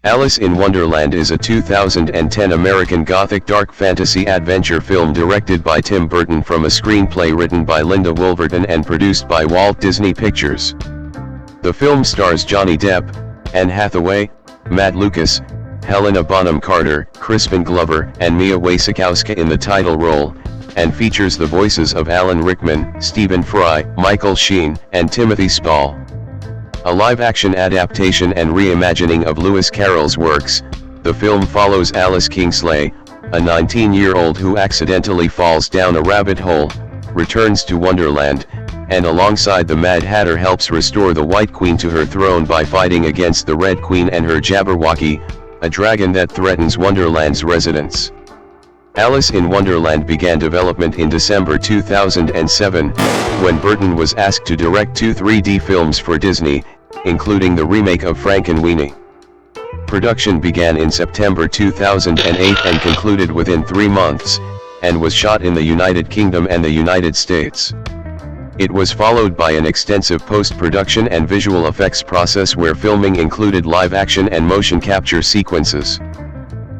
Alice in Wonderland is a 2010 American Gothic dark fantasy adventure film directed by Tim Burton from a screenplay written by Linda Wolverton and produced by Walt Disney Pictures. The film stars Johnny Depp, Anne Hathaway, Matt Lucas, Helena Bonham Carter, Crispin Glover, and Mia Wasikowska in the title role, and features the voices of Alan Rickman, Stephen Fry, Michael Sheen, and Timothy Spall. A live-action adaptation and reimagining of Lewis Carroll's works, the film follows Alice Kingsleigh, a 19-year-old who accidentally falls down a rabbit hole, returns to Wonderland, and alongside the Mad Hatter helps restore the White Queen to her throne by fighting against the Red Queen and her Jabberwocky, a dragon that threatens Wonderland's residents. Alice in Wonderland began development in December 2007, when Burton was asked to direct two 3D films for Disney, including the remake of Frankenweenie. Production began in September 2008 and concluded within 3 months, and was shot in the United Kingdom and the United States. It was followed by an extensive post-production and visual effects process where filming included live-action and motion capture sequences.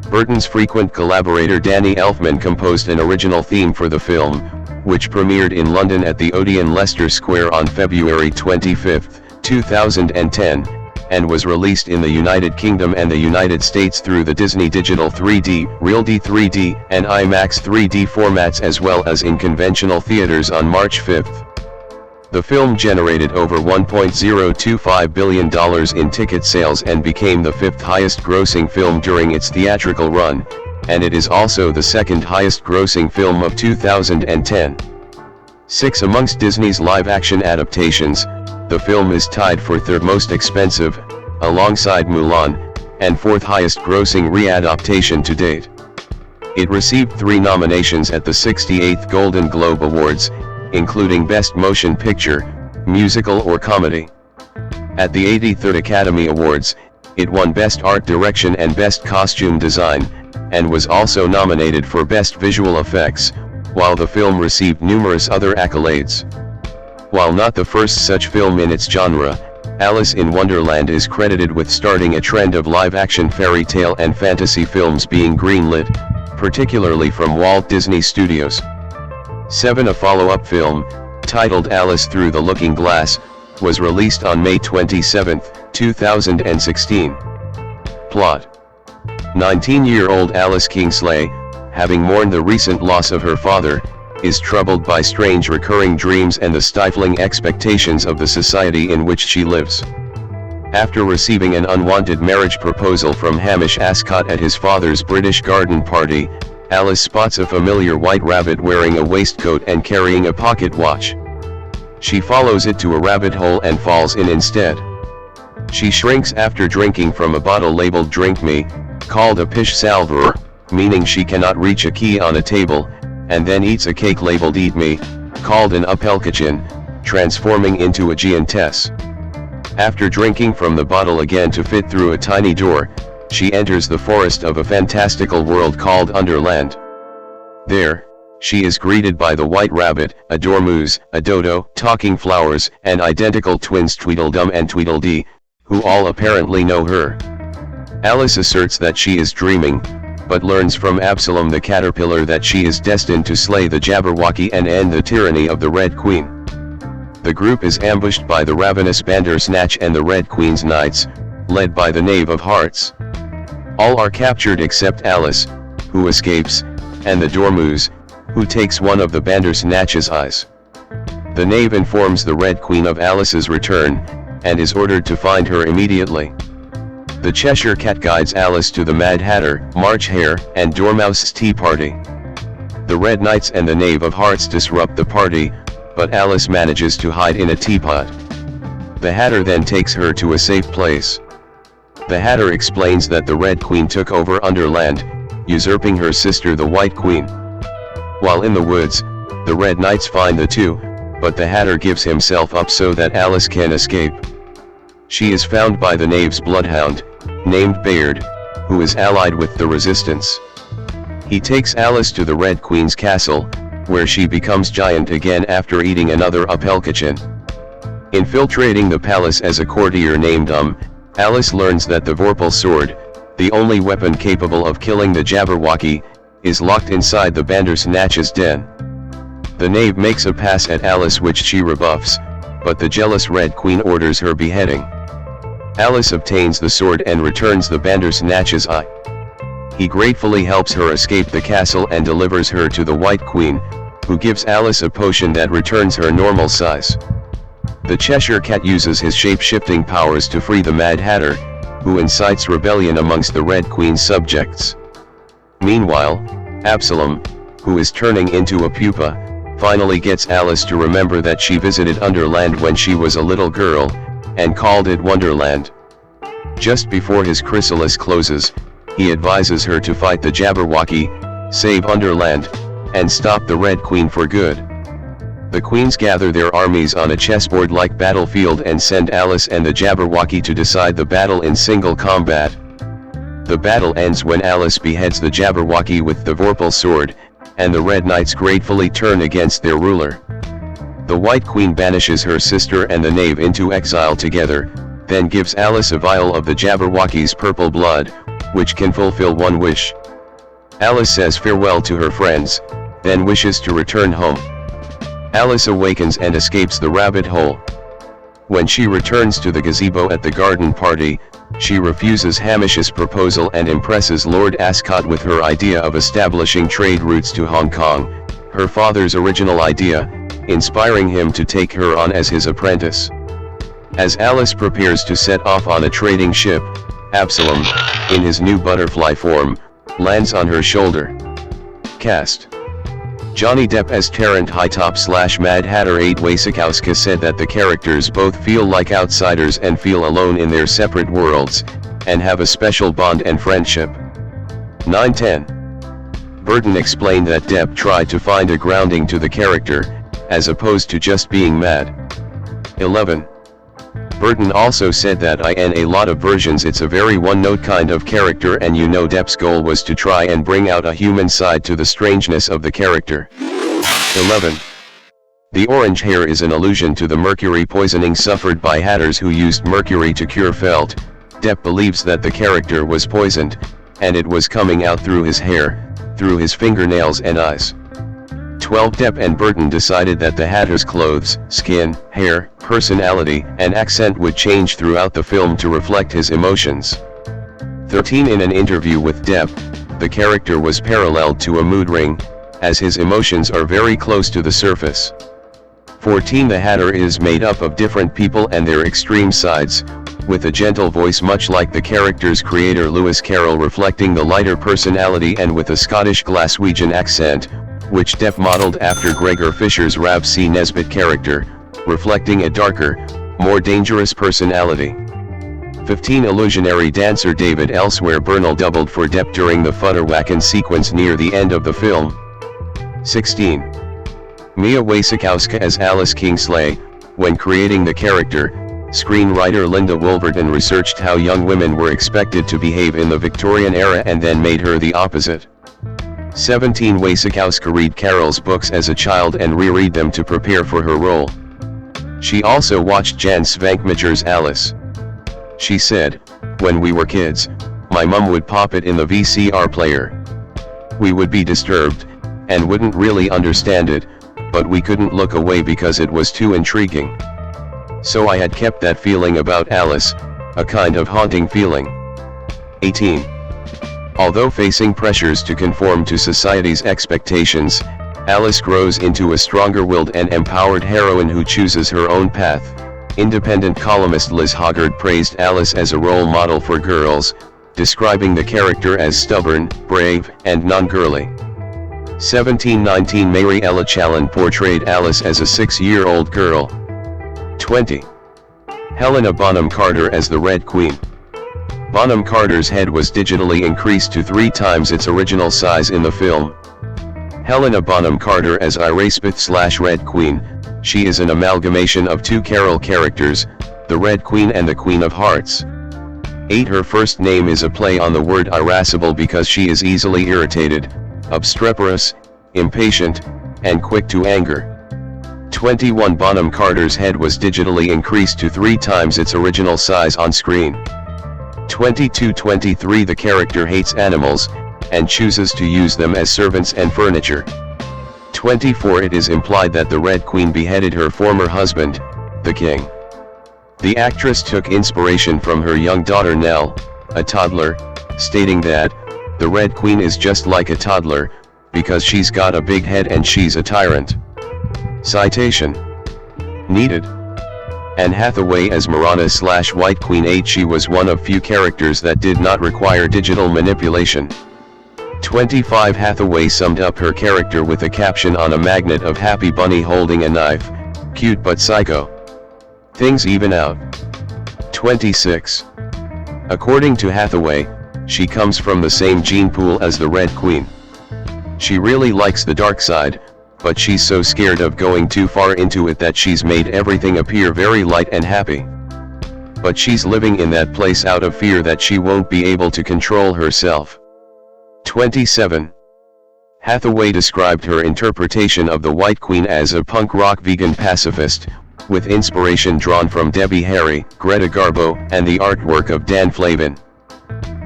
Burton's frequent collaborator Danny Elfman composed an original theme for the film, which premiered in London at the Odeon Leicester Square on February 25, 2010, and was released in the United Kingdom and the United States through the Disney Digital 3D, RealD 3D, and IMAX 3D formats as well as in conventional theaters on March 5. The film generated over $1.025 billion in ticket sales and became the 5th highest grossing film during its theatrical run, and it is also the 2nd highest grossing film of 2010. 6 amongst Disney's live-action adaptations, the film is tied for 3rd most expensive, alongside Mulan, and 4th highest grossing readaptation to date. It received 3 nominations at the 68th Golden Globe Awards, including Best Motion Picture, Musical or Comedy. At the 83rd Academy Awards, it won Best Art Direction and Best Costume Design, and was also nominated for Best Visual Effects, while the film received numerous other accolades. While not the first such film in its genre, Alice in Wonderland is credited with starting a trend of live-action fairy tale and fantasy films being greenlit, particularly from Walt Disney Studios. 7. A follow-up film, titled Alice Through the Looking Glass, was released on May 27, 2016. Plot: 19-year-old Alice Kingsleigh, having mourned the recent loss of her father, is troubled by strange recurring dreams and the stifling expectations of the society in which she lives. After receiving an unwanted marriage proposal from Hamish Ascot at his father's British garden party, Alice spots a familiar white rabbit wearing a waistcoat and carrying a pocket watch. She follows it to a rabbit hole and falls in instead. She shrinks after drinking from a bottle labeled Drink Me, called a pish salver, meaning she cannot reach a key on a table, and then eats a cake labeled Eat Me, called an upelkachin, transforming into a giantess. After drinking from the bottle again to fit through a tiny door, she enters the forest of a fantastical world called Wonderland. There, she is greeted by the White Rabbit, a Dormouse, a Dodo, talking flowers, and identical twins Tweedledum and Tweedledee, who all apparently know her. Alice asserts that she is dreaming, but learns from Absalom the caterpillar that she is destined to slay the Jabberwocky and end the tyranny of the Red Queen. The group is ambushed by the ravenous Bandersnatch and the Red Queen's knights, led by the Knave of Hearts. All are captured except Alice, who escapes, and the Dormouse, who takes one of the Bandersnatch's eyes. The Knave informs the Red Queen of Alice's return, and is ordered to find her immediately. The Cheshire Cat guides Alice to the Mad Hatter, March Hare, and Dormouse's tea party. The Red Knights and the Knave of Hearts disrupt the party, but Alice manages to hide in a teapot. The Hatter then takes her to a safe place. The Hatter explains that the Red Queen took over Wonderland, usurping her sister the White Queen. While in the woods, the Red Knights find the two, but the Hatter gives himself up so that Alice can escape. She is found by the Knave's bloodhound, named Bayard, who is allied with the Resistance. He takes Alice to the Red Queen's castle, where she becomes giant again after eating another upelkachin. Infiltrating the palace as a courtier named Alice learns that the Vorpal sword, the only weapon capable of killing the Jabberwocky, is locked inside the Bandersnatch's den. The knave makes a pass at Alice which she rebuffs, but the jealous Red Queen orders her beheading. Alice obtains the sword and returns the Bandersnatch's eye. He gratefully helps her escape the castle and delivers her to the White Queen, who gives Alice a potion that returns her normal size. The Cheshire Cat uses his shape-shifting powers to free the Mad Hatter, who incites rebellion amongst the Red Queen's subjects. Meanwhile, Absalom, who is turning into a pupa, finally gets Alice to remember that she visited Underland when she was a little girl, and called it Wonderland. Just before his chrysalis closes, he advises her to fight the Jabberwocky, save Underland, and stop the Red Queen for good. The queens gather their armies on a chessboard-like battlefield and send Alice and the Jabberwocky to decide the battle in single combat. The battle ends when Alice beheads the Jabberwocky with the Vorpal sword, and the Red Knights gratefully turn against their ruler. The White Queen banishes her sister and the knave into exile together, then gives Alice a vial of the Jabberwocky's purple blood, which can fulfill one wish. Alice says farewell to her friends, then wishes to return home. Alice awakens and escapes the rabbit hole. When she returns to the gazebo at the garden party, she refuses Hamish's proposal and impresses Lord Ascot with her idea of establishing trade routes to Hong Kong, her father's original idea, inspiring him to take her on as his apprentice. As Alice prepares to set off on a trading ship, Absalom, in his new butterfly form, lands on her shoulder. Cast: Johnny Depp as Terrant Hightop/Mad Hatter. Wasikowska said that the characters both feel like outsiders and feel alone in their separate worlds, and have a special bond and friendship. 9/10. Burton explained that Depp tried to find a grounding to the character, as opposed to just being mad. 11. Burton also said that in a lot of versions it's a very one-note kind of character, and Depp's goal was to try and bring out a human side to the strangeness of the character. 11. The orange hair is an allusion to the mercury poisoning suffered by hatters who used mercury to cure felt. Depp believes that the character was poisoned, and it was coming out through his hair, through his fingernails and eyes. 12. Depp and Burton decided that the Hatter's clothes, skin, hair, personality, and accent would change throughout the film to reflect his emotions. 13. In an interview with Depp, the character was paralleled to a mood ring, as his emotions are very close to the surface. 14. The Hatter is made up of different people and their extreme sides, with a gentle voice much like the character's creator Lewis Carroll, reflecting the lighter personality, and with a Scottish Glaswegian accent, which Depp modeled after Gregor Fisher's Rab C. Nesbitt character, reflecting a darker, more dangerous personality. 15. Illusionary dancer David Elsewhere Bernal doubled for Depp during the Futterwacken sequence near the end of the film. 16. Mia Wasikowska as Alice Kingsleigh. When creating the character, screenwriter Linda Wolverton researched how young women were expected to behave in the Victorian era and then made her the opposite. 17. Wasikowska read Carroll's books as a child and reread them to prepare for her role. She also watched Jan Svankmajer's Alice. She said, "When we were kids, my mum would pop it in the VCR player. We would be disturbed, and wouldn't really understand it, but we couldn't look away because it was too intriguing. So I had kept that feeling about Alice, a kind of haunting feeling." 18. Although facing pressures to conform to society's expectations, Alice grows into a stronger-willed and empowered heroine who chooses her own path. Independent columnist Liz Hoggard praised Alice as a role model for girls, describing the character as stubborn, brave, and non-girly. 1719 Mary Ella Challen portrayed Alice as a 6-year-old girl. 20. Helena Bonham Carter as the Red Queen. Bonham Carter's head was digitally increased to 3 times its original size in the film. Helena Bonham Carter as Irasmith/Red Queen. She is an amalgamation of 2 Carroll characters, the Red Queen and the Queen of Hearts. 8. Her first name is a play on the word irascible because she is easily irritated, obstreperous, impatient, and quick to anger. 21. Bonham Carter's head was digitally increased to 3 times its original size on screen. 22-23 The character hates animals, and chooses to use them as servants and furniture. 24 It is implied that the Red Queen beheaded her former husband, the king. The actress took inspiration from her young daughter Nell, a toddler, stating that, "The Red Queen is just like a toddler, because she's got a big head and she's a tyrant." Citation needed. Anne Hathaway as Marana/White Queen 8 She was one of few characters that did not require digital manipulation. 25 Hathaway summed up her character with a caption on a magnet of Happy Bunny holding a knife, "Cute but psycho. Things even out." 26. According to Hathaway, she comes from the same gene pool as the Red Queen. She really likes the dark side, but she's so scared of going too far into it that she's made everything appear very light and happy. But she's living in that place out of fear that she won't be able to control herself. 27. Hathaway described her interpretation of the White Queen as a punk rock vegan pacifist, with inspiration drawn from Debbie Harry, Greta Garbo, and the artwork of Dan Flavin.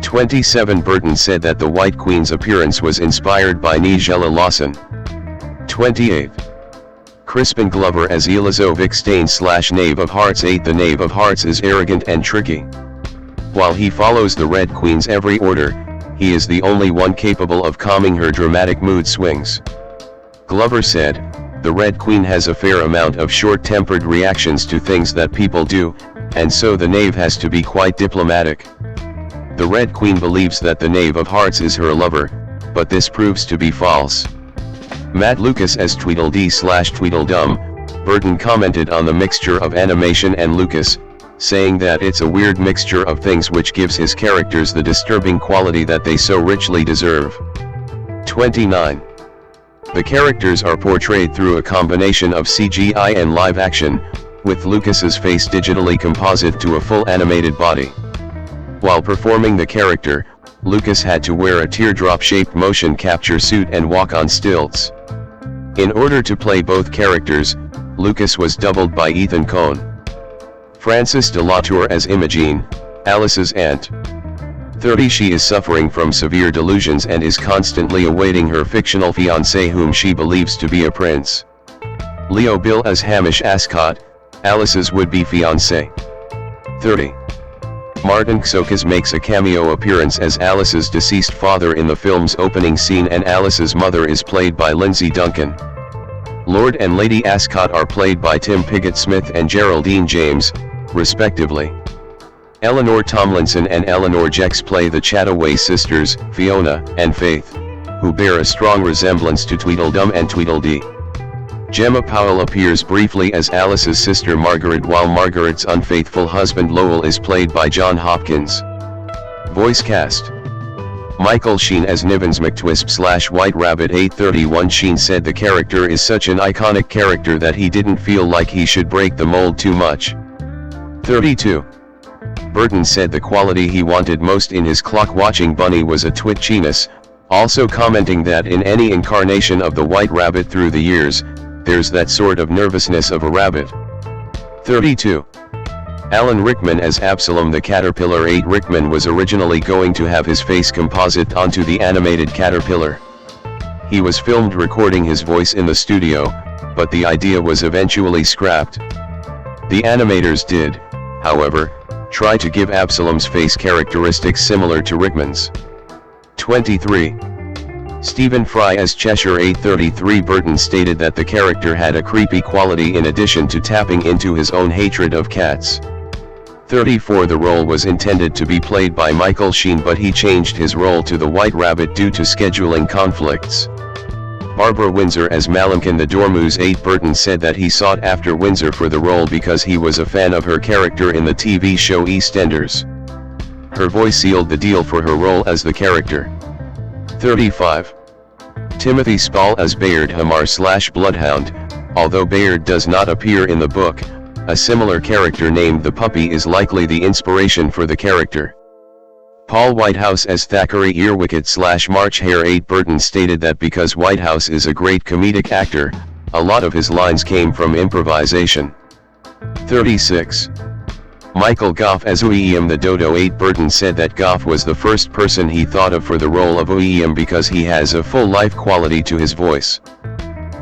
27 Burton said that the White Queen's appearance was inspired by Nigella Lawson. 28. Crispin Glover as Elizabeth Stane/Knave of Hearts 8 The Knave of Hearts is arrogant and tricky. While he follows the Red Queen's every order, he is the only one capable of calming her dramatic mood swings. Glover said, "The Red Queen has a fair amount of short-tempered reactions to things that people do, and so the Knave has to be quite diplomatic." The Red Queen believes that the Knave of Hearts is her lover, but this proves to be false. Matt Lucas as Tweedledee/Tweedledum, Burton commented on the mixture of animation and Lucas, saying that it's a weird mixture of things which gives his characters the disturbing quality that they so richly deserve. 29. The characters are portrayed through a combination of CGI and live action, with Lucas's face digitally composite to a full animated body. While performing the character, Lucas had to wear a teardrop-shaped motion capture suit and walk on stilts. In order to play both characters, Lucas was doubled by Ethan Coen. Frances de la Tour as Imogen, Alice's aunt. 30 She is suffering from severe delusions and is constantly awaiting her fictional fiancé whom she believes to be a prince. Leo Bill as Hamish Ascot, Alice's would-be fiancé. 30. Martin Xokas makes a cameo appearance as Alice's deceased father in the film's opening scene and Alice's mother is played by Lindsay Duncan. Lord and Lady Ascot are played by Tim Pigott-Smith and Geraldine James, respectively. Eleanor Tomlinson and Eleanor Jex play the Chataway sisters, Fiona and Faith, who bear a strong resemblance to Tweedledum and Tweedledee. Gemma Powell appears briefly as Alice's sister Margaret while Margaret's unfaithful husband Lowell is played by John Hopkins. Voice cast: Michael Sheen as Nivens McTwisp/White Rabbit 831 Sheen said the character is such an iconic character that he didn't feel like he should break the mold too much. 32. Burton said the quality he wanted most in his clock-watching bunny was a twitchiness, also commenting that in any incarnation of the White Rabbit through the years, there's that sort of nervousness of a rabbit. 32. Alan Rickman as Absalom the Caterpillar 8 Rickman was originally going to have his face composite onto the animated caterpillar. He was filmed recording his voice in the studio, but the idea was eventually scrapped. The animators did, however, try to give Absalom's face characteristics similar to Rickman's. 23. Stephen Fry as Cheshire 833 Burton stated that the character had a creepy quality in addition to tapping into his own hatred of cats. 34 The role was intended to be played by Michael Sheen but he changed his role to the White Rabbit due to scheduling conflicts. Barbara Windsor as Malamkin the Dormouse 8 Burton said that he sought after Windsor for the role because he was a fan of her character in the TV show EastEnders. Her voice sealed the deal for her role as the character. 35. Timothy Spall as Bayard Hamar/Bloodhound. Although Bayard does not appear in the book, a similar character named the Puppy is likely the inspiration for the character. Paul Whitehouse as Thackeray Earwicket/March Hare 8 Burton stated that because Whitehouse is a great comedic actor, a lot of his lines came from improvisation. 36. Michael Gough as William the Dodo. 8 Burton said that Gough was the first person he thought of for the role of William because he has a full life quality to his voice.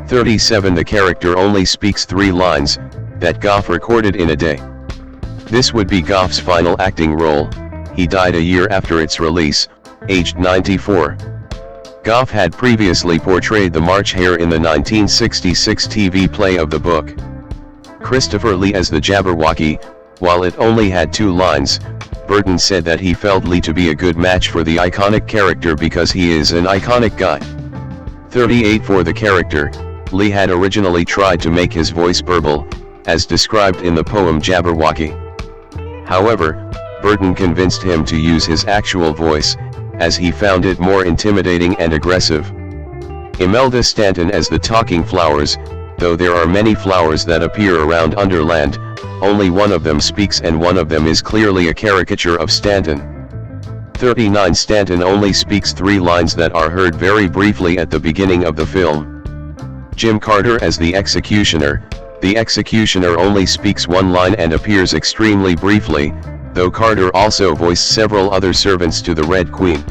37 The character only speaks 3 lines, that Gough recorded in a day. This would be Gough's final acting role. He died a year after its release, aged 94. Gough had previously portrayed the March Hare in the 1966 TV play of the book. Christopher Lee as the Jabberwocky. While it only had 2 lines, Burton said that he felt Lee to be a good match for the iconic character because he is an iconic guy. 38 For the character, Lee had originally tried to make his voice burble, as described in the poem Jabberwocky. However, Burton convinced him to use his actual voice, as he found it more intimidating and aggressive. Imelda Stanton as the Talking Flowers. Though there are many flowers that appear around Wonderland, only one of them speaks and one of them is clearly a caricature of Stanton. 39 Stanton only speaks 3 lines that are heard very briefly at the beginning of the film. Jim Carter as the Executioner. The Executioner only speaks 1 line and appears extremely briefly, though Carter also voiced several other servants to the Red Queen.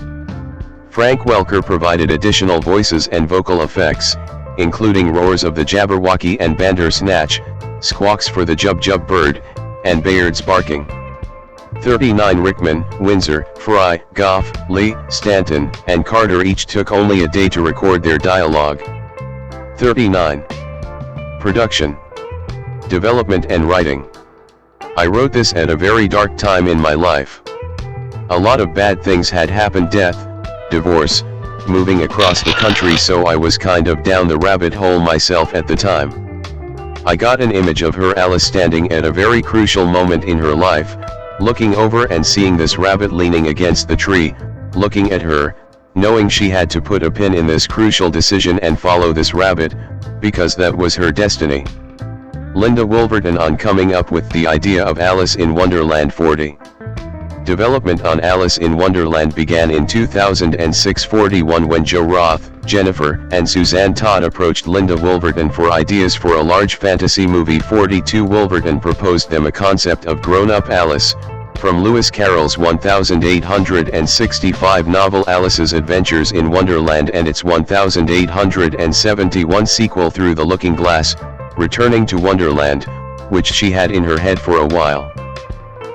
Frank Welker provided additional voices and vocal effects, including roars of the Jabberwocky and Bandersnatch, squawks for the Jub Jub bird, and Bayard's barking. 39 Rickman, Windsor, Fry, Gough, Lee, Stanton, and Carter each took only a day to record their dialogue. 39. Production, development and writing. I wrote this at a very dark time in my life. A lot of bad things had happened: death, divorce, moving across the country, so I was kind of down the rabbit hole myself at the time. I got an image of her, Alice, standing at a very crucial moment in her life, looking over and seeing this rabbit leaning against the tree, looking at her, knowing she had to put a pin in this crucial decision and follow this rabbit, because that was her destiny. Linda Wolverton on coming up with the idea of Alice in Wonderland. 40. Development on Alice in Wonderland began in 2006. 41 When Joe Roth, Jennifer, and Suzanne Todd approached Linda Wolverton for ideas for a large fantasy movie. 42 Wolverton proposed them a concept of grown-up Alice, from Lewis Carroll's 1865 novel Alice's Adventures in Wonderland and its 1871 sequel Through the Looking Glass, Returning to Wonderland, which she had in her head for a while.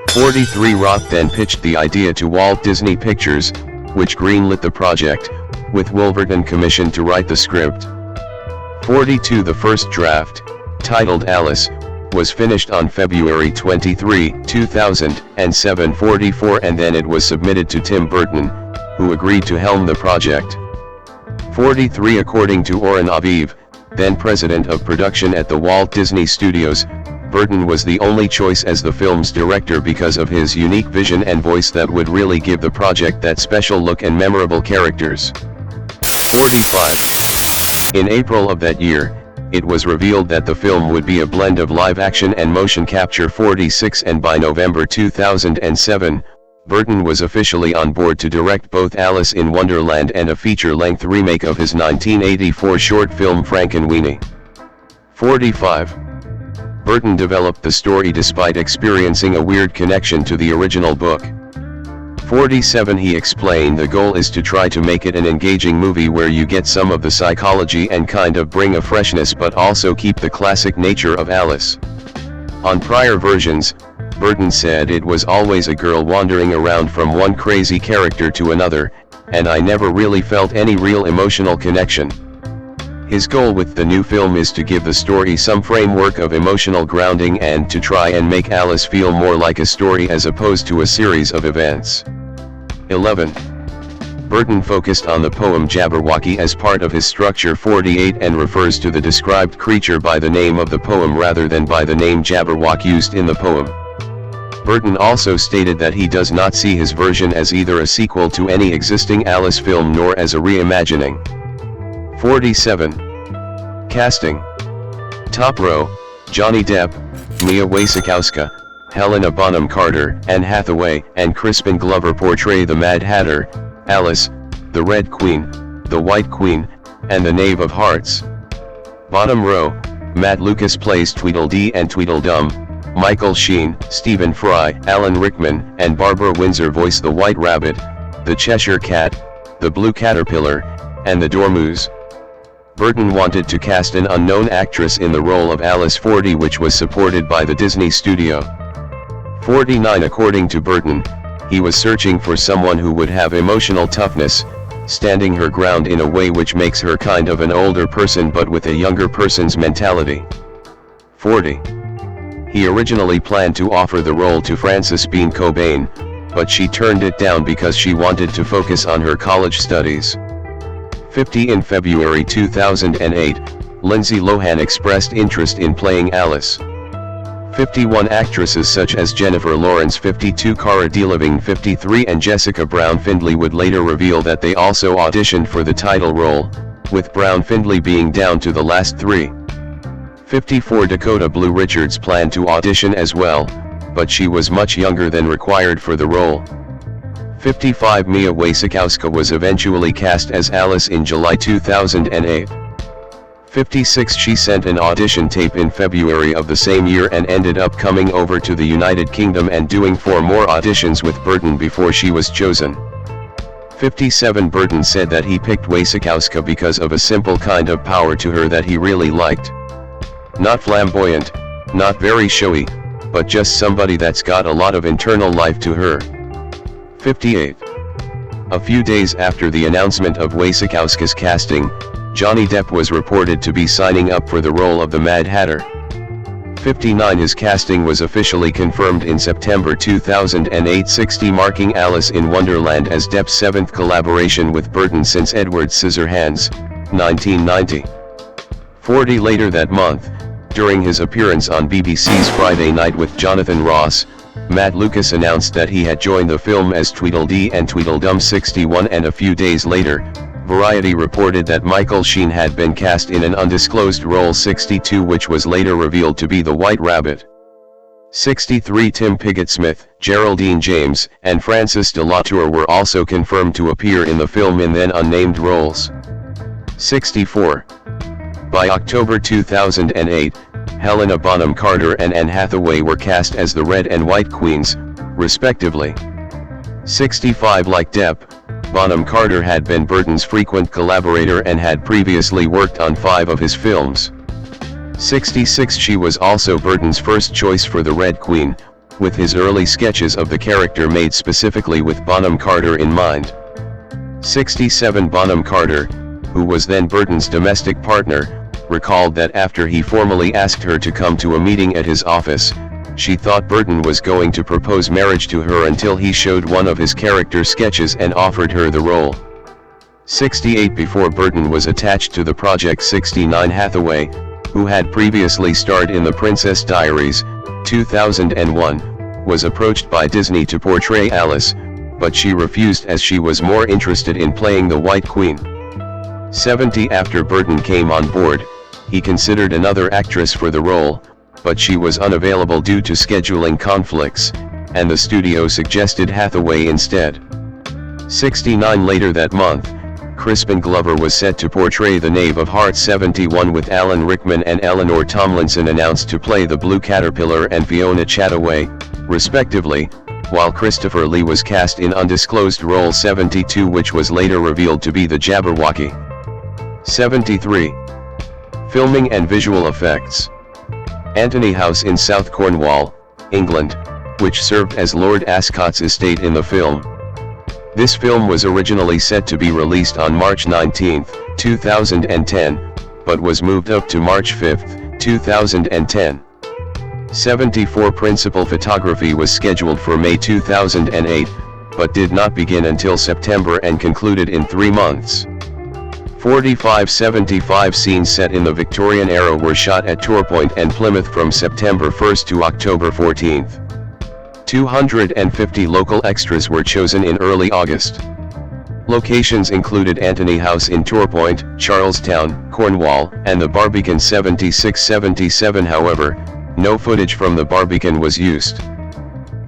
43 Roth then pitched the idea to Walt Disney Pictures, which greenlit the project, with Wolverton commissioned to write the script. 42 The first draft, titled Alice, was finished on February 23, 2007. 44 And then it was submitted to Tim Burton, who agreed to helm the project. 43 According to Oren Aviv, then president of production at the Walt Disney Studios, Burton was the only choice as the film's director because of his unique vision and voice that would really give the project that special look and memorable characters. 45. In April of that year, it was revealed that the film would be a blend of live action and motion capture. 46 And by November 2007, Burton was officially on board to direct both Alice in Wonderland and a feature-length remake of his 1984 short film Frankenweenie. 45. Burton developed the story despite experiencing a weird connection to the original book. 47 He explained the goal is to try to make it an engaging movie where you get some of the psychology and kind of bring a freshness but also keep the classic nature of Alice. On prior versions, Burton said it was always a girl wandering around from one crazy character to another, and I never really felt any real emotional connection. His goal with the new film is to give the story some framework of emotional grounding and to try and make Alice feel more like a story as opposed to a series of events. 11. Burton focused on the poem Jabberwocky as part of his structure. 48 And refers to the described creature by the name of the poem rather than by the name Jabberwock used in the poem. Burton also stated that he does not see his version as either a sequel to any existing Alice film nor as a reimagining. 47. Casting. Top row, Johnny Depp, Mia Wasikowska, Helena Bonham Carter, Anne Hathaway, and Crispin Glover portray the Mad Hatter, Alice, the Red Queen, the White Queen, and the Knave of Hearts. Bottom row, Matt Lucas plays Tweedledee and Tweedledum, Michael Sheen, Stephen Fry, Alan Rickman, and Barbara Windsor voice the White Rabbit, the Cheshire Cat, the Blue Caterpillar, and the Dormouse. Burton wanted to cast an unknown actress in the role of Alice 40, which was supported by the Disney studio. 49. According to Burton, he was searching for someone who would have emotional toughness, standing her ground in a way which makes her kind of an older person but with a younger person's mentality. 40. He originally planned to offer the role to Frances Bean Cobain, but she turned it down because she wanted to focus on her college studies. 50. In February 2008, Lindsay Lohan expressed interest in playing Alice. 51. Actresses such as Jennifer Lawrence 52, Cara Delevingne 53, and Jessica Brown Findlay would later reveal that they also auditioned for the title role, with Brown Findlay being down to the last 3. 54. Dakota Blue Richards planned to audition as well, but she was much younger than required for the role. 55. Mia Wasikowska was eventually cast as Alice in July 2008. 56. She sent an audition tape in February of the same year and ended up coming over to the United Kingdom and doing 4 more auditions with Burton before she was chosen. 57. Burton said that he picked Wasikowska because of a simple kind of power to her that he really liked. Not flamboyant, not very showy, but just somebody that's got a lot of internal life to her. 58. A few days after the announcement of Wasikowska's casting, Johnny Depp was reported to be signing up for the role of the Mad Hatter. 59. His casting was officially confirmed in September 2008. 60. Marking Alice in Wonderland as Depp's 7th collaboration with Burton since Edward Scissorhands, 1990. 40. Later that month, during his appearance on BBC's Friday Night with Jonathan Ross, Matt Lucas announced that he had joined the film as Tweedledee and Tweedledum. 61. And a few days later, Variety reported that Michael Sheen had been cast in an undisclosed role. 62. Which was later revealed to be the White Rabbit. 63. Tim Pigott-Smith, Geraldine James, and Francis de la Tour were also confirmed to appear in the film in then unnamed roles. 64. By October 2008, Helena Bonham Carter and Anne Hathaway were cast as the Red and White Queens, respectively. 65. Like Depp, Bonham Carter had been Burton's frequent collaborator and had previously worked on 5 of his films. 66. She was also Burton's first choice for the Red Queen, with his early sketches of the character made specifically with Bonham Carter in mind. 67. Bonham Carter, who was then Burton's domestic partner, recalled that after he formally asked her to come to a meeting at his office, she thought Burton was going to propose marriage to her until he showed one of his character sketches and offered her the role. 68. Before Burton was attached to the project. 69. Hathaway, who had previously starred in The Princess Diaries, 2001, was approached by Disney to portray Alice, but she refused as she was more interested in playing the White Queen. 70. After Burton came on board, he considered another actress for the role, but she was unavailable due to scheduling conflicts, and the studio suggested Hathaway instead. 69. Later that month, Crispin Glover was set to portray the Knave of Hearts. 71. With Alan Rickman and Eleanor Tomlinson announced to play the Blue Caterpillar and Fiona Chataway, respectively, while Christopher Lee was cast in undisclosed role. 72. Which was later revealed to be the Jabberwocky. 73. Filming and visual effects. Anthony House in South Cornwall, England, which served as Lord Ascot's estate in the film. This film was originally set to be released on March 19, 2010, but was moved up to March 5, 2010. 74. Principal photography was scheduled for May 2008, but did not begin until September and concluded in 3 months. 45. 75 scenes set in the Victorian era were shot at Torpoint and Plymouth from September 1 to October 14. 250 local extras were chosen in early August. Locations included Anthony House in Torpoint, Charlestown, Cornwall, and the Barbican. 76-77. However, no footage from the Barbican was used.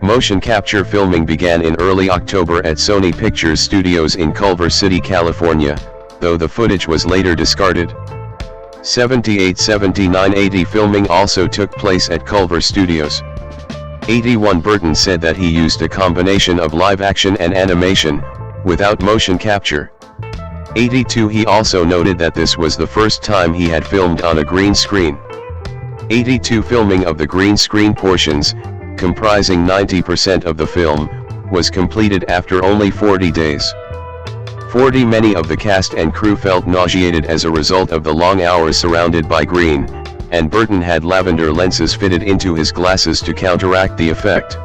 Motion capture filming began in early October at Sony Pictures Studios in Culver City, California, though the footage was later discarded. 78-79-80 filming also took place at Culver Studios. 81 Burton said that he used a combination of live action and animation, without motion capture. 82 He also noted that this was the first time he had filmed on a green screen. 82 Filming of the green screen portions, comprising 90% of the film, was completed after only 40 days. 40 Many of the cast and crew felt nauseated as a result of the long hours surrounded by green, and Burton had lavender lenses fitted into his glasses to counteract the effect.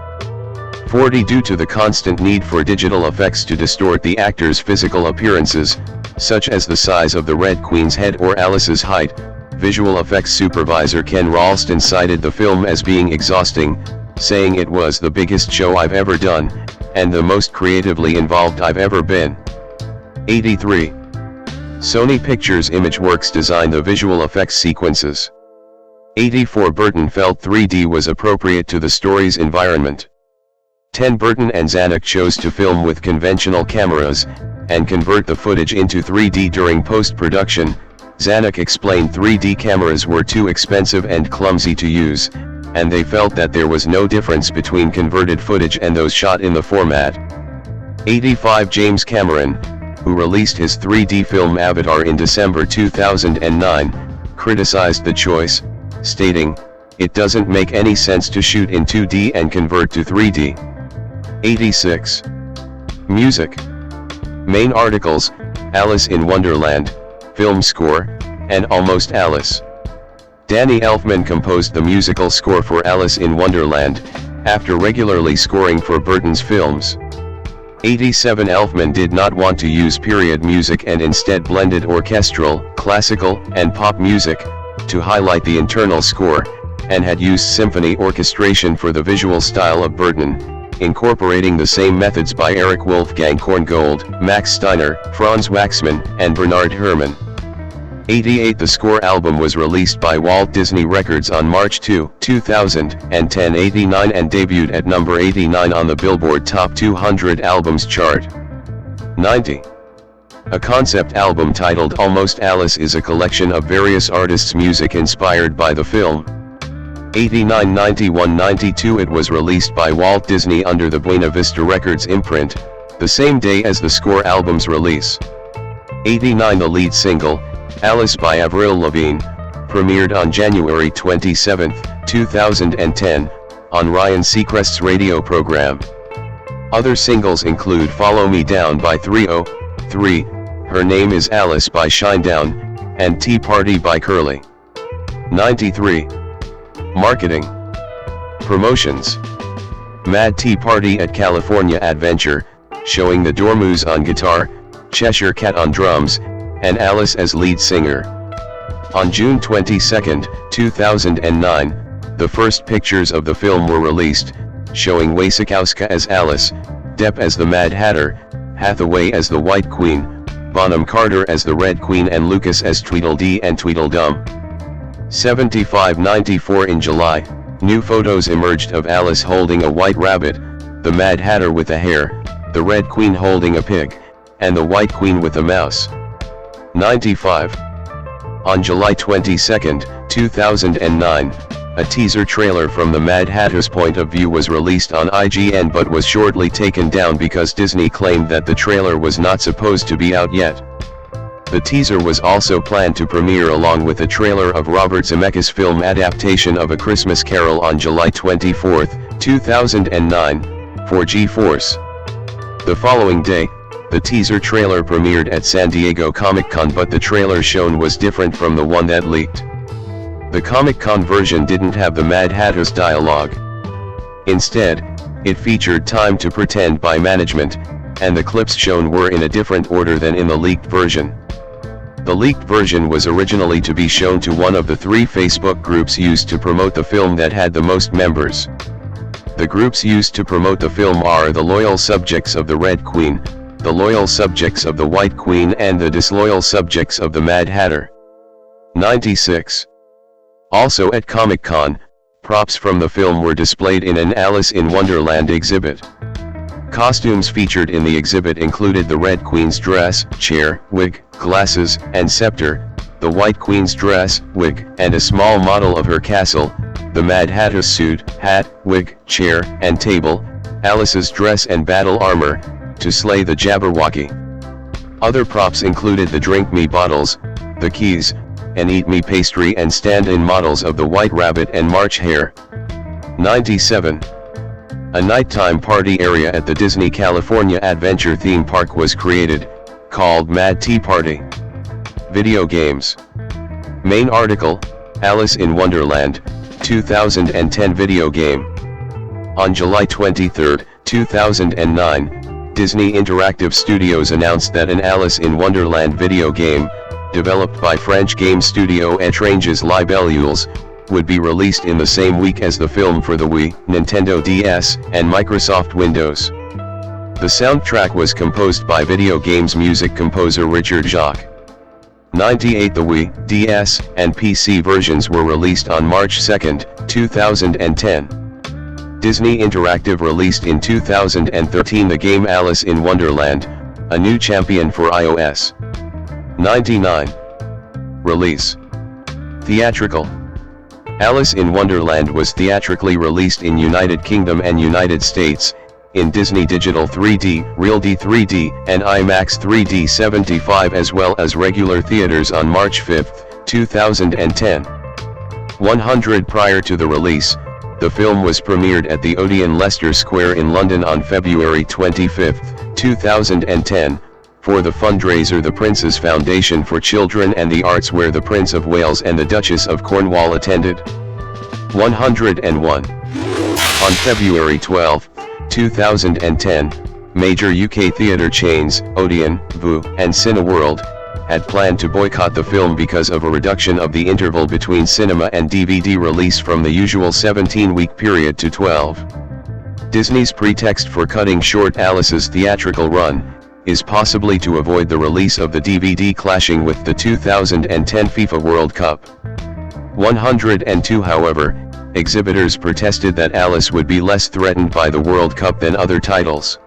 40 Due to the constant need for digital effects to distort the actors' physical appearances, such as the size of the Red Queen's head or Alice's height, visual effects supervisor Ken Ralston cited the film as being exhausting, saying it was the biggest show I've ever done, and the most creatively involved I've ever been. 83. Sony Pictures Imageworks designed the visual effects sequences. 84 Burton felt 3D was appropriate to the story's environment. 10 Burton and Zanuck chose to film with conventional cameras, and convert the footage into 3D during post-production. Zanuck explained 3D cameras were too expensive and clumsy to use, and they felt that there was no difference between converted footage and those shot in the format. 85 James Cameron, who released his 3D film Avatar in December 2009, criticized the choice, stating, "It doesn't make any sense to shoot in 2D and convert to 3D." 86. Music. Main articles: Alice in Wonderland, film score, and Almost Alice. Danny Elfman composed the musical score for Alice in Wonderland, after regularly scoring for Burton's films. 87 Elfman did not want to use period music and instead blended orchestral, classical, and pop music, to highlight the internal score, and had used symphony orchestration for the visual style of Burton, incorporating the same methods by Eric Wolfgang Korngold, Max Steiner, Franz Waxman, and Bernard Herrmann. 88 The score album was released by Walt Disney Records on March 2, 2010 89 and debuted at number 89 on the Billboard Top 200 Albums chart. 90. A concept album titled Almost Alice is a collection of various artists' music inspired by the film. 89 91 92 It was released by Walt Disney under the Buena Vista Records imprint, the same day as the score album's release. 89 The lead single, Alice by Avril Lavigne, premiered on January 27, 2010, on Ryan Seacrest's radio program. Other singles include Follow Me Down by 303, Her Name is Alice by Shinedown, and Tea Party by Curly. 93. Marketing. Promotions. Mad Tea Party at California Adventure, showing the Dormouse on guitar, Cheshire Cat on drums, and Alice as lead singer. On June 22, 2009, the first pictures of the film were released, showing Wasikowska as Alice, Depp as the Mad Hatter, Hathaway as the White Queen, Bonham Carter as the Red Queen and Lucas as Tweedledee and Tweedledum. 75-94 In July, new photos emerged of Alice holding a white rabbit, the Mad Hatter with a hare, the Red Queen holding a pig, and the White Queen with a mouse. 95. On July 22, 2009, a teaser trailer from the Mad Hatter's point of view was released on IGN but was shortly taken down because Disney claimed that the trailer was not supposed to be out yet. The teaser was also planned to premiere along with a trailer of Robert Zemeckis' film adaptation of A Christmas Carol on July 24, 2009, for G-Force. The following day, the teaser trailer premiered at San Diego Comic-Con, but the trailer shown was different from the one that leaked. The Comic-Con version didn't have the Mad Hatter's dialogue. Instead, it featured Time to Pretend by management, and the clips shown were in a different order than in the leaked version. The leaked version was originally to be shown to one of the 3 Facebook groups used to promote the film that had the most members. The groups used to promote the film are the Loyal Subjects of the Red Queen, the Loyal Subjects of the White Queen, and the Disloyal Subjects of the Mad Hatter. 96. Also at Comic-Con, props from the film were displayed in an Alice in Wonderland exhibit. Costumes featured in the exhibit included the Red Queen's dress, chair, wig, glasses, and scepter, the White Queen's dress, wig, and a small model of her castle, the Mad Hatter's suit, hat, wig, chair, and table, Alice's dress and battle armor, to slay the Jabberwocky. Other props included the drink me bottles, the keys, an eat me pastry and stand-in models of the White Rabbit and March Hare. 97. A nighttime party area at the Disney California Adventure theme park was created, called Mad Tea Party. Video games. Main article, Alice in Wonderland, 2010 video game. On July 23, 2009, Disney Interactive Studios announced that an Alice in Wonderland video game, developed by French game studio Étranges Libellules, would be released in the same week as the film for the Wii, Nintendo DS, and Microsoft Windows. The soundtrack was composed by video games music composer Richard Jacques. 98. The Wii, DS, and PC versions were released on March 2, 2010. Disney Interactive released in 2013 the game Alice in Wonderland, a new champion for iOS. 99. Release. Theatrical. Alice in Wonderland was theatrically released in United Kingdom and United States, in Disney Digital 3D, Realty 3D, and IMAX 3D 75 as well as regular theaters on March 5, 2010. 100 Prior to the release, the film was premiered at the Odeon Leicester Square in London on February 25, 2010, for the fundraiser The Prince's Foundation for Children and the Arts where the Prince of Wales and the Duchess of Cornwall attended. 101. On February 12, 2010, major UK theatre chains, Odeon, Vue, and Cineworld, had planned to boycott the film because of a reduction of the interval between cinema and DVD release from the usual 17-week period to 12. Disney's pretext for cutting short Alice's theatrical run is possibly to avoid the release of the DVD clashing with the 2010 FIFA World Cup. 102 However, exhibitors protested that Alice would be less threatened by the World Cup than other titles.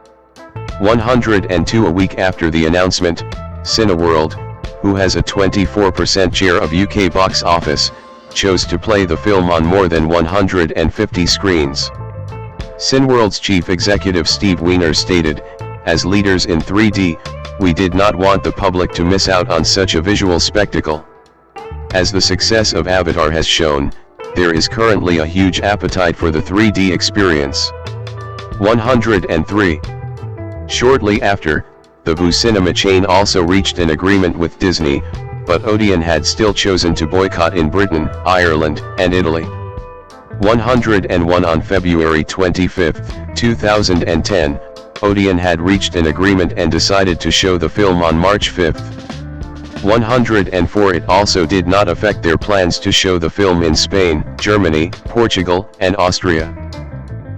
102 A week after the announcement, Cineworld, who has a 24% share of UK box office, chose to play the film on more than 150 screens. Cineworld's chief executive Steve Weiner stated, "As leaders in 3D, we did not want the public to miss out on such a visual spectacle. As the success of Avatar has shown, there is currently a huge appetite for the 3D experience." 103. Shortly after, the Vue cinema chain also reached an agreement with Disney, but Odeon had still chosen to boycott in Britain, Ireland, and Italy. 101 On February 25, 2010, Odeon had reached an agreement and decided to show the film on March 5. 104 It also did not affect their plans to show the film in Spain, Germany, Portugal, and Austria.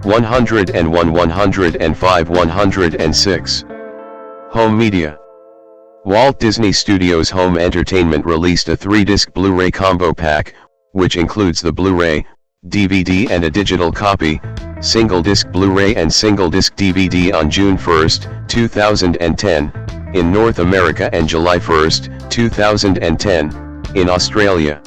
101 105 106. Home media. Walt Disney Studios Home Entertainment released a 3-disc Blu-ray combo pack, which includes the Blu-ray, DVD and a digital copy, single-disc Blu-ray and single-disc DVD on June 1, 2010, in North America and July 1, 2010, in Australia.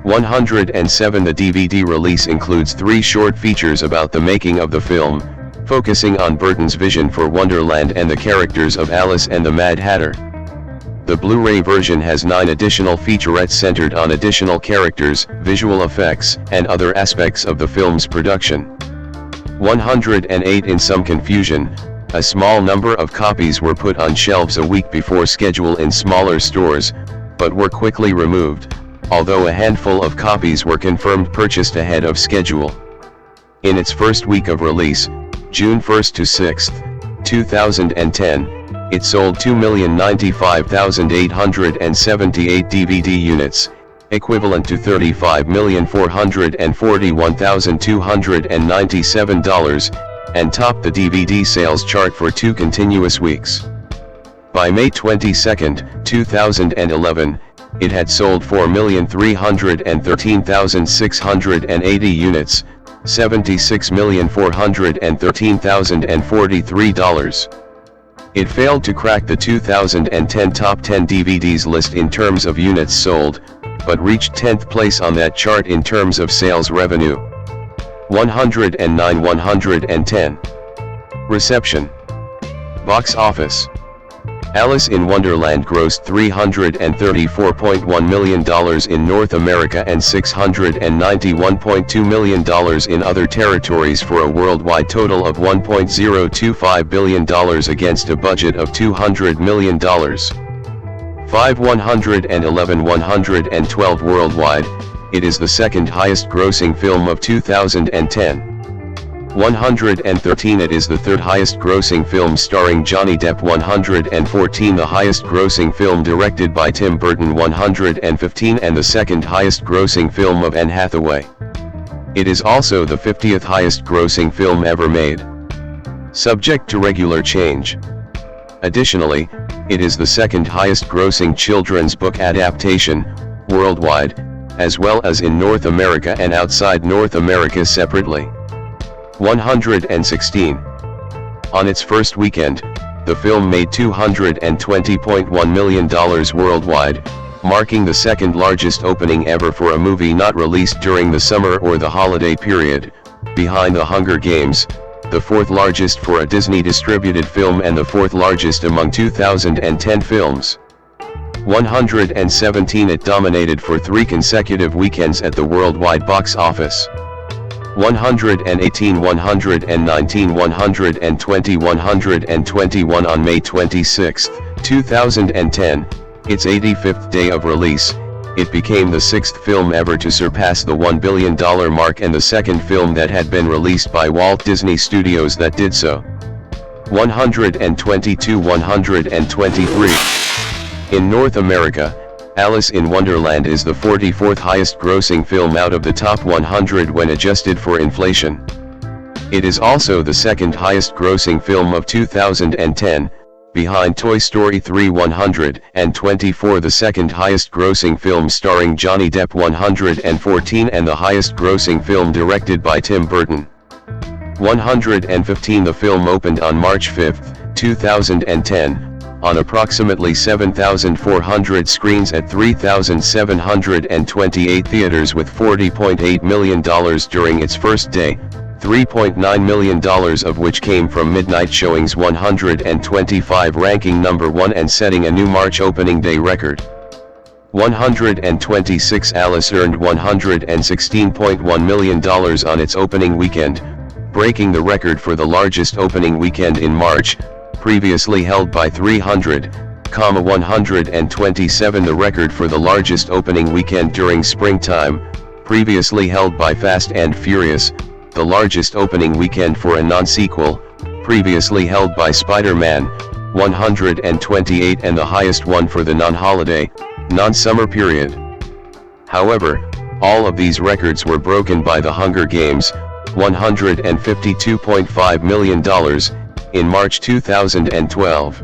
107 The DVD release includes 3 short features about the making of the film, focusing on Burton's vision for Wonderland and the characters of Alice and the Mad Hatter. The Blu-ray version has 9 additional featurettes centered on additional characters, visual effects, and other aspects of the film's production. 108 In some confusion, a small number of copies were put on shelves a week before schedule in smaller stores, but were quickly removed, although a handful of copies were confirmed purchased ahead of schedule. In its first week of release, June 1 to 6, 2010, it sold 2,095,878 DVD units, equivalent to $35,441,297, and topped the DVD sales chart for 2 continuous weeks. By May 22, 2011, it had sold 4,313,680 units, $76,413,043. It failed to crack the 2010 Top 10 DVDs list in terms of units sold, but reached 10th place on that chart in terms of sales revenue. 110. Reception. Box office. Alice in Wonderland grossed $334.1 million in North America and $691.2 million in other territories for a worldwide total of $1.025 billion against a budget of $200 million. 112 worldwide, it is the second highest grossing film of 2010. 113 it is the third highest grossing film starring Johnny Depp. 114 the highest grossing film directed by Tim Burton. 115 and the second highest grossing film of Anne Hathaway. It is also the 50th highest grossing film ever made. Subject to regular change. Additionally, it is the second highest grossing children's book adaptation, worldwide, as well as in North America and outside North America separately. 116. On its first weekend, the film made $220.1 million worldwide, marking the second largest opening ever for a movie not released during the summer or the holiday period, behind The Hunger Games, the fourth largest for a Disney-distributed film and the fourth largest among 2010 films. 117 it dominated for 3 consecutive weekends at the worldwide box office. 118, 119, 120, 121 on May 26, 2010, its 85th day of release, it became the 6th film ever to surpass the $1 billion mark and the second film that had been released by Walt Disney Studios that did so. 122, 123. In North America, Alice in Wonderland is the 44th highest grossing film out of the top 100 when adjusted for inflation. It is also the second highest grossing film of 2010, behind Toy Story 3. 124 the second highest grossing film starring Johnny Depp. 114 and the highest grossing film directed by Tim Burton. 115 the film opened on March 5, 2010, on approximately 7,400 screens at 3,728 theaters with $40.8 million during its first day, $3.9 million of which came from midnight showings. 125 ranking number 1 and setting a new March opening day record. 126 Alice earned $116.1 million on its opening weekend, breaking the record for the largest opening weekend in March, previously held by 127 the record for the largest opening weekend during springtime, previously held by Fast and Furious, the largest opening weekend for a non-sequel, previously held by Spider-Man, 128 and the highest one for the non-holiday, non-summer period. However, all of these records were broken by The Hunger Games, $152.5 million, in March 2012.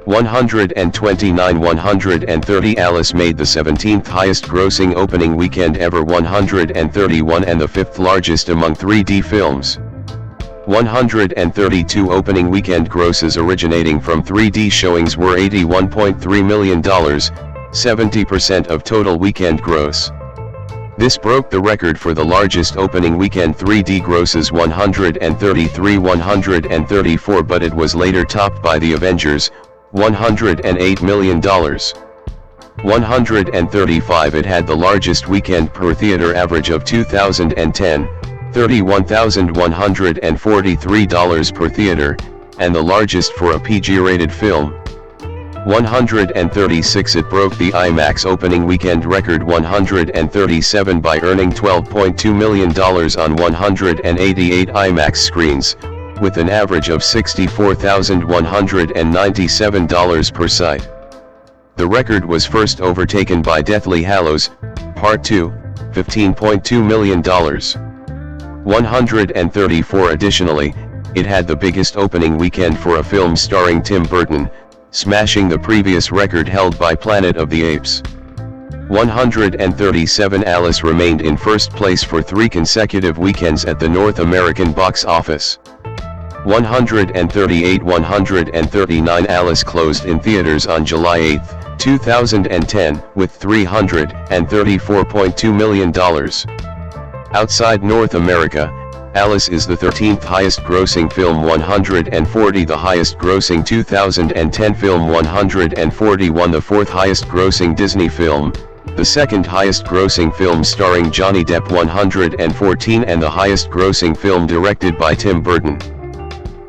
129 130 Alice made the 17th highest grossing opening weekend ever. 131 and the 5th largest among 3D films. 132 opening weekend grosses originating from 3D showings were $81.3 million, 70% of total weekend gross. This broke the record for the largest opening weekend 3D grosses 134, but it was later topped by The Avengers, $108 million. 135 it had the largest weekend per theater average of 2010, $31,143 per theater, and the largest for a PG-rated film. 136 it broke the IMAX opening weekend record 137 by earning $12.2 million on 188 IMAX screens, with an average of $64,197 per site. The record was first overtaken by Deathly Hallows, Part 2, $15.2 million. 134 additionally, it had the biggest opening weekend for a film starring Tim Burton, smashing the previous record held by Planet of the Apes. 137 Alice remained in first place for 3 consecutive weekends at the North American box office. 138 139 Alice closed in theaters on July 8, 2010, with $334.2 million. Outside North America, Alice is the 13th highest grossing film, 140 the highest grossing 2010 film, 141 the 4th highest grossing Disney film, the 2nd highest grossing film starring Johnny Depp, 114 and the highest grossing film directed by Tim Burton.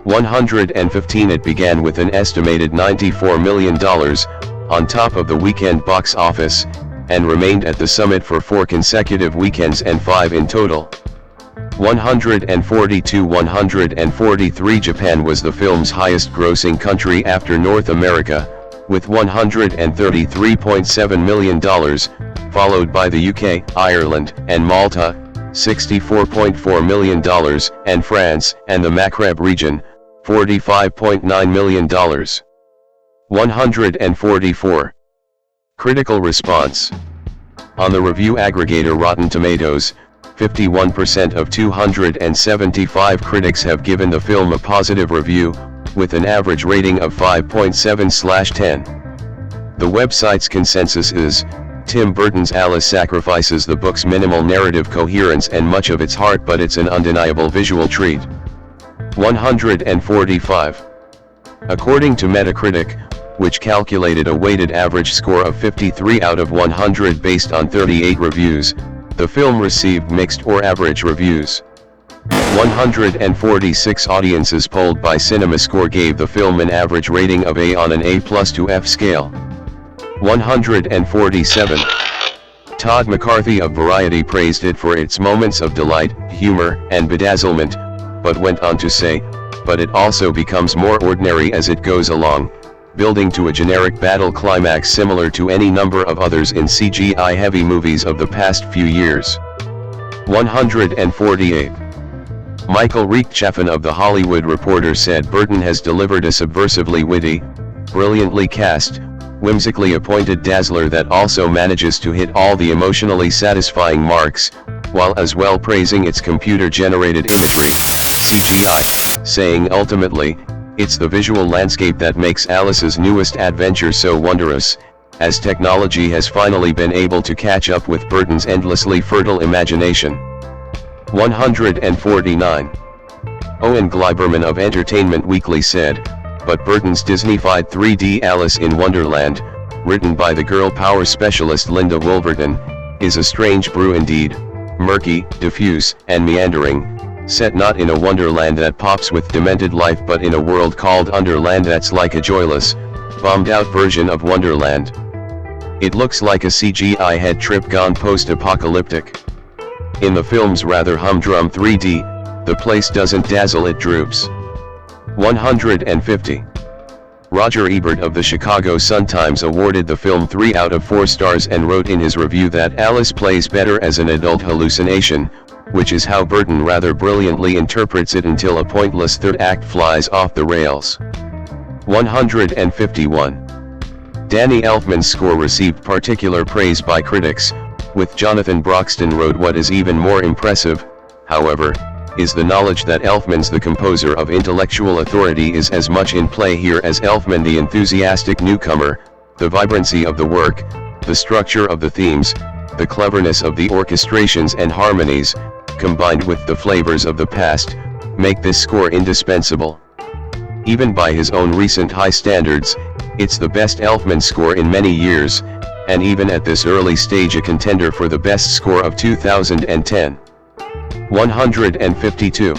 115 It began with an estimated $94 million, on top of the weekend box office, and remained at the summit for 4 consecutive weekends and 5 in total. 143 Japan was the film's highest grossing country after North America, with $133.7 million, followed by the UK, Ireland, and Malta, $64.4 million, and France, and the Maghreb region, $45.9 million. 144. Critical response. On the review aggregator Rotten Tomatoes, 51% of 275 critics have given the film a positive review, with an average rating of 5.7/10. The website's consensus is, Tim Burton's Alice sacrifices the book's minimal narrative coherence and much of its heart, but it's an undeniable visual treat. 145. According to Metacritic, which calculated a weighted average score of 53 out of 100 based on 38 reviews, the film received mixed or average reviews. 146 audiences polled by CinemaScore gave the film an average rating of A on an A+ to F scale. 147. Todd McCarthy of Variety praised it for its moments of delight, humor, and bedazzlement, but went on to say, but it also becomes more ordinary as it goes along, building to a generic battle climax similar to any number of others in CGI-heavy movies of the past few years. 148. Michael Reichchaffen of The Hollywood Reporter said Burton has delivered a subversively witty, brilliantly cast, whimsically appointed dazzler that also manages to hit all the emotionally satisfying marks, while as well praising its computer-generated imagery, CGI, saying ultimately, it's the visual landscape that makes Alice's newest adventure so wondrous, as technology has finally been able to catch up with Burton's endlessly fertile imagination. 149. Owen Gleiberman of Entertainment Weekly said, but Burton's Disney-fied 3D Alice in Wonderland, written by the girl power specialist Linda Wolverton, is a strange brew indeed, murky, diffuse, and meandering, set not in a wonderland that pops with demented life but in a world called Underland that's like a joyless, bombed-out version of Wonderland. It looks like a CGI head trip gone post-apocalyptic. In the film's rather humdrum 3D, the place doesn't dazzle, it droops. 150. Roger Ebert of the Chicago Sun-Times awarded the film 3 out of 4 stars and wrote in his review that Alice plays better as an adult hallucination, which is how Burton rather brilliantly interprets it until a pointless third act flies off the rails. 151. Danny Elfman's score received particular praise by critics, with Jonathan Broxton wrote, what is even more impressive, however, is the knowledge that Elfman's the composer of intellectual authority is as much in play here as Elfman the enthusiastic newcomer. The vibrancy of the work, the structure of the themes, the cleverness of the orchestrations and harmonies, combined with the flavors of the past, make this score indispensable. Even by his own recent high standards, it's the best Elfman score in many years, and even at this early stage a contender for the best score of 2010. 152.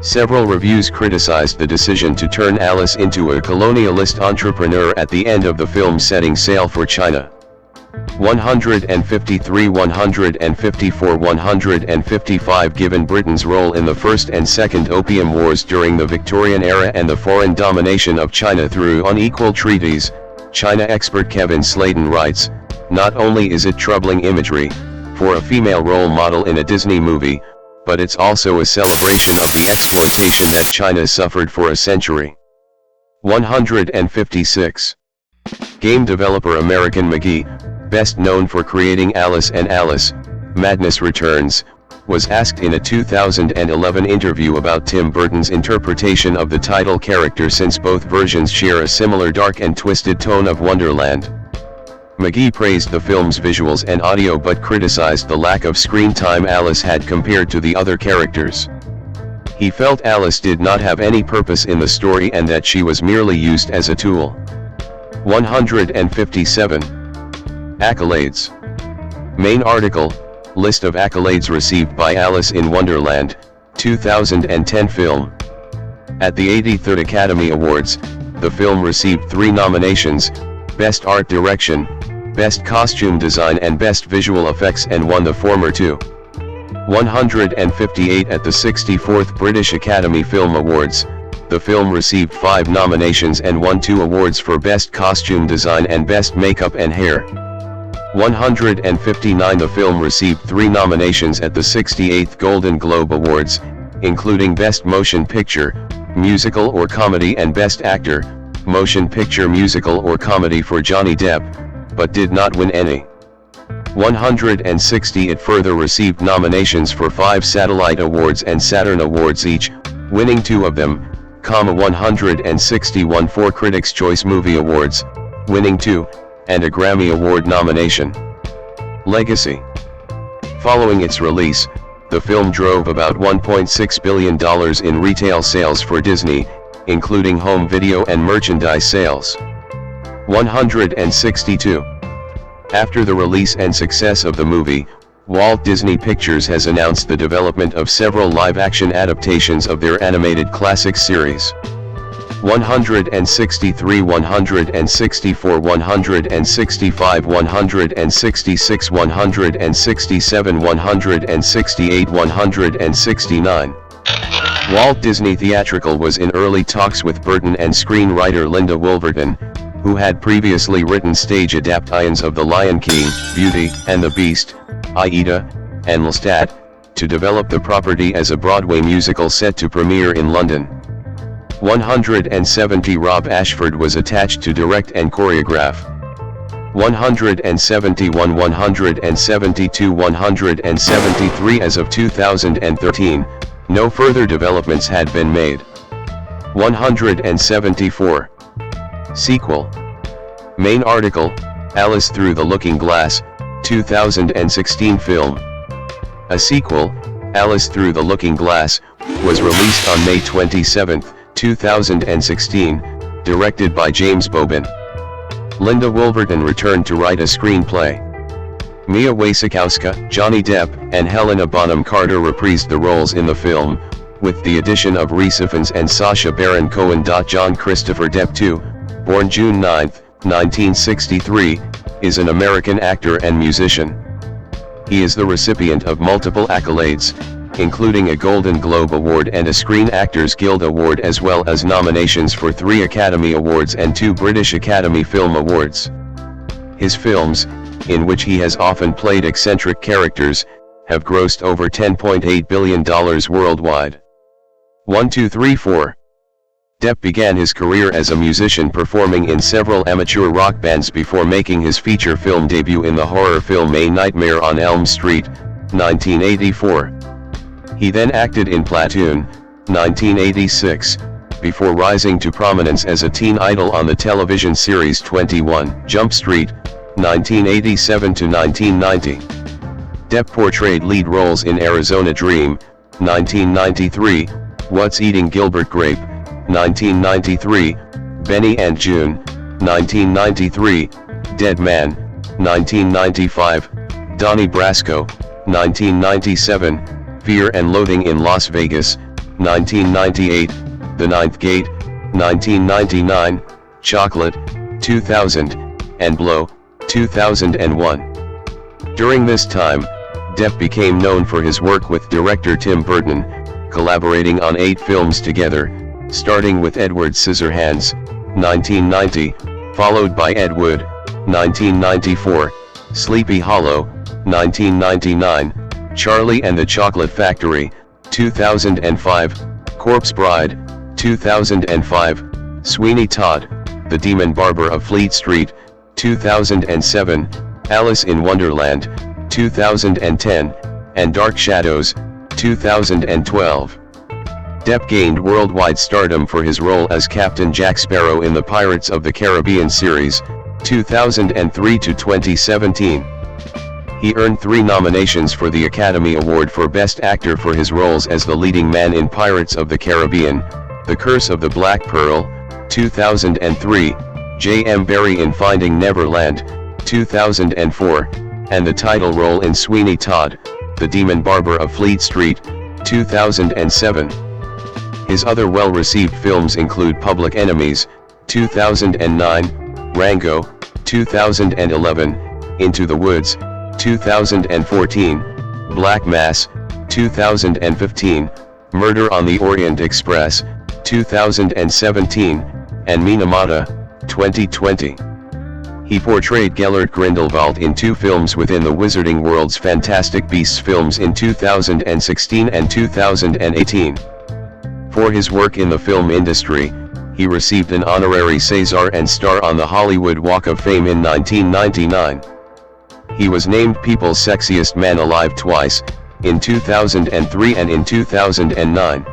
Several reviews criticized the decision to turn Alice into a colonialist entrepreneur at the end of the film setting sail for China. 153, 154, 155 Given Britain's role in the First and Second Opium Wars during the Victorian era and the foreign domination of China through unequal treaties, China expert Kevin Slayton writes, not only is it troubling imagery, for a female role model in a Disney movie, but it's also a celebration of the exploitation that China suffered for a century. 156. Game developer American McGee, best known for creating Alice and Alice, Madness Returns, was asked in a 2011 interview about Tim Burton's interpretation of the title character since both versions share a similar dark and twisted tone of Wonderland. McGee praised the film's visuals and audio but criticized the lack of screen time Alice had compared to the other characters. He felt Alice did not have any purpose in the story and that she was merely used as a tool. 157. Accolades. Main article, list of accolades received by Alice in Wonderland, 2010 film. At the 83rd Academy Awards, the film received 3 nominations, Best Art Direction, Best Costume Design and Best Visual Effects, and won the former 2. 158. At the 64th British Academy Film Awards, the film received 5 nominations and won 2 awards for Best Costume Design and Best Makeup and Hair. 159. The film received 3 nominations at the 68th Golden Globe Awards, including Best Motion Picture, Musical or Comedy and Best Actor, Motion Picture Musical or Comedy for Johnny Depp, but did not win any. 160. It further received nominations for 5 Satellite Awards and Saturn Awards each, winning 2 of them, 161 4 Critics' Choice Movie Awards, winning 2, and a Grammy Award nomination. Legacy. Following its release, the film drove about $1.6 billion in retail sales for Disney, including home video and merchandise sales. 162. After the release and success of the movie, Walt Disney Pictures has announced the development of several live-action adaptations of their animated classic series. 163, 164, 165, 166, 167, 168, 169. Walt Disney Theatrical was in early talks with Burton and screenwriter Linda Wolverton, who had previously written stage adaptations of The Lion King, Beauty and the Beast, Aida, and Lestat, to develop the property as a Broadway musical set to premiere in London. 170. Rob Ashford was attached to direct and choreograph. 171, 172, 173. As of 2013, no further developments had been made. 174. Sequel. Main article, Alice Through the Looking Glass, 2016 film. A sequel, Alice Through the Looking Glass, was released on May 27, 2016, directed by James Bobin. Linda Wolverton returned to write a screenplay. Mia Wasikowska, Johnny Depp, and Helena Bonham Carter reprised the roles in the film, with the addition of Rhys Ifans and Sacha Baron Cohen. John Christopher Depp II, born June 9, 1963, is an American actor and musician. He is the recipient of multiple accolades, including a Golden Globe Award and a Screen Actors Guild Award, as well as nominations for 3 Academy Awards and 2 British Academy Film Awards. His films, in which he has often played eccentric characters, have grossed over $10.8 billion worldwide. 4. Depp began his career as a musician, performing in several amateur rock bands before making his feature film debut in the horror film A Nightmare on Elm Street, 1984. He then acted in Platoon, 1986, before rising to prominence as a teen idol on the television series 21 Jump Street, 1987 to 1990. Depp portrayed lead roles in Arizona Dream, 1993, What's Eating Gilbert Grape, 1993, Benny and June, 1993, Dead Man, 1995, Donnie Brasco, 1997, Fear and Loathing in Las Vegas, 1998, The Ninth Gate, 1999, Chocolate, 2000, and Blow, 2001. During this time, Depp became known for his work with director Tim Burton, collaborating on 8 films together, starting with Edward Scissorhands, 1990, followed by Ed Wood, 1994, Sleepy Hollow, 1999, Charlie and the Chocolate Factory, 2005, Corpse Bride, 2005, Sweeney Todd, The Demon Barber of Fleet Street, 2007, Alice in Wonderland, 2010, and Dark Shadows, 2012. Depp gained worldwide stardom for his role as Captain Jack Sparrow in the Pirates of the Caribbean series, 2003 to 2017. He earned 3 nominations for the Academy Award for Best Actor for his roles as the leading man in Pirates of the Caribbean, The Curse of the Black Pearl, 2003, J.M. Barrie in Finding Neverland, 2004, and the title role in Sweeney Todd, The Demon Barber of Fleet Street, 2007. His other well-received films include Public Enemies, 2009, Rango, 2011, Into the Woods, 2014, Black Mass, 2015, Murder on the Orient Express, 2017, and Minamata, 2020. He portrayed Gellert Grindelwald in 2 films within the Wizarding World's Fantastic Beasts films in 2016 and 2018. For his work in the film industry, he received an honorary César and star on the Hollywood Walk of Fame in 1999. He was named People's Sexiest Man Alive twice, in 2003 and in 2009.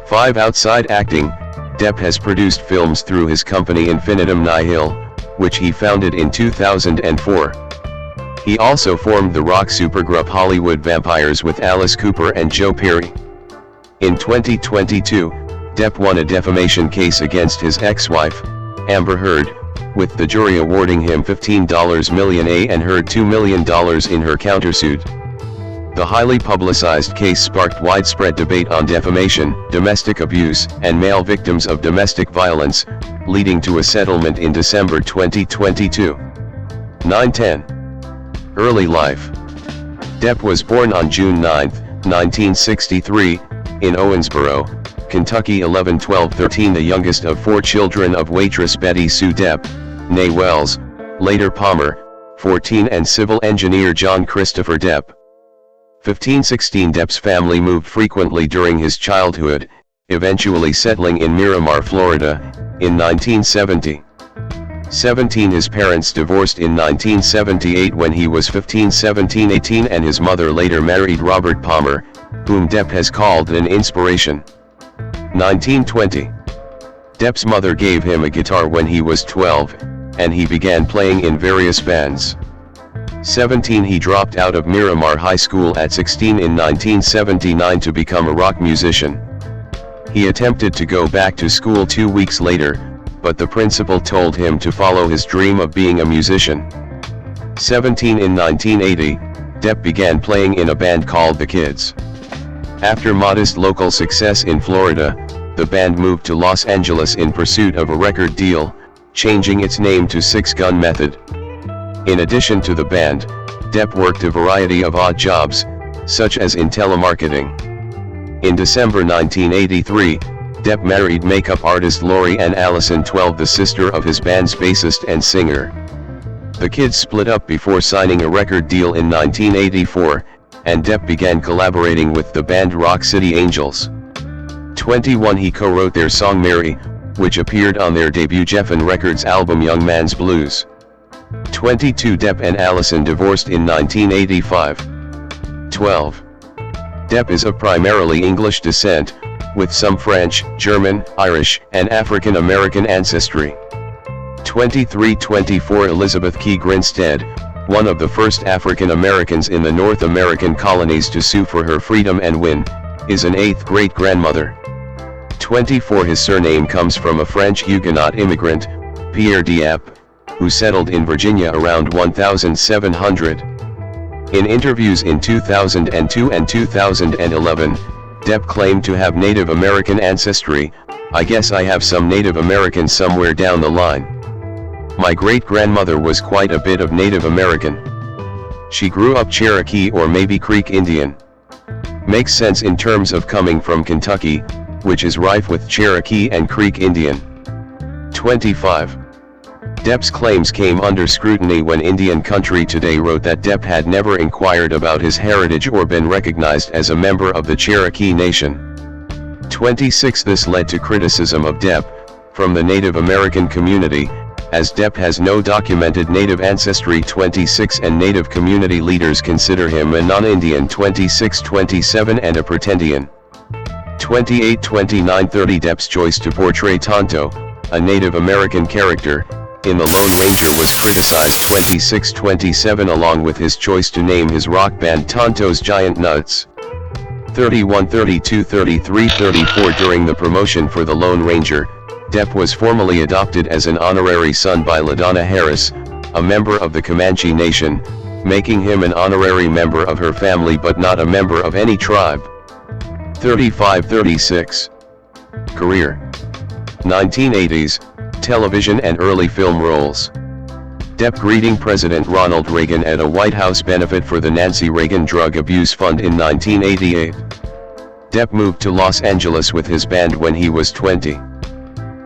5 Outside acting, Depp has produced films through his company Infinitum Nihil, which he founded in 2004. He also formed the rock supergroup Hollywood Vampires with Alice Cooper and Joe Perry. In 2022, Depp won a defamation case against his ex-wife, Amber Heard, with the jury awarding him $15 million and Heard $2 million in her countersuit. The highly publicized case sparked widespread debate on defamation, domestic abuse, and male victims of domestic violence, leading to a settlement in December 2022. 910. Early life. Depp was born on June 9, 1963, in Owensboro, Kentucky. 11-12-13, the youngest of 4 children of waitress Betty Sue Depp, née Wells, later Palmer, 14, and civil engineer John Christopher Depp. 15-16, Depp's family moved frequently during his childhood, eventually settling in Miramar, Florida, in 1970. 17, his parents divorced in 1978 when he was 15. 17-18, and his mother later married Robert Palmer, whom Depp has called an inspiration. 1920. Depp's mother gave him a guitar when he was 12, and he began playing in various bands. 17, he dropped out of Miramar High School at 16 in 1979 to become a rock musician. He attempted to go back to school 2 weeks later, but the principal told him to follow his dream of being a musician. 17, in 1980, Depp began playing in a band called The Kids. After modest local success in Florida, the band moved to Los Angeles in pursuit of a record deal, changing its name to Six Gun Method. In addition to the band, Depp worked a variety of odd jobs, such as in telemarketing. In December 1983, Depp married makeup artist Lori Ann Allison 12, the sister of his band's bassist and singer. The Kids split up before signing a record deal in 1984, and Depp began collaborating with the band Rock City Angels. 21, he co-wrote their song Mary, which appeared on their debut Geffen Records album Young Man's Blues. 22, Depp and Allison divorced in 1985. 12. Depp is of primarily English descent, with some French, German, Irish, and African American ancestry. 23-24, Elizabeth Key Grinstead, one of the first African Americans in the North American colonies to sue for her freedom and win, is an 8th great-grandmother. 24, his surname comes from a French Huguenot immigrant, Pierre Dieppe, who settled in Virginia around 1700. In interviews in 2002 and 2011, Depp claimed to have Native American ancestry. "I guess I have some Native American somewhere down the line. My great-grandmother was quite a bit of Native American. She grew up Cherokee or maybe Creek Indian. Makes sense in terms of coming from Kentucky, which is rife with Cherokee and Creek Indian." 25. Depp's claims came under scrutiny when Indian Country Today wrote that Depp had never inquired about his heritage or been recognized as a member of the Cherokee Nation. 26. This led to criticism of Depp from the Native American community, as Depp has no documented Native ancestry. 26, and Native community leaders consider him a non-Indian. 26, 27, and a pretendian. 28, 29, 30, Depp's choice to portray Tonto, a Native American character, in The Lone Ranger was criticized 26-27 along with his choice to name his rock band Tonto's Giant Nuts. 31, 32, 33, 34 During the promotion for The Lone Ranger, Depp was formally adopted as an honorary son by LaDonna Harris, a member of the Comanche Nation, making him an honorary member of her family but not a member of any tribe. 35-36. Career. 1980s, television and early film roles. Depp greeting President Ronald Reagan at a White House benefit for the Nancy Reagan Drug Abuse Fund in 1988. Depp moved to Los Angeles with his band when he was 20.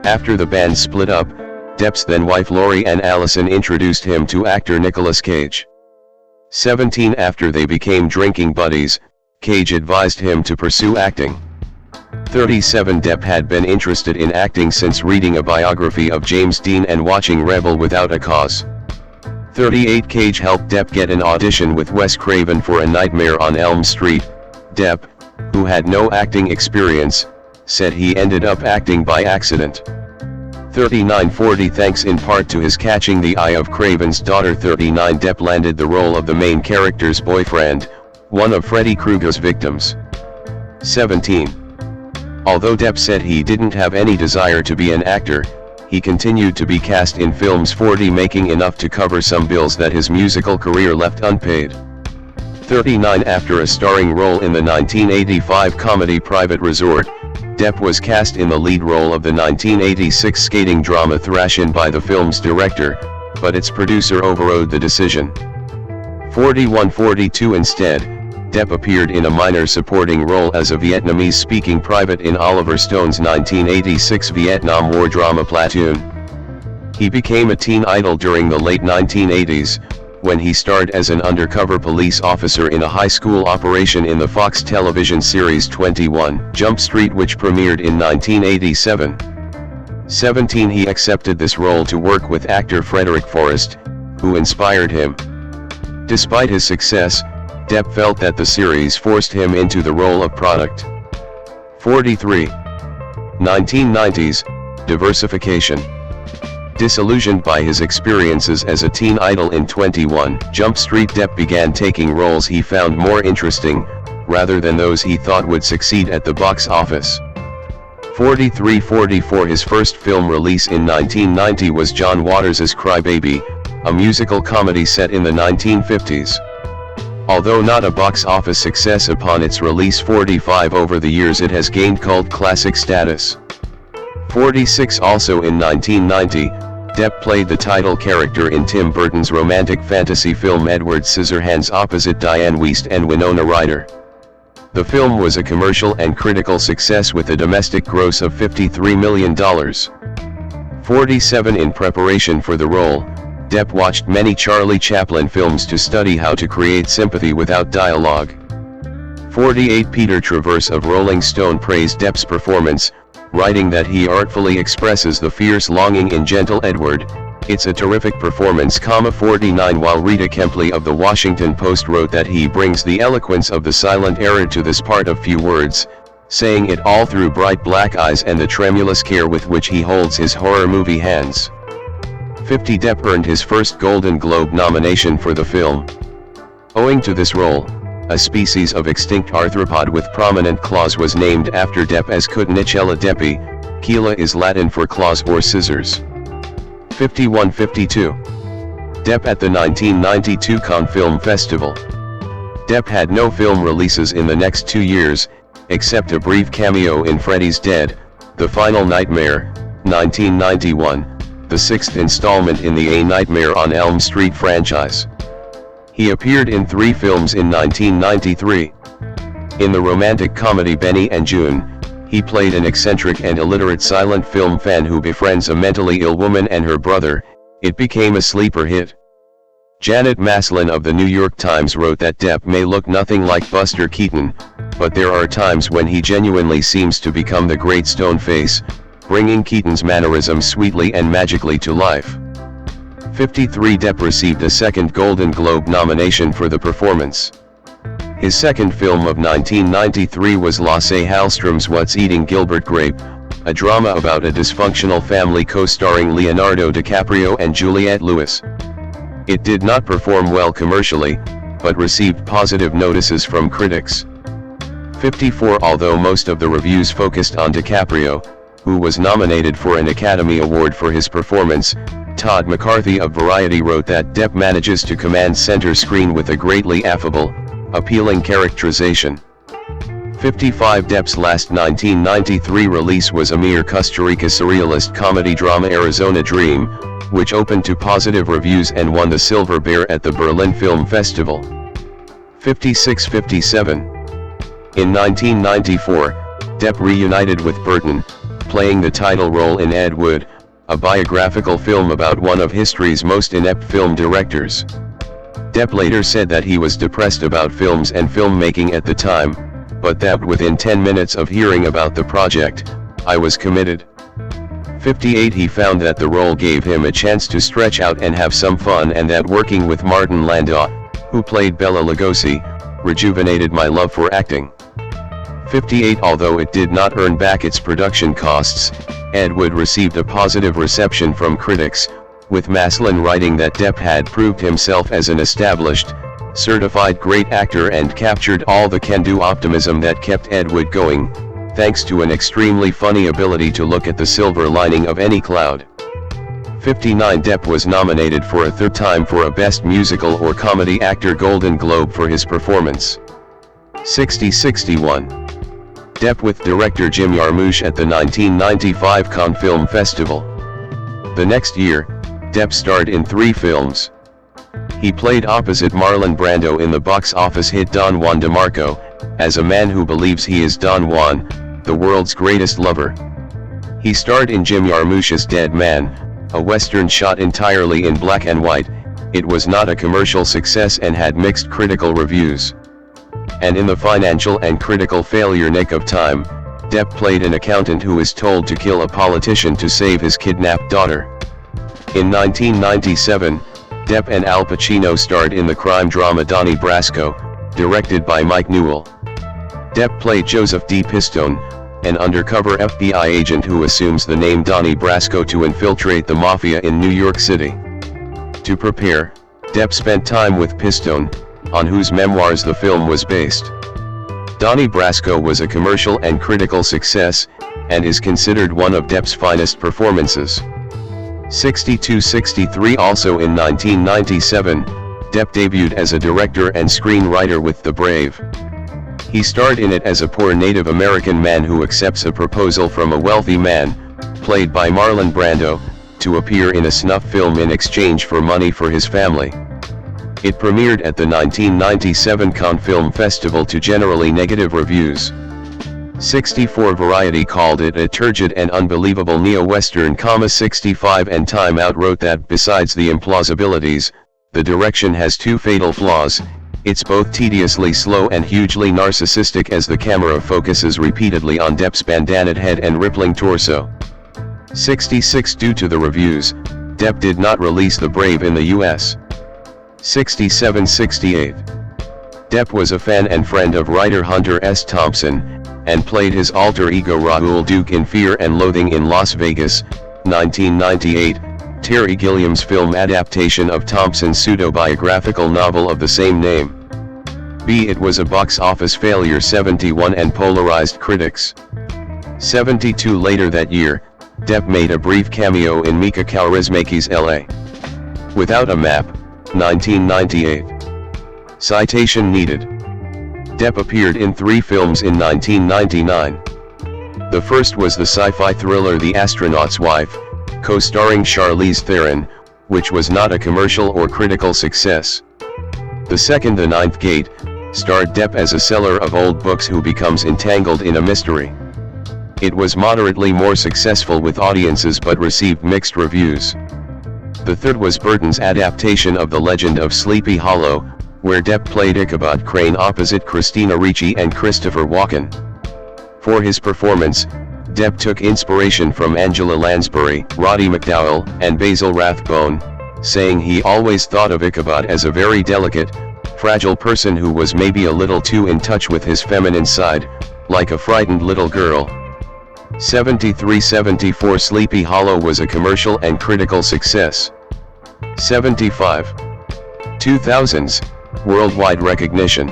After the band split up, Depp's then-wife Lori Ann Allison introduced him to actor Nicolas Cage. 17 After they became drinking buddies, Cage advised him to pursue acting. 37 Depp had been interested in acting since reading a biography of James Dean and watching Rebel Without a Cause. 38 Cage helped Depp get an audition with Wes Craven for A Nightmare on Elm Street. Depp, who had no acting experience, said he ended up acting by accident. 39-40 Thanks in part to his catching the eye of Craven's daughter. 39 Depp landed the role of the main character's boyfriend, one of Freddy Krueger's victims. 17. Although Depp said he didn't have any desire to be an actor, he continued to be cast in films. 40 Making enough to cover some bills that his musical career left unpaid. 39 After a starring role in the 1985 comedy Private Resort, Depp was cast in the lead role of the 1986 skating drama Thrashin' by the film's director, but its producer overrode the decision. 41-42 Instead, Depp appeared in a minor supporting role as a Vietnamese-speaking private in Oliver Stone's 1986 Vietnam War drama Platoon. He became a teen idol during the late 1980s, when he starred as an undercover police officer in a high school operation in the Fox television series 21 Jump Street, which premiered in 1987. 17 He accepted this role to work with actor Frederick Forrest, who inspired him. Despite his success, Depp felt that the series forced him into the role of product. 43. 1990s, diversification. Disillusioned by his experiences as a teen idol in 21 Jump Street, Depp began taking roles he found more interesting, rather than those he thought would succeed at the box office. 43-44 His first film release in 1990 was John Waters' Cry Baby, a musical comedy set in the 1950s. Although not a box office success upon its release, 45 over the years it has gained cult classic status. 46 Also in 1990, Depp played the title character in Tim Burton's romantic fantasy film Edward Scissorhands opposite Diane Wiest and Winona Ryder. The film was a commercial and critical success with a domestic gross of $53 million. 47 In preparation for the role, Depp watched many Charlie Chaplin films to study how to create sympathy without dialogue. 48 Peter Travers of Rolling Stone praised Depp's performance, writing that he artfully expresses the fierce longing in Gentle Edward. It's a terrific performance. 49 While Rita Kempley of the Washington Post wrote that he brings the eloquence of the silent era to this part of few words, saying it all through bright black eyes and the tremulous care with which he holds his horror movie hands. 50 Depp earned his first Golden Globe nomination for the film. Owing to this role, a species of extinct arthropod with prominent claws was named after Depp as Cutnicella deppi. Chela is Latin for claws or scissors. 51-52. Depp at the 1992 Cannes Film Festival. Depp had no film releases in the next 2 years, except a brief cameo in Freddy's Dead, The Final Nightmare, 1991, the sixth installment in the A Nightmare on Elm Street franchise. He appeared in 3 films in 1993. In the romantic comedy Benny and June, he played an eccentric and illiterate silent film fan who befriends a mentally ill woman and her brother. It became a sleeper hit. Janet Maslin of the New York Times wrote that Depp may look nothing like Buster Keaton, but there are times when he genuinely seems to become the great stone face, bringing Keaton's mannerisms sweetly and magically to life. 53 Depp received a second Golden Globe nomination for the performance. His second film of 1993 was Lasse Hallström's What's Eating Gilbert Grape, a drama about a dysfunctional family co-starring Leonardo DiCaprio and Juliette Lewis. It did not perform well commercially, but received positive notices from critics. 54. Although most of the reviews focused on DiCaprio, who was nominated for an Academy Award for his performance, Todd McCarthy of Variety wrote that Depp manages to command center screen with a greatly affable, appealing characterization. 55. Depp's last 1993 release was a mere Costa Rica surrealist comedy drama Arizona Dream, which opened to positive reviews and won the Silver Bear at the Berlin Film Festival. 56-57. In 1994, Depp reunited with Burton, playing the title role in Ed Wood, a biographical film about one of history's most inept film directors. Depp later said that he was depressed about films and filmmaking at the time, but that within 10 minutes of hearing about the project, I was committed. 58. He found that the role gave him a chance to stretch out and have some fun, and that working with Martin Landau, who played Bela Lugosi, rejuvenated my love for acting. 58. Although it did not earn back its production costs, Ed Wood received a positive reception from critics, with Maslin writing that Depp had proved himself as an established, certified great actor and captured all the can-do optimism that kept Ed Wood going, thanks to an extremely funny ability to look at the silver lining of any cloud. 59. Depp was nominated for a third time for a Best Musical or Comedy Actor Golden Globe for his performance. 60-61. Depp with director Jim Jarmusch at the 1995 Cannes Film Festival. The next year, Depp starred in 3 films. He played opposite Marlon Brando in the box office hit Don Juan DeMarco, as a man who believes he is Don Juan, the world's greatest lover. He starred in Jim Jarmusch's Dead Man, a western shot entirely in black and white. It was not a commercial success and had mixed critical reviews. And in the financial and critical failure Nick of Time, Depp played an accountant who is told to kill a politician to save his kidnapped daughter. In 1997, Depp and Al Pacino starred in the crime drama Donnie Brasco, directed by Mike Newell. Depp played Joseph D. Pistone, an undercover FBI agent who assumes the name Donnie Brasco to infiltrate the mafia in New York City. To prepare, Depp spent time with Pistone, on whose memoirs the film was based. Donnie Brasco was a commercial and critical success, and is considered one of Depp's finest performances. 62-63. Also in 1997, Depp debuted as a director and screenwriter with The Brave. He starred in it as a poor Native American man who accepts a proposal from a wealthy man, played by Marlon Brando, to appear in a snuff film in exchange for money for his family. It premiered at the 1997 Cannes Film Festival to generally negative reviews. 64. Variety called it a turgid and unbelievable neo-western. 65. And Time Out wrote that besides the implausibilities, the direction has 2 fatal flaws. It's both tediously slow and hugely narcissistic as the camera focuses repeatedly on Depp's bandanaed head and rippling torso. 66. Due to the reviews, Depp did not release The Brave in the US. 67-68. Depp was a fan and friend of writer Hunter S. Thompson, and played his alter ego Raoul Duke in Fear and Loathing in Las Vegas, 1998, Terry Gilliam's film adaptation of Thompson's pseudo-biographical novel of the same name. It was a box office failure 71 and polarized critics. 72. Later that year, Depp made a brief cameo in Mika Kaurismäki's L.A. Without a Map, 1998. Citation needed. Depp appeared in 3 films in 1999. The first was the sci-fi thriller The Astronaut's Wife, co-starring Charlize Theron, which was not a commercial or critical success. The second, The Ninth Gate, starred Depp as a seller of old books who becomes entangled in a mystery. It was moderately more successful with audiences but received mixed reviews. The third was Burton's adaptation of The Legend of Sleepy Hollow, where Depp played Ichabod Crane opposite Christina Ricci and Christopher Walken. For his performance, Depp took inspiration from Angela Lansbury, Roddy McDowall, and Basil Rathbone, saying he always thought of Ichabod as a very delicate, fragile person who was maybe a little too in touch with his feminine side, like a frightened little girl. 73-74 Sleepy Hollow was a commercial and critical success. 75. 2000s, worldwide recognition.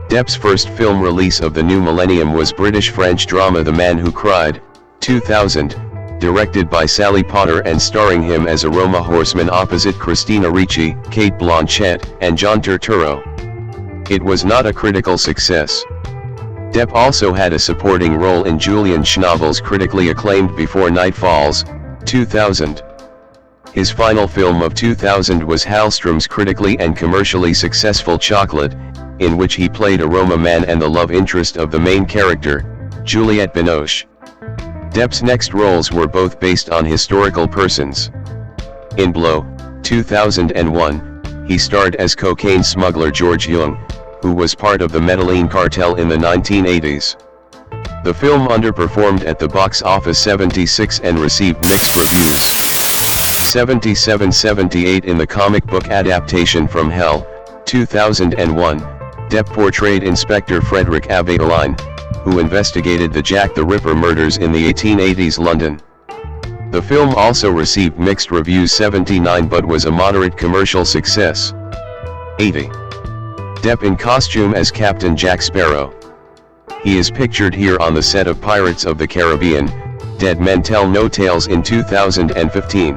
Depp's first film release of the new millennium was British-French drama The Man Who Cried, 2000, directed by Sally Potter and starring him as Aroma Horseman opposite Christina Ricci, Cate Blanchett, and John Turturro. It was not a critical success. Depp also had a supporting role in Julian Schnabel's critically acclaimed Before Night Falls, 2000. His final film of 2000 was Hallström's critically and commercially successful Chocolate, in which he played a Roma man and the love interest of the main character, Juliette Binoche. Depp's next roles were both based on historical persons. In Blow, 2001, he starred as cocaine smuggler George Jung, who was part of the Medellin cartel in the 1980s. The film underperformed at the box office 76 and received mixed reviews. 77-78 In the comic book adaptation From Hell, 2001, Depp portrayed Inspector Frederick Abeline, who investigated the Jack the Ripper murders in the 1880s London. The film also received mixed reviews 79 but was a moderate commercial success. 80. Depp in costume as Captain Jack Sparrow. He is pictured here on the set of Pirates of the Caribbean, Dead Men Tell No Tales in 2015.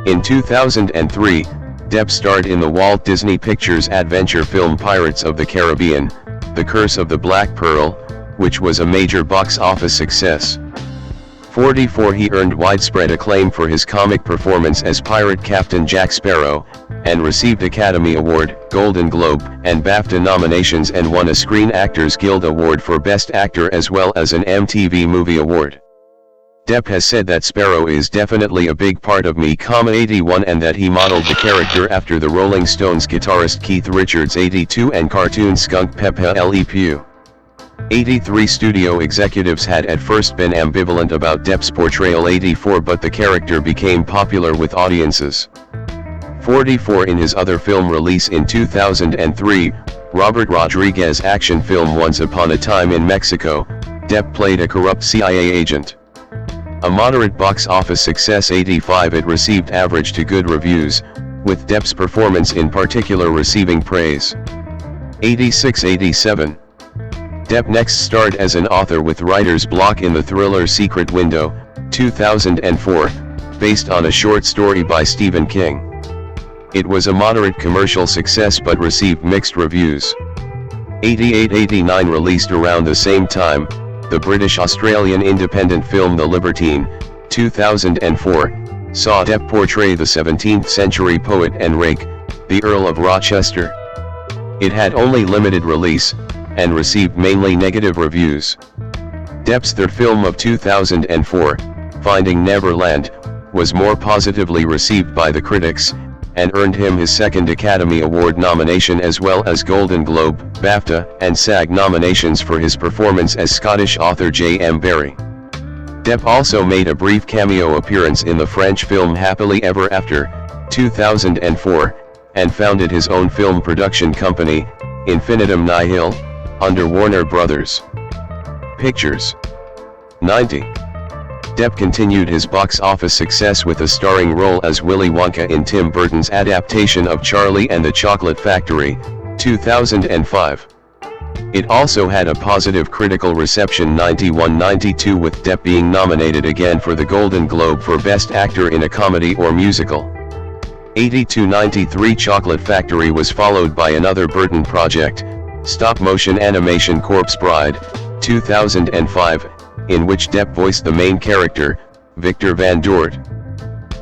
In 2003, Depp starred in the Walt Disney Pictures adventure film Pirates of the Caribbean, The Curse of the Black Pearl, which was a major box office success. 44 He earned widespread acclaim for his comic performance as pirate Captain Jack Sparrow, and received Academy Award, Golden Globe, and BAFTA nominations and won a Screen Actors Guild Award for Best Actor as well as an MTV Movie Award. Depp has said that Sparrow is definitely a big part of me, 81, and that he modeled the character after the Rolling Stones guitarist Keith Richards 82 and cartoon skunk Pepe Le Pew. 83 Studio executives had at first been ambivalent about Depp's portrayal 84 but the character became popular with audiences. 44 In his other film release in 2003, Robert Rodriguez action film Once Upon a Time in Mexico, Depp played a corrupt CIA agent. A moderate box office success 85 It received average to good reviews, with Depp's performance in particular receiving praise. 86-87 Depp next starred as an author with writer's block in the thriller Secret Window, 2004, based on a short story by Stephen King. It was a moderate commercial success but received mixed reviews. 88-89 Released around the same time, the British-Australian independent film The Libertine, 2004, saw Depp portray the 17th century poet and rake, the Earl of Rochester. It had only limited release, and received mainly negative reviews. Depp's third film of 2004, Finding Neverland, was more positively received by the critics, and earned him his second Academy Award nomination as well as Golden Globe, BAFTA, and SAG nominations for his performance as Scottish author J.M. Barrie. Depp also made a brief cameo appearance in the French film Happily Ever After, 2004, and founded his own film production company, Infinitum Nihil, under Warner Brothers Pictures. 90. Depp continued his box office success with a starring role as Willy Wonka in Tim Burton's adaptation of Charlie and the Chocolate Factory, 2005. It also had a positive critical reception 91-92 with Depp being nominated again for the Golden Globe for Best Actor in a Comedy or Musical. 82-93 Chocolate Factory was followed by another Burton project, stop-motion animation Corpse Bride, 2005, in which Depp voiced the main character, Victor Van Dort.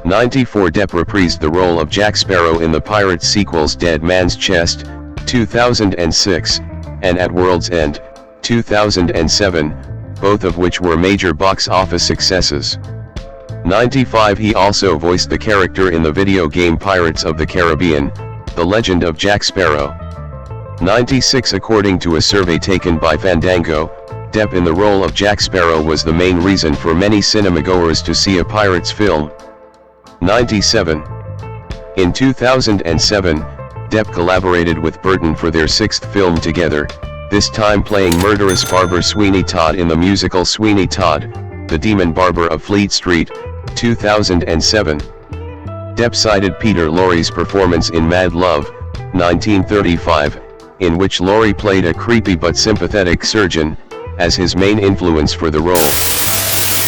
94 Depp reprised the role of Jack Sparrow in the Pirates sequels Dead Man's Chest, 2006, and At World's End, 2007, both of which were major box office successes. 95 He also voiced the character in the video game Pirates of the Caribbean, The Legend of Jack Sparrow. 96 According to a survey taken by Fandango, Depp in the role of Jack Sparrow was the main reason for many cinemagoers to see a Pirates film. 97. In 2007, Depp collaborated with Burton for their sixth film together, this time playing murderous barber Sweeney Todd in the musical Sweeney Todd, The Demon Barber of Fleet Street, 2007. Depp cited Peter Lorre's performance in Mad Love, 1935, in which Lorre played a creepy but sympathetic surgeon, as his main influence for the role.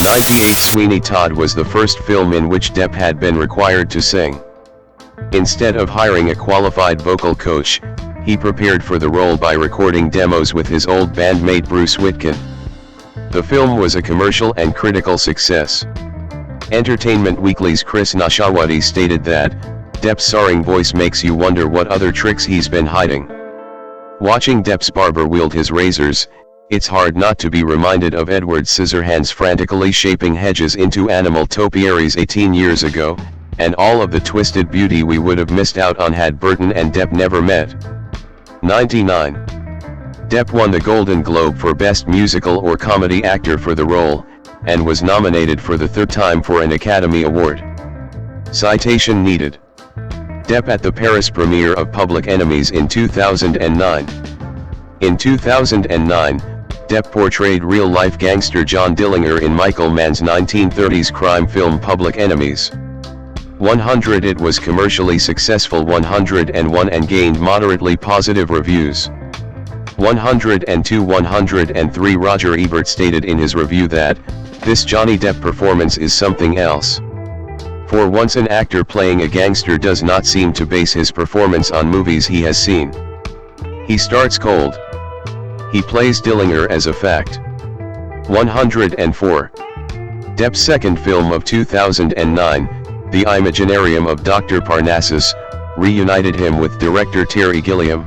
98 Sweeney Todd was the first film in which Depp had been required to sing. Instead of hiring a qualified vocal coach, he prepared for the role by recording demos with his old bandmate Bruce Witkin. The film was a commercial and critical success. Entertainment Weekly's Chris Nashawati stated that, Depp's soaring voice makes you wonder what other tricks he's been hiding. Watching Depp's barber wield his razors, it's hard not to be reminded of Edward Scissorhands frantically shaping hedges into animal topiaries 18 years ago, and all of the twisted beauty we would have missed out on had Burton and Depp never met. 99. Depp won the Golden Globe for Best Musical or Comedy Actor for the role, and was nominated for the third time for an Academy Award. Citation needed. Depp at the Paris premiere of Public Enemies in 2009. In 2009, Depp portrayed real-life gangster John Dillinger in Michael Mann's 1930s crime film Public Enemies. 100 It was commercially successful 101 and gained moderately positive reviews. 102 103 Roger Ebert stated in his review that, this Johnny Depp performance is something else. For once an actor playing a gangster does not seem to base his performance on movies he has seen. He starts cold. He plays Dillinger as a fact. 104. Depp's second film of 2009, The Imaginarium of Dr. Parnassus, reunited him with director Terry Gilliam.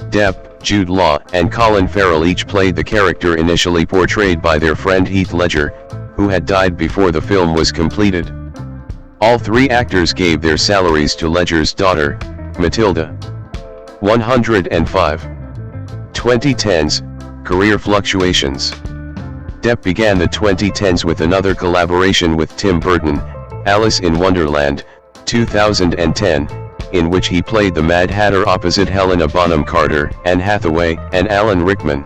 Depp, Jude Law, and Colin Farrell each played the character initially portrayed by their friend Heath Ledger, who had died before the film was completed. All three actors gave their salaries to Ledger's daughter, Matilda. 105. 2010s, Career Fluctuations. Depp began the 2010s with another collaboration with Tim Burton, Alice in Wonderland, 2010, in which he played the Mad Hatter opposite Helena Bonham Carter, Anne Hathaway, and Alan Rickman.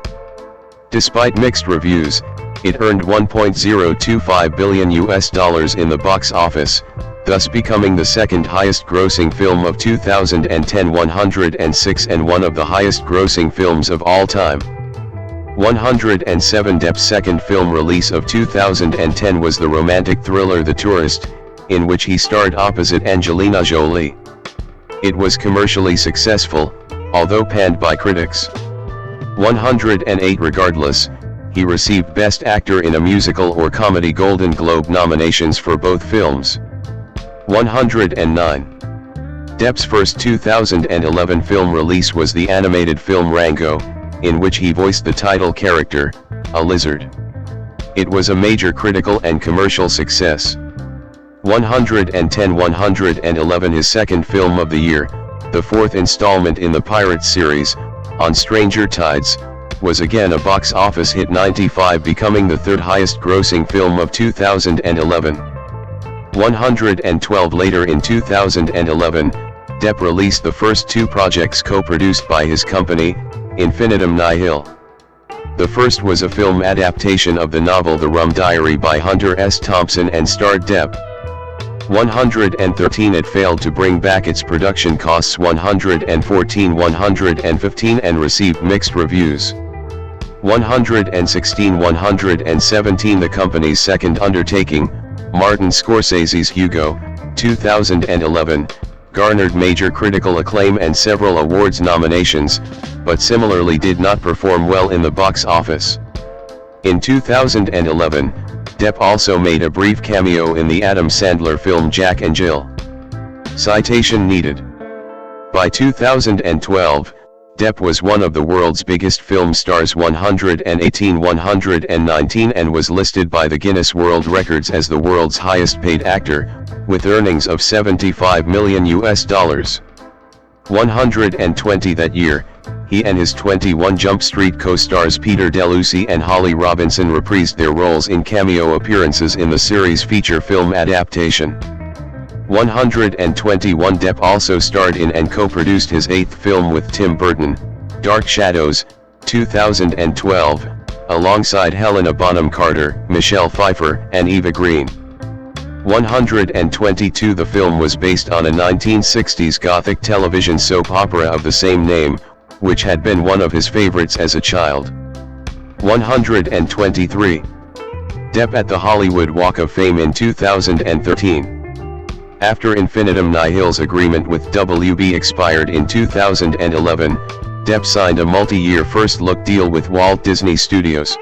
Despite mixed reviews, it earned $1.025 billion in the box office, thus becoming the second highest grossing film of 2010 106 and one of the highest grossing films of all time. 107 Depp's second film release of 2010 was the romantic thriller The Tourist, in which he starred opposite Angelina Jolie. It was commercially successful, although panned by critics. 108 Regardless, he received Best Actor in a Musical or Comedy Golden Globe nominations for both films. 109. Depp's first 2011 film release was the animated film Rango, in which he voiced the title character, a lizard. It was a major critical and commercial success. 110 111 His second film of the year, the fourth installment in the Pirates series, On Stranger Tides, was again a box office hit 95, becoming the third highest grossing film of 2011. 112 Later in 2011, Depp released the first two projects co-produced by his company, Infinitum Nihil. The first was a film adaptation of the novel The Rum Diary by Hunter S. Thompson and starred Depp. 113 It failed to bring back its production costs 114 115 and received mixed reviews. 116 117 The company's second undertaking, Martin Scorsese's Hugo, 2011, garnered major critical acclaim and several awards nominations, but similarly did not perform well in the box office. In 2011, Depp also made a brief cameo in the Adam Sandler film Jack and Jill. Citation needed. By 2012, Depp was one of the world's biggest film stars 118-119 and was listed by the Guinness World Records as the world's highest paid actor, with earnings of $75 million. 120 That year, he and his 21 Jump Street co-stars Peter DeLucy and Holly Robinson reprised their roles in cameo appearances in the series' feature film adaptation. 121 Depp also starred in and co-produced his eighth film with Tim Burton, Dark Shadows, 2012, alongside Helena Bonham Carter, Michelle Pfeiffer, and Eva Green. 122. The film was based on a 1960s Gothic television soap opera of the same name, which had been one of his favorites as a child. 123. Depp at the Hollywood Walk of Fame in 2013. After Infinitum Nihil's agreement with WB expired in 2011, Depp signed a multi-year first-look deal with Walt Disney Studios.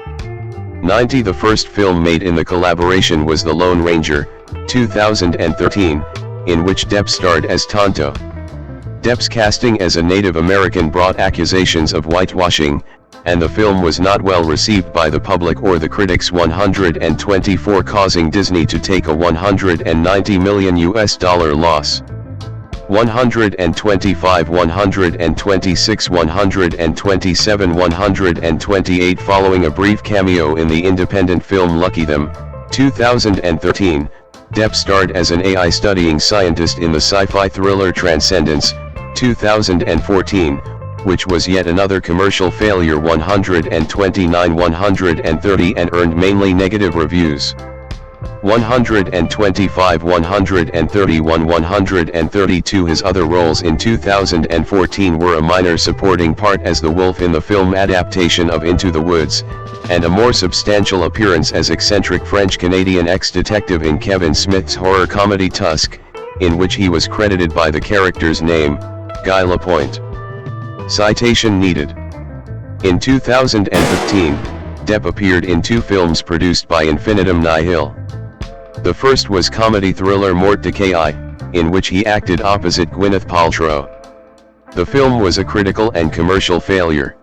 90. The first film made in the collaboration was The Lone Ranger, 2013, in which Depp starred as Tonto. Depp's casting as a Native American brought accusations of whitewashing, and the film was not well received by the public or the critics. 124. Causing Disney to take a $190 million loss. 125, 126, 127, 128. Following a brief cameo in the independent film Lucky Them, 2013, Depp starred as an AI studying scientist in the sci-fi thriller Transcendence, 2014, which was yet another commercial failure. 129, 130 and earned mainly negative reviews. 125, 131, 132. His other roles in 2014 were a minor supporting part as the wolf in the film adaptation of Into the Woods, and a more substantial appearance as eccentric French-Canadian ex-detective in Kevin Smith's horror comedy Tusk, in which he was credited by the character's name, Guy Lapointe. Citation needed. In 2015, Depp appeared in two films produced by Infinitum Nihil. The first was comedy thriller Mort Decay, in which he acted opposite Gwyneth Paltrow. The film was a critical and commercial failure.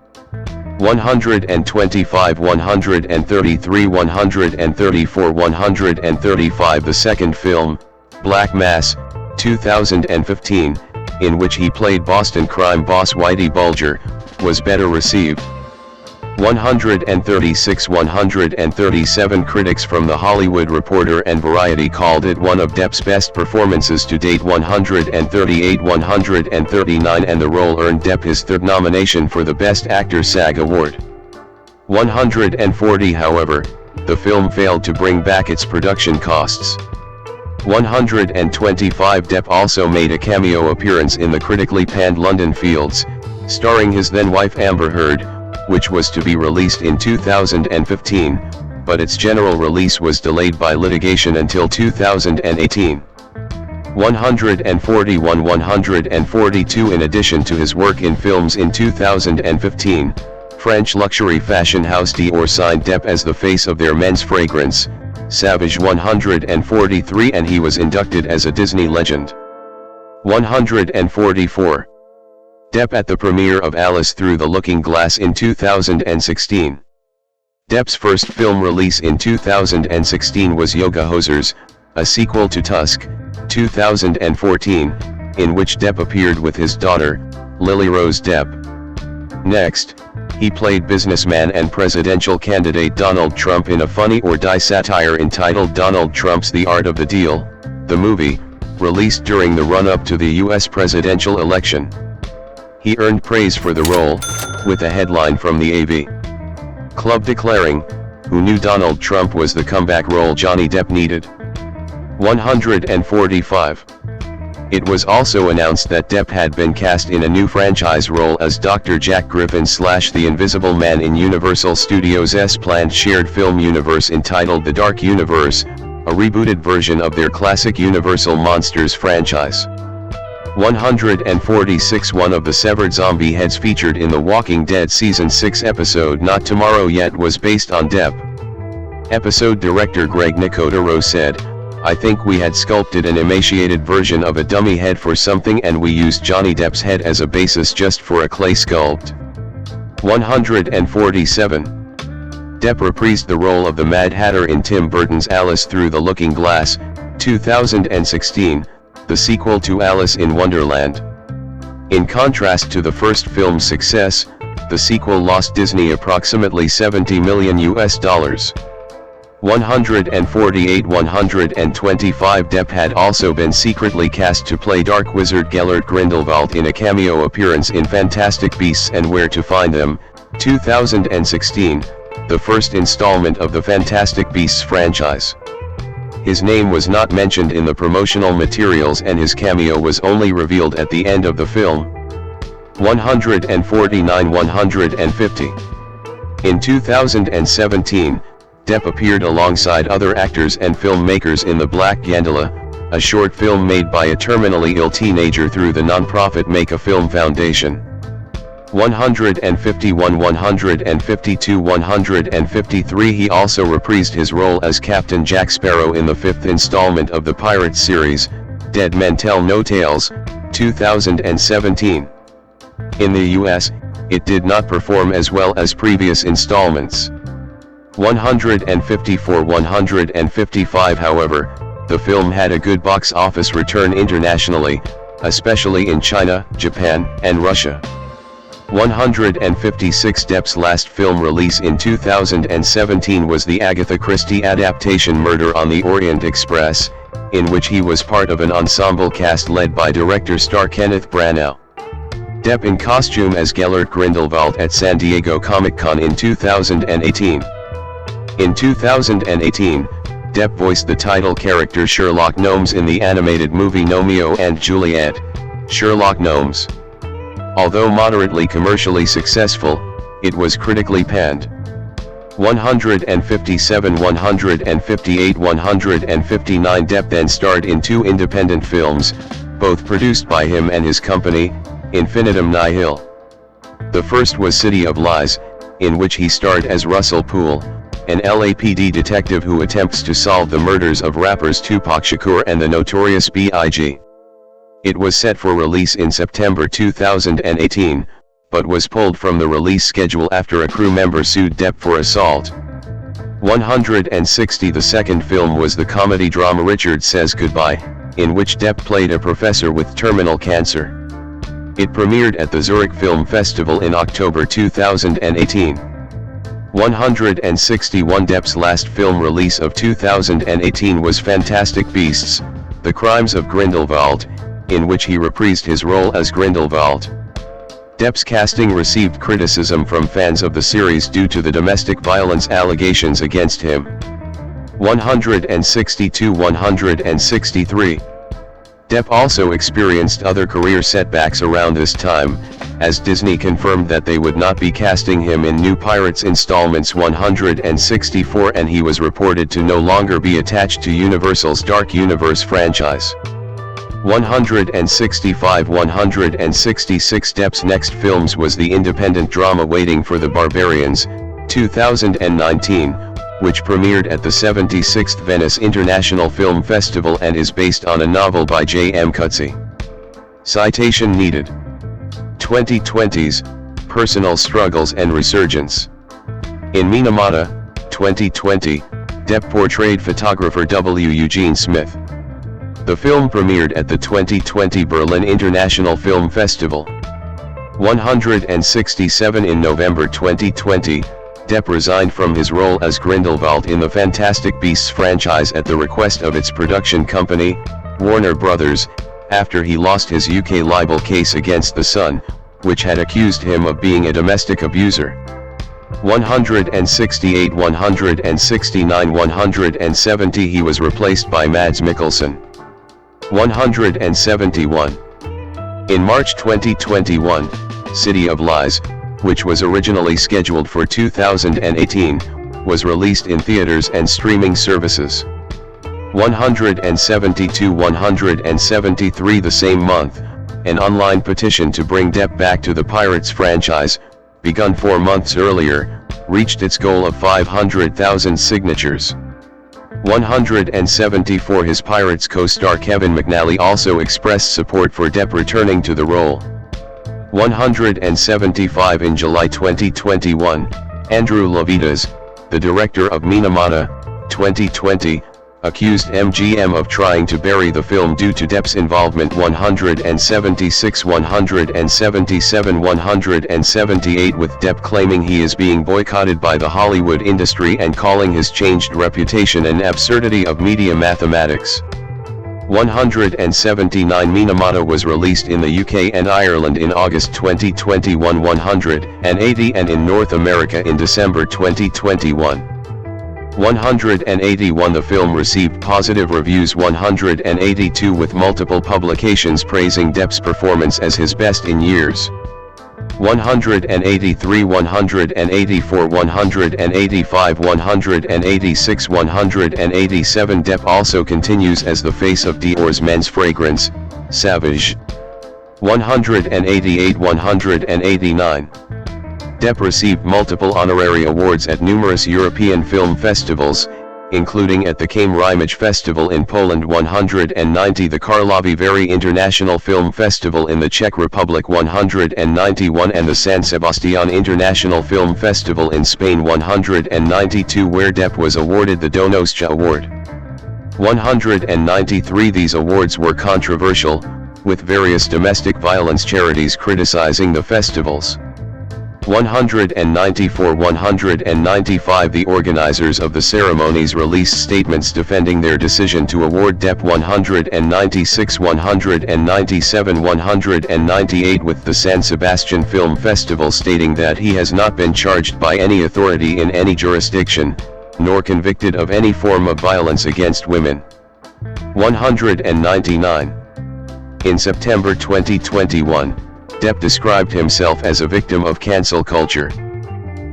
125, 133, 134, 135. The second film, Black Mass, 2015, in which he played Boston crime boss Whitey Bulger, was better received. 136, 137. Critics from The Hollywood Reporter and Variety called it one of Depp's best performances to date. 138, 139. And the role earned Depp his third nomination for the Best Actor SAG Award. 140. However, the film failed to bring back its production costs. 125. Depp also made a cameo appearance in the critically panned London Fields, starring his then-wife Amber Heard, which was to be released in 2015, but its general release was delayed by litigation until 2018. 141, 142. In addition to his work in films in 2015, French luxury fashion house Dior signed Depp as the face of their men's fragrance, Savage. 143. And he was inducted as a Disney legend. 144. Depp at the premiere of Alice Through the Looking Glass in 2016. Depp's first film release in 2016 was Yoga Hosers, a sequel to Tusk, 2014, in which Depp appeared with his daughter, Lily Rose Depp. Next, he played businessman and presidential candidate Donald Trump in a Funny or Die satire entitled Donald Trump's The Art of the Deal, the movie, released during the run-up to the U.S. presidential election. He earned praise for the role, with a headline from the AV Club declaring, "Who knew Donald Trump was the comeback role Johnny Depp needed?" 145. It was also announced that Depp had been cast in a new franchise role as Dr. Jack Griffin / the Invisible Man in Universal Studios' planned shared film universe entitled The Dark Universe, a rebooted version of their classic Universal Monsters franchise. 146. One of the severed zombie heads featured in The Walking Dead Season 6 episode Not Tomorrow Yet was based on Depp. Episode director Greg Nicotero said, "I think we had sculpted an emaciated version of a dummy head for something and we used Johnny Depp's head as a basis just for a clay sculpt." 147. Depp reprised the role of the Mad Hatter in Tim Burton's Alice Through the Looking Glass, 2016, the sequel to Alice in Wonderland. In contrast to the first film's success, the sequel lost Disney approximately $70 million. 148, 125. Depp had also been secretly cast to play Dark Wizard Gellert Grindelwald in a cameo appearance in Fantastic Beasts and Where to Find Them, 2016, the first installment of the Fantastic Beasts franchise. His name was not mentioned in the promotional materials and his cameo was only revealed at the end of the film. 149-150. In 2017, Depp appeared alongside other actors and filmmakers in The Black Gondola, a short film made by a terminally ill teenager through the non-profit Make a Film Foundation. 151, 152, 153. He also reprised his role as Captain Jack Sparrow in the fifth installment of the Pirates series, Dead Men Tell No Tales, 2017. In the US, it did not perform as well as previous installments. 154, 155. However, the film had a good box office return internationally, especially in China, Japan, and Russia. 156. Depp's last film release in 2017 was the Agatha Christie adaptation Murder on the Orient Express, in which he was part of an ensemble cast led by director-star Kenneth Branagh. Depp in costume as Gellert Grindelwald at San Diego Comic-Con in 2018. In 2018, Depp voiced the title character Sherlock Gnomes in the animated movie Romeo and Juliet, Sherlock Gnomes. Although moderately commercially successful, it was critically panned. 157, 158, 159. Depp then starred in two independent films, both produced by him and his company, Infinitum Nihil. The first was City of Lies, in which he starred as Russell Poole, an LAPD detective who attempts to solve the murders of rappers Tupac Shakur and the Notorious B.I.G. It was set for release in September 2018, but was pulled from the release schedule after a crew member sued Depp for assault. 160. The second film was the comedy drama Richard Says Goodbye, in which Depp played a professor with terminal cancer. It premiered at the Zurich Film Festival in October 2018. 161. Depp's last film release of 2018 was Fantastic Beasts: The Crimes of Grindelwald, in which he reprised his role as Grindelwald. Depp's casting received criticism from fans of the series due to the domestic violence allegations against him. 162, 163. Depp also experienced other career setbacks around this time, as Disney confirmed that they would not be casting him in new Pirates installments 164 and he was reported to no longer be attached to Universal's Dark Universe franchise. 165, 166. Depp's next films was the independent drama Waiting for the Barbarians, 2019, which premiered at the 76th Venice International Film Festival and is based on a novel by J.M. Coetzee. Citation needed. 2020's Personal Struggles and Resurgence. In Minamata, 2020, Depp portrayed photographer W. Eugene Smith. The film premiered at the 2020 Berlin International Film Festival. 167. In November 2020, Depp resigned from his role as Grindelwald in the Fantastic Beasts franchise at the request of its production company, Warner Brothers, after he lost his UK libel case against The Sun, which had accused him of being a domestic abuser. 168, 169, 170. He was replaced by Mads Mikkelsen. 171. In March 2021, City of Lies, which was originally scheduled for 2018, was released in theaters and streaming services. 172, 173. The same month, an online petition to bring Depp back to the Pirates franchise, begun 4 months earlier, reached its goal of 500,000 signatures. 174. His Pirates co-star Kevin McNally also expressed support for Depp returning to the role. 175. In July 2021, Andrew Lovitas, the director of Minamata, 2020, accused MGM of trying to bury the film due to Depp's involvement. 176, 177, 178. With Depp claiming he is being boycotted by the Hollywood industry and calling his changed reputation an absurdity of media mathematics. 179 Minamata was released in the UK and Ireland in August 2021, 180 and in North America in December 2021. 181 The film received positive reviews, 182 with multiple publications praising Depp's performance as his best in years. 183, 184, 185, 186, 187 Depp also continues as the face of Dior's men's fragrance, Savage. 188, 189. Depp received multiple honorary awards at numerous European film festivals, including at the Cannes Reimagined Festival in Poland, 190 the Karlovy Vary International Film Festival in the Czech Republic, 191 and the San Sebastián International Film Festival in Spain, 192 where Depp was awarded the Donostia Award. 193 These awards were controversial, with various domestic violence charities criticizing the festivals. 194, 195 The organizers of the ceremonies released statements defending their decision to award Depp. 196, 197, 198 with the San Sebastian Film Festival stating that he has not been charged by any authority in any jurisdiction, nor convicted of any form of violence against women. 199. In September 2021, Depp described himself as a victim of cancel culture.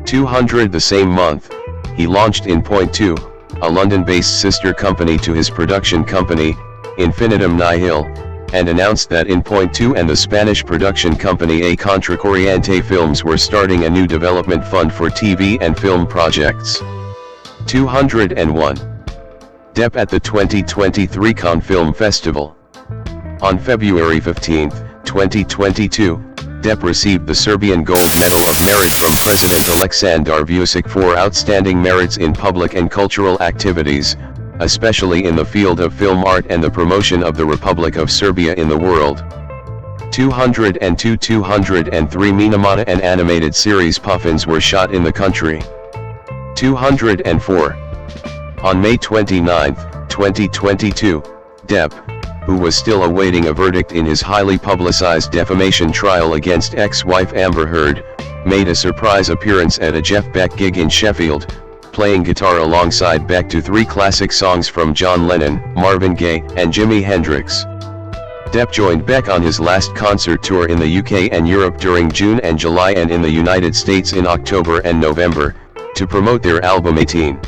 200 The same month, he launched In Point 2, a London-based sister company to his production company, Infinitum Nihil, and announced that In Point 2 and the Spanish production company A Contracorriente Films were starting a new development fund for TV and film projects. 201. Depp at the 2023 Cannes Film Festival. On February 15, 2022, Depp received the Serbian Gold Medal of Merit from President Aleksandar Vučić for outstanding merits in public and cultural activities, especially in the field of film art and the promotion of the Republic of Serbia in the world. 202, 203 Minamata and animated series Puffins were shot in the country. 204. On May 29, 2022, Depp, who was still awaiting a verdict in his highly publicized defamation trial against ex-wife Amber Heard, made a surprise appearance at a Jeff Beck gig in Sheffield, playing guitar alongside Beck to 3 classic songs from John Lennon, Marvin Gaye, and Jimi Hendrix. Depp joined Beck on his last concert tour in the UK and Europe during June and July and in the United States in October and November, to promote their album 18.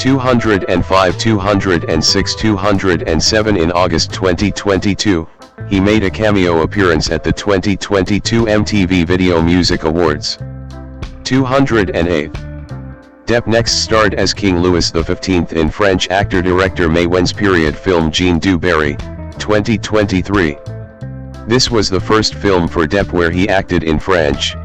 205, 206, 207 In August 2022, he made a cameo appearance at the 2022 MTV Video Music Awards. 208. Depp next starred as King Louis XV in French actor-director Maïwen's period film Jean du Barry, 2023. This was the first film for Depp where he acted in French.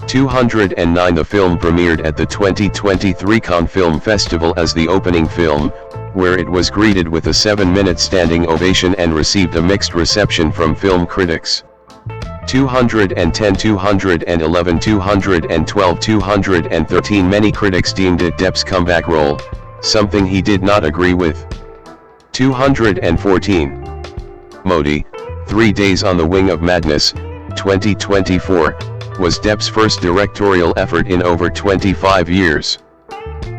209 The film premiered at the 2023 Cannes Film Festival as the opening film, where it was greeted with a 7-minute standing ovation and received a mixed reception from film critics. 210, 211, 212, 213 Many critics deemed it Depp's comeback role, something he did not agree with. 214. Modi, 3 Days on the Wing of Madness, 2024, was Depp's first directorial effort in over 25 years.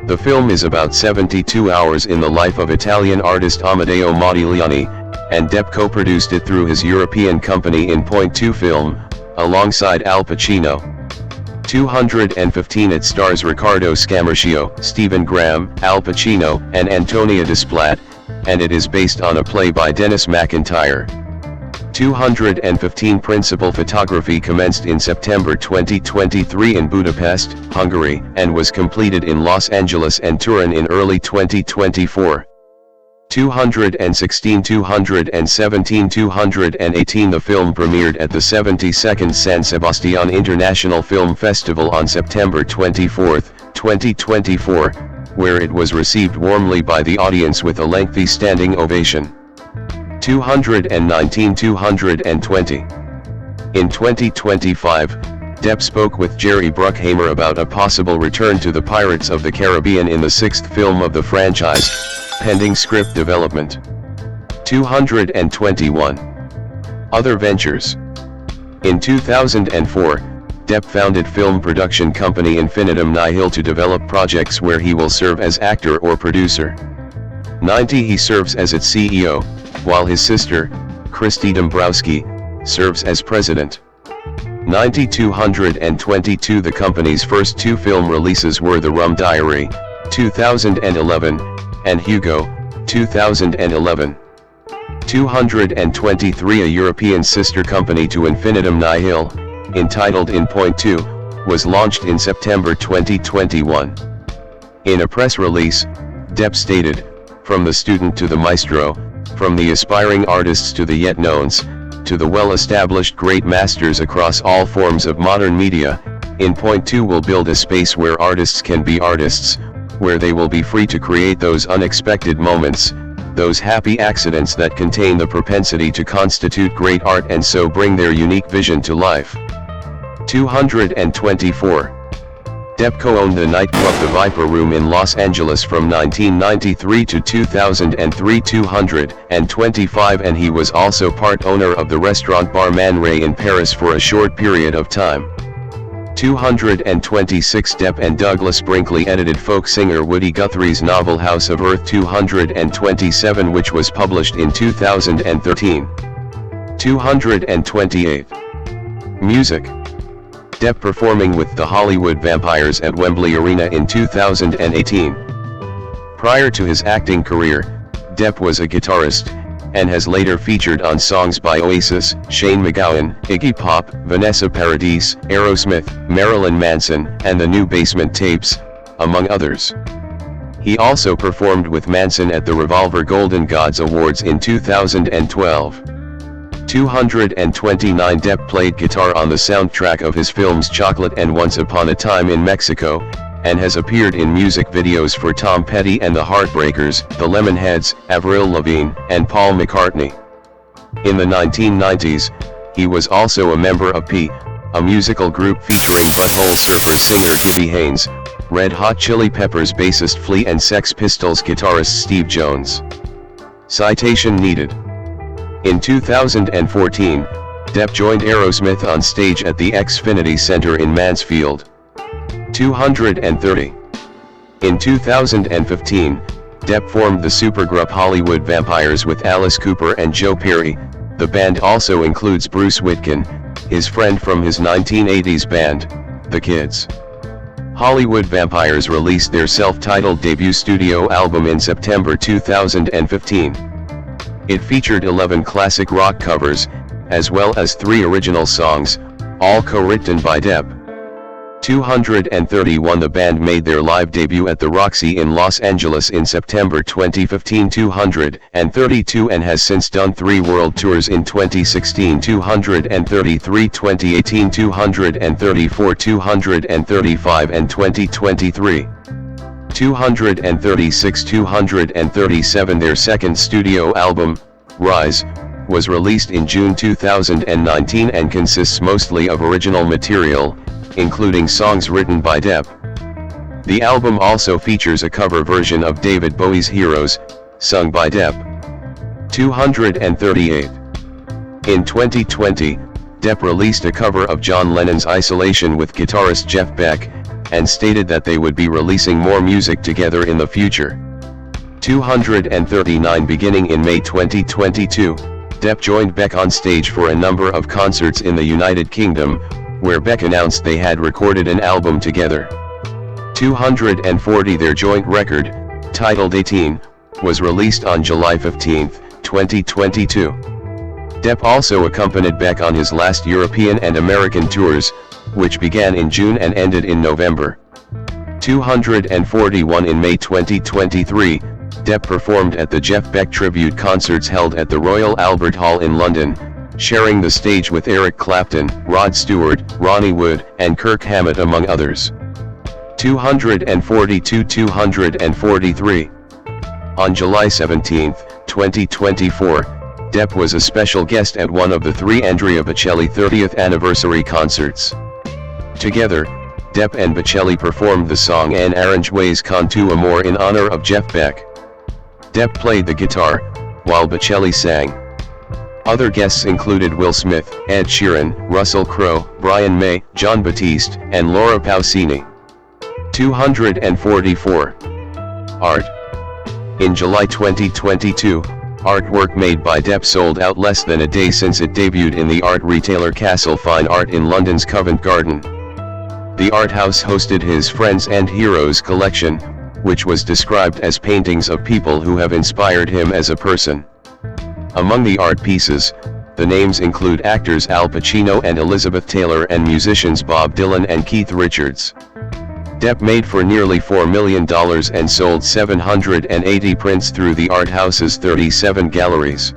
The film is about 72 hours in the life of Italian artist Amedeo Modigliani, and Depp co-produced it through his European company In Point 2 Film, alongside Al Pacino. 215 It stars Riccardo Scamarcio, Stephen Graham, Al Pacino, and Antonia Desplat, and it is based on a play by Dennis McIntyre. 215 Principal photography commenced in September 2023 in Budapest, Hungary, and was completed in Los Angeles and Turin in early 2024. 216, 217, 218 The film premiered at the 72nd San Sebastián International Film Festival on September 24, 2024, where it was received warmly by the audience with a lengthy standing ovation. 219, 220. In 2025, Depp spoke with Jerry Bruckheimer about a possible return to the Pirates of the Caribbean in the 6th film of the franchise, pending script development. 221. Other ventures. In 2004, Depp founded film production company Infinitum Nihil to develop projects where he will serve as actor or producer. 90. He serves as its CEO, while his sister, Christy Dombrowski, serves as president. 222. The company's first two film releases were The Rum Diary, 2011, and Hugo, 2011. 223. A European sister company to Infinitum Nihil, entitled In Point 2, was launched in September 2021. In a press release, Depp stated, "From the student to the maestro, from the aspiring artists to the yet-knowns, to the well-established great masters across all forms of modern media, In Point 2 will build a space where artists can be artists, where they will be free to create those unexpected moments, those happy accidents that contain the propensity to constitute great art and so bring their unique vision to life." 224. Depp co-owned the nightclub The Viper Room in Los Angeles from 1993 to 2003. 225. And he was also part owner of the restaurant Bar Man Ray in Paris for a short period of time. 226. Depp and Douglas Brinkley edited folk singer Woody Guthrie's novel House of Earth. 227, which was published in 2013. 228. Music. Depp performing with the Hollywood Vampires at Wembley Arena in 2018. Prior to his acting career, Depp was a guitarist, and has later featured on songs by Oasis, Shane MacGowan, Iggy Pop, Vanessa Paradis, Aerosmith, Marilyn Manson, and the New Basement Tapes, among others. He also performed with Manson at the Revolver Golden Gods Awards in 2012. 229. Depp played guitar on the soundtrack of his films Chocolate and Once Upon a Time in Mexico, and has appeared in music videos for Tom Petty and the Heartbreakers, the Lemonheads, Avril Lavigne, and Paul McCartney. In the 1990s, he was also a member of P, a musical group featuring Butthole Surfers singer Gibby Haynes, Red Hot Chili Peppers bassist Flea and Sex Pistols guitarist Steve Jones. Citation needed. In 2014, Depp joined Aerosmith on stage at the Xfinity Center in Mansfield. 230. In 2015, Depp formed the supergroup Hollywood Vampires with Alice Cooper and Joe Perry. The band also includes Bruce Witkin, his friend from his 1980s band, The Kids. Hollywood Vampires released their self-titled debut studio album in September 2015. It featured 11 classic rock covers, as well as 3 original songs, all co-written by Depp. 231. The band made their live debut at the Roxy in Los Angeles in September 2015. 232. And has since done 3 world tours in 2016, 233, 2018, 234, 235 and 2023. 236. 237. Their second studio album, Rise, was released in June 2019 and consists mostly of original material, including songs written by Depp. The album also features a cover version of David Bowie's Heroes, sung by Depp. 238. In 2020, Depp released a cover of John Lennon's Isolation with guitarist Jeff Beck, and stated that they would be releasing more music together in the future. 239. Beginning in May 2022, Depp joined Beck on stage for a number of concerts in the United Kingdom, where Beck announced they had recorded an album together. 240. Their joint record, titled 18, was released on July 15, 2022. Depp also accompanied Beck on his last European and American tours, which began in June and ended in November. 241. In May 2023, Depp performed at the Jeff Beck tribute concerts held at the Royal Albert Hall in London, sharing the stage with Eric Clapton, Rod Stewart, Ronnie Wood, and Kirk Hammett among others. 242. 243. On July 17, 2024, Depp was a special guest at one of the 3 Andrea Bocelli 30th anniversary concerts. Together, Depp and Bocelli performed the song En Arrangeways con tu amor in honor of Jeff Beck. Depp played the guitar, while Bocelli sang. Other guests included Will Smith, Ed Sheeran, Russell Crowe, Brian May, Jon Batiste, and Laura Pausini. 244. Art. In July 2022, artwork made by Depp sold out less than a day since it debuted in the art retailer Castle Fine Art in London's Covent Garden. The art house hosted his Friends and Heroes collection, which was described as paintings of people who have inspired him as a person. Among the art pieces, the names include actors Al Pacino and Elizabeth Taylor and musicians Bob Dylan and Keith Richards. Depp made for nearly $4 million and sold 780 prints through the art house's 37 galleries.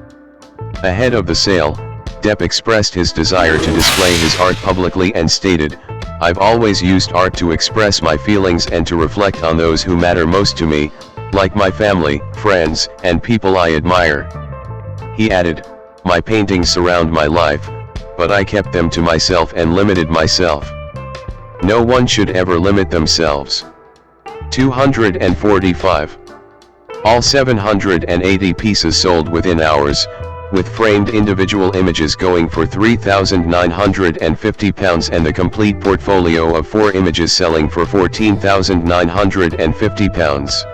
Ahead of the sale, Depp expressed his desire to display his art publicly and stated, "I've always used art to express my feelings and to reflect on those who matter most to me, like my family, friends, and people I admire." He added, "My paintings surround my life, but I kept them to myself and limited myself. No one should ever limit themselves." 245. All 780 pieces sold within hours, with framed individual images going for £3,950 and the complete portfolio of 4 images selling for £14,950.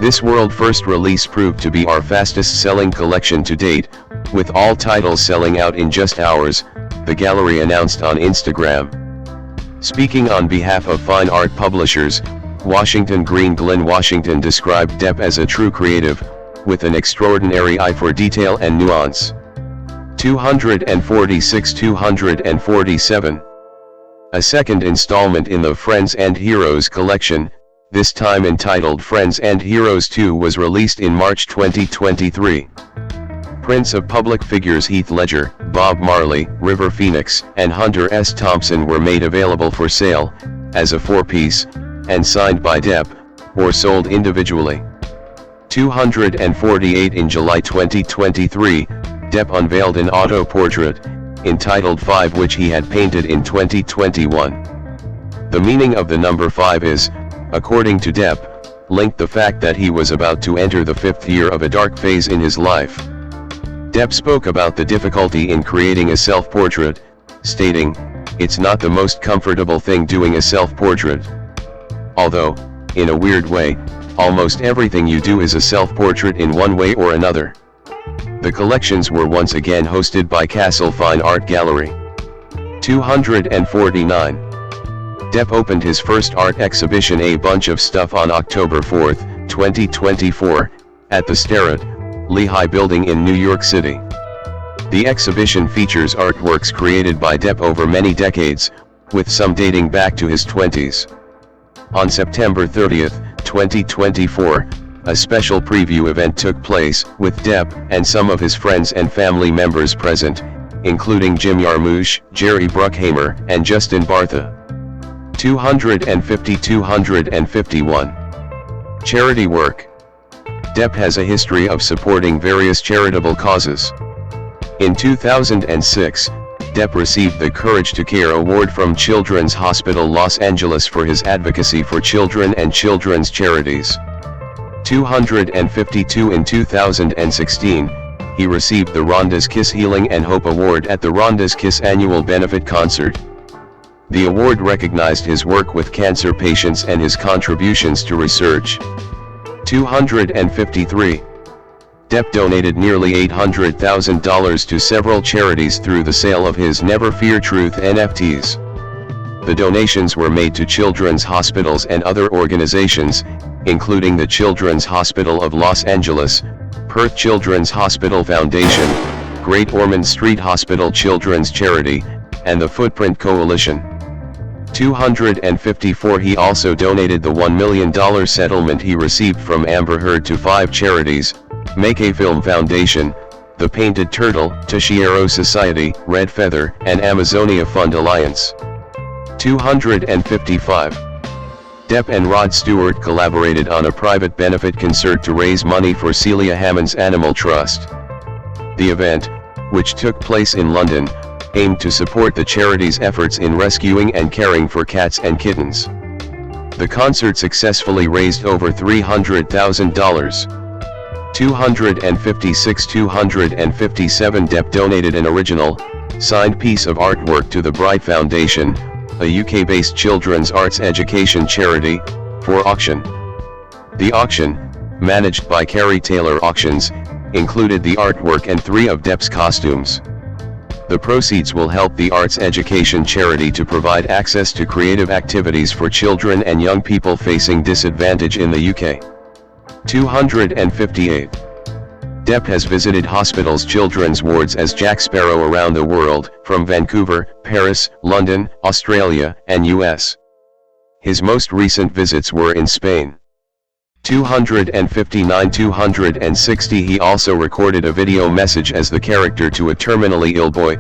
This world-first release proved to be our fastest-selling collection to date, with all titles selling out in just hours, the gallery announced on Instagram. Speaking on behalf of fine art publishers, Washington Green Glenn Washington described Depp as a true creative, with an extraordinary eye for detail and nuance. 246-247. A second installment in the Friends and Heroes collection, this time entitled Friends and Heroes 2, was released in March 2023. Prints of public figures Heath Ledger, Bob Marley, River Phoenix, and Hunter S. Thompson were made available for sale, as a 4-piece, and signed by Depp, or sold individually. 248. In July 2023, Depp unveiled an auto-portrait, entitled 5, which he had painted in 2021. The meaning of the number 5 is, according to Depp, linked the fact that he was about to enter the 5th year of a dark phase in his life. Depp spoke about the difficulty in creating a self-portrait, stating, "It's not the most comfortable thing doing a self-portrait. Although, in a weird way, almost everything you do is a self-portrait in one way or another." The collections were once again hosted by Castle Fine Art Gallery. 249. Depp opened his first art exhibition A Bunch of Stuff on October 4, 2024, at the Starrett, Lehigh Building in New York City. The exhibition features artworks created by Depp over many decades, with some dating back to his 20s. On September 30, 2024, a special preview event took place, with Depp and some of his friends and family members present, including Jim Jarmusch, Jerry Bruckheimer, and Justin Bartha. 250-251. Charity work. Depp has a history of supporting various charitable causes. In 2006, Depp received the Courage to Care Award from Children's Hospital Los Angeles for his advocacy for children and children's charities. 252. In 2016, he received the Rhonda's Kiss Healing and Hope Award at the Rhonda's Kiss annual benefit concert. The award recognized his work with cancer patients and his contributions to research. 253. Depp donated nearly $800,000 to several charities through the sale of his Never Fear Truth NFTs. The donations were made to children's hospitals and other organizations, including the Children's Hospital of Los Angeles, Perth Children's Hospital Foundation, Great Ormond Street Hospital Children's Charity, and the Footprint Coalition. 254. He also donated the $1 million settlement he received from Amber Heard to 5 charities: Make a Film Foundation, The Painted Turtle, Teshiero Society, Red Feather, and Amazonia Fund Alliance. 255. Depp and Rod Stewart collaborated on a private benefit concert to raise money for Celia Hammond's Animal Trust. The event, which took place in London, aimed to support the charity's efforts in rescuing and caring for cats and kittens. The concert successfully raised over $300,000. 256-257 Depp donated an original, signed piece of artwork to the Bright Foundation, a UK-based children's arts education charity, for auction. The auction, managed by Kerry Taylor Auctions, included the artwork and 3 of Depp's costumes. The proceeds will help the arts education charity to provide access to creative activities for children and young people facing disadvantage in the UK. 258. Depp has visited hospitals' children's wards as Jack Sparrow around the world, from Vancouver, Paris, London, Australia, and US. His most recent visits were in Spain. 259-260 He also recorded a video message as the character to a terminally ill boy.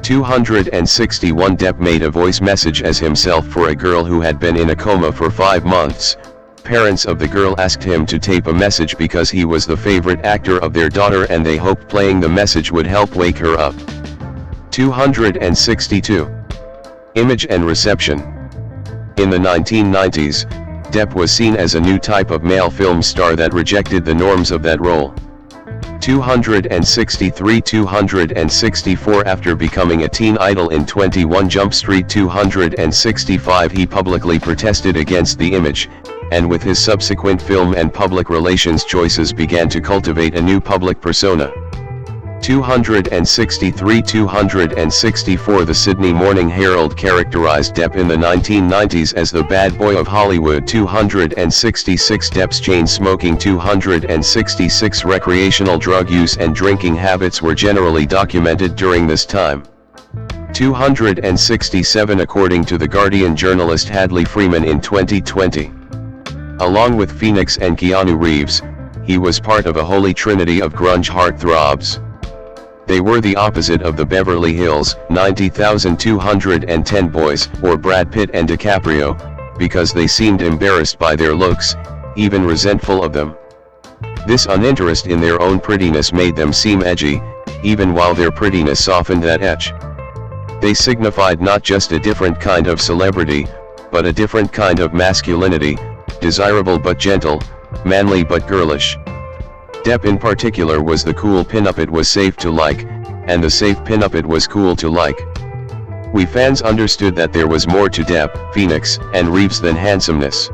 261 Depp made a voice message as himself for a girl who had been in a coma for 5 months. Parents of the girl asked him to tape a message because he was the favorite actor of their daughter and they hoped playing the message would help wake her up. 262. Image and reception. In the 1990s, Depp was seen as a new type of male film star that rejected the norms of that role. 263-264 After becoming a teen idol in 21 Jump Street 265 he publicly protested against the image, and with his subsequent film and public relations choices began to cultivate a new public persona. 263-264 The Sydney Morning Herald characterized Depp in the 1990s as the bad boy of Hollywood. 266 Depp's chain smoking. 266 Recreational drug use and drinking habits were generally documented during this time. 267 According to The Guardian journalist Hadley Freeman in 2020. Along with Phoenix and Keanu Reeves, he was part of a holy trinity of grunge heartthrobs. They were the opposite of the Beverly Hills 90,210 boys, or Brad Pitt and DiCaprio, because they seemed embarrassed by their looks, even resentful of them. This uninterest in their own prettiness made them seem edgy, even while their prettiness softened that edge. They signified not just a different kind of celebrity, but a different kind of masculinity, desirable but gentle, manly but girlish. Depp in particular was the cool pinup it was safe to like, and the safe pinup it was cool to like. We fans understood that there was more to Depp, Phoenix, and Reeves than handsomeness.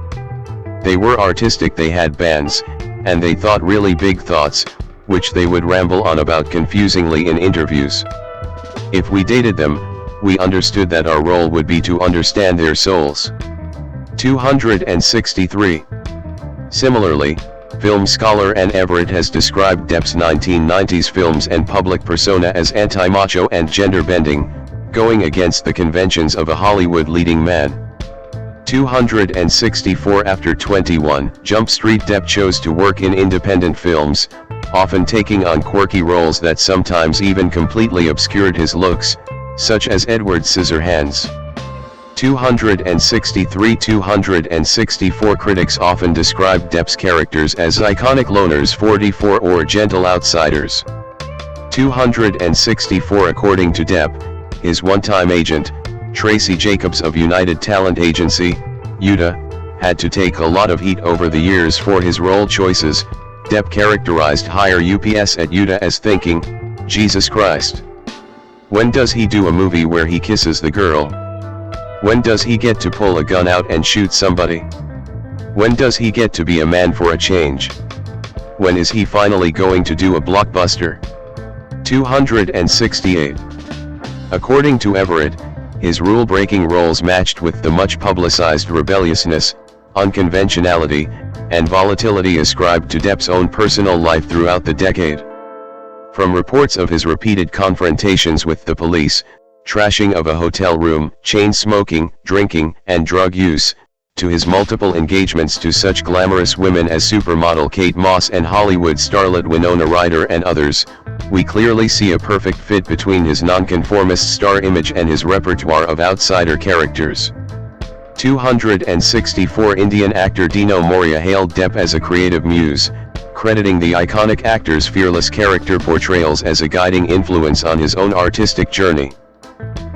They were artistic, they had bands, and they thought really big thoughts, which they would ramble on about confusingly in interviews. If we dated them, we understood that our role would be to understand their souls. 263. Similarly, film scholar Anne Everett has described Depp's 1990s films and public persona as anti-macho and gender-bending, going against the conventions of a Hollywood leading man. 264 After 21 Jump Street Depp chose to work in independent films, often taking on quirky roles that sometimes even completely obscured his looks, such as Edward Scissorhands. 264 Critics often described Depp's characters as iconic loners 44 or gentle outsiders. 264 According to Depp, his one-time agent, Tracy Jacobs of United Talent Agency, UTA, had to take a lot of heat over the years for his role choices. Depp characterized higher UPS at UTA as thinking, "Jesus Christ. When does he do a movie where he kisses the girl? When does he get to pull a gun out and shoot somebody? When does he get to be a man for a change? When is he finally going to do a blockbuster?" 268. According to Everett, his rule-breaking roles matched with the much-publicized rebelliousness, unconventionality, and volatility ascribed to Depp's own personal life throughout the decade. From reports of his repeated confrontations with the police, trashing of a hotel room, chain smoking, drinking, and drug use, to his multiple engagements to such glamorous women as supermodel Kate Moss and Hollywood starlet Winona Ryder and others, we clearly see a perfect fit between his nonconformist star image and his repertoire of outsider characters. 264 Indian actor Dino Moria hailed Depp as a creative muse, crediting the iconic actor's fearless character portrayals as a guiding influence on his own artistic journey.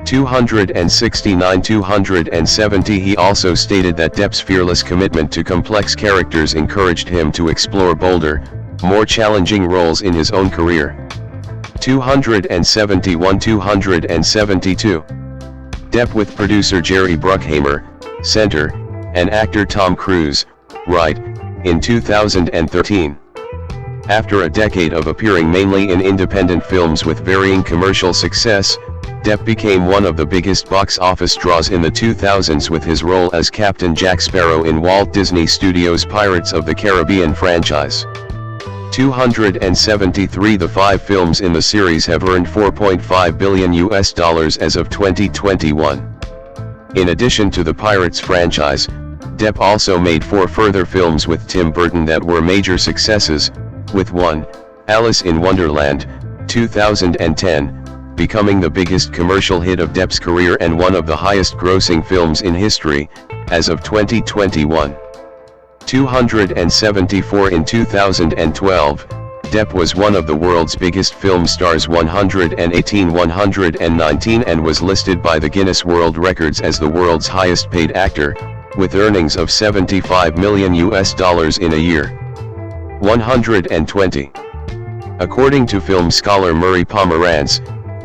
269-270 He also stated that Depp's fearless commitment to complex characters encouraged him to explore bolder, more challenging roles in his own career. 272. Depp with producer Jerry Bruckheimer, center, and actor Tom Cruise, right, in 2013. After a decade of appearing mainly in independent films with varying commercial success, Depp became one of the biggest box office draws in the 2000s with his role as Captain Jack Sparrow in Walt Disney Studios' Pirates of the Caribbean franchise. 273. The 5 films in the series have earned $4.5 billion as of 2021. In addition to the Pirates franchise, Depp also made 4 further films with Tim Burton that were major successes, with 1, Alice in Wonderland, 2010, becoming the biggest commercial hit of Depp's career and one of the highest-grossing films in history, as of 2021. 274. In 2012, Depp was one of the world's biggest film stars, 119, and was listed by the Guinness World Records as the world's highest-paid actor, with earnings of $75 million in a year. 120. According to film scholar Murray Pomerantz,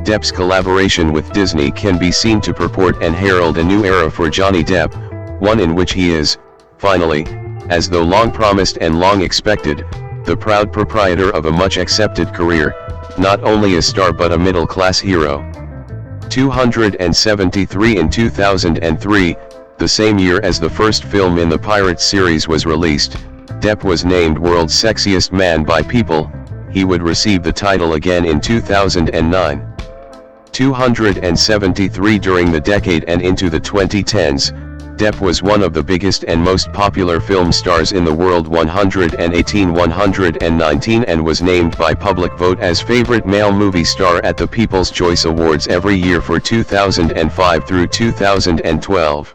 Depp's collaboration with Disney can be seen to purport and herald a new era for Johnny Depp, one in which he is, finally, as though long promised and long expected, the proud proprietor of a much accepted career, not only a star but a middle-class hero. 273. In 2003, the same year as the first film in the Pirates series was released, Depp was named World's Sexiest Man by People. He would receive the title again in 2009. 273. During the decade and into the 2010s, Depp was one of the biggest and most popular film stars in the world, 119, and was named by public vote as favorite male movie star at the People's Choice Awards every year for 2005 through 2012.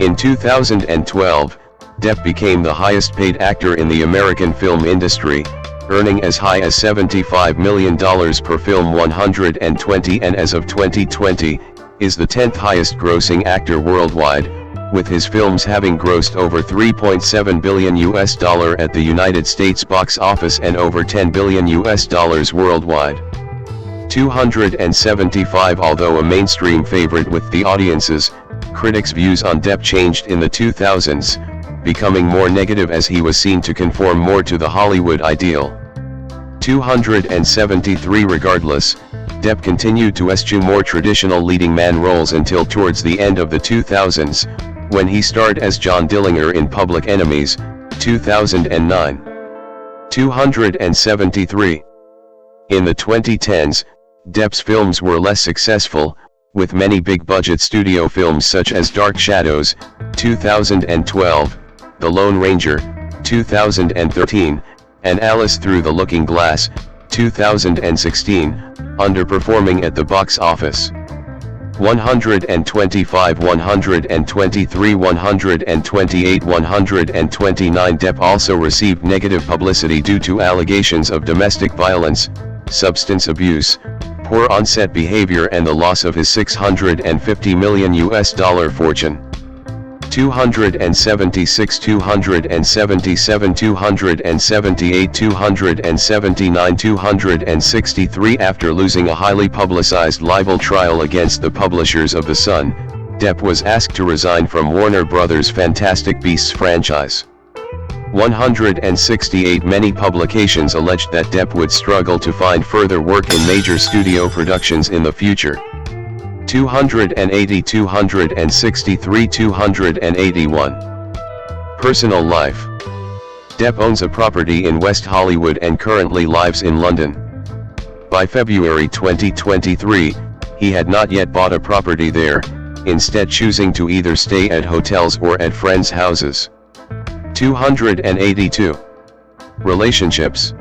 In 2012, Depp became the highest-paid actor in the American film industry, earning as high as $75 million per film, 120, and as of 2020, is the 10th highest-grossing actor worldwide, with his films having grossed over $3.7 billion at the United States box office and over $10 billion worldwide. 275. Although a mainstream favorite with the audiences, critics' views on Depp changed in the 2000s, becoming more negative as he was seen to conform more to the Hollywood ideal. 273. Regardless, Depp continued to eschew more traditional leading man roles until towards the end of the 2000s, when he starred as John Dillinger in Public Enemies, 2009. 273. In the 2010s, Depp's films were less successful, with many big-budget studio films such as Dark Shadows, 2012, The Lone Ranger, 2013, and Alice Through the Looking Glass, 2016, underperforming at the box office. 125, 123, 128, 129. Depp also received negative publicity due to allegations of domestic violence, substance abuse, poor on-set behavior and the loss of his $650 million fortune. 276, 277, 278, 279, 263. After losing a highly publicized libel trial against the publishers of The Sun, Depp was asked to resign from Warner Bros.' Fantastic Beasts franchise. 168. Many publications alleged that Depp would struggle to find further work in major studio productions in the future. 280, 263, 281. Personal life. Depp owns a property in West Hollywood and currently lives in London. By February 2023, he had not yet bought a property there, instead choosing to either stay at hotels or at friends' houses. 282. Relationships.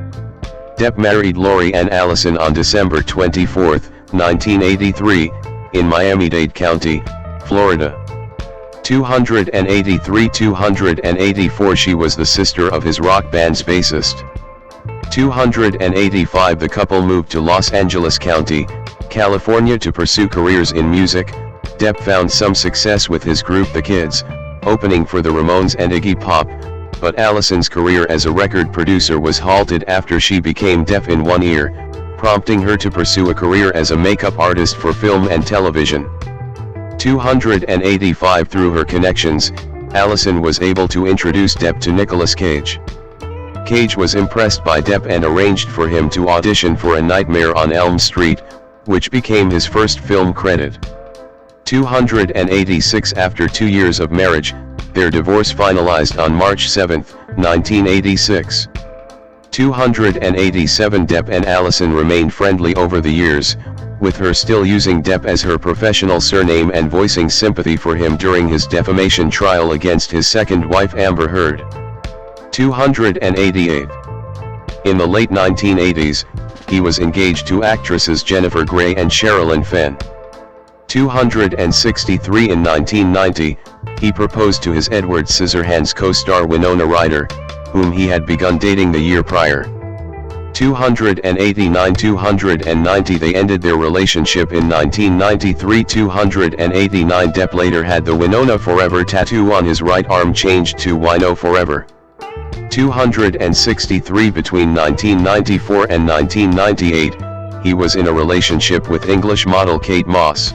Depp married Lori Ann Allison on December 24, 1983, in Miami-Dade County, Florida. 283, 284. She was the sister of his rock band's bassist. 285. The couple moved to Los Angeles County, California to pursue careers in music. Depp found some success with his group The Kids, opening for the Ramones and Iggy Pop, but Alison's career as a record producer was halted after she became deaf in one ear, prompting her to pursue a career as a makeup artist for film and television. 285 Through her connections, Alison was able to introduce Depp to Nicolas Cage. Cage was impressed by Depp and arranged for him to audition for A Nightmare on Elm Street, which became his first film credit. 286 After 2 years of marriage, their divorce finalized on March 7, 1986. 287 Depp and Alison remained friendly over the years, with her still using Depp as her professional surname and voicing sympathy for him during his defamation trial against his second wife Amber Heard. 288. In the late 1980s, he was engaged to actresses Jennifer Grey and Sherilyn Fenn. 263 In 1990, he proposed to his Edward Scissorhands co-star Winona Ryder, whom he had begun dating the year prior. 289 290 They ended their relationship in 1993. 289 Depp later had the Winona Forever tattoo on his right arm changed to Wino Forever. 263 Between 1994 and 1998, he was in a relationship with English model Kate Moss.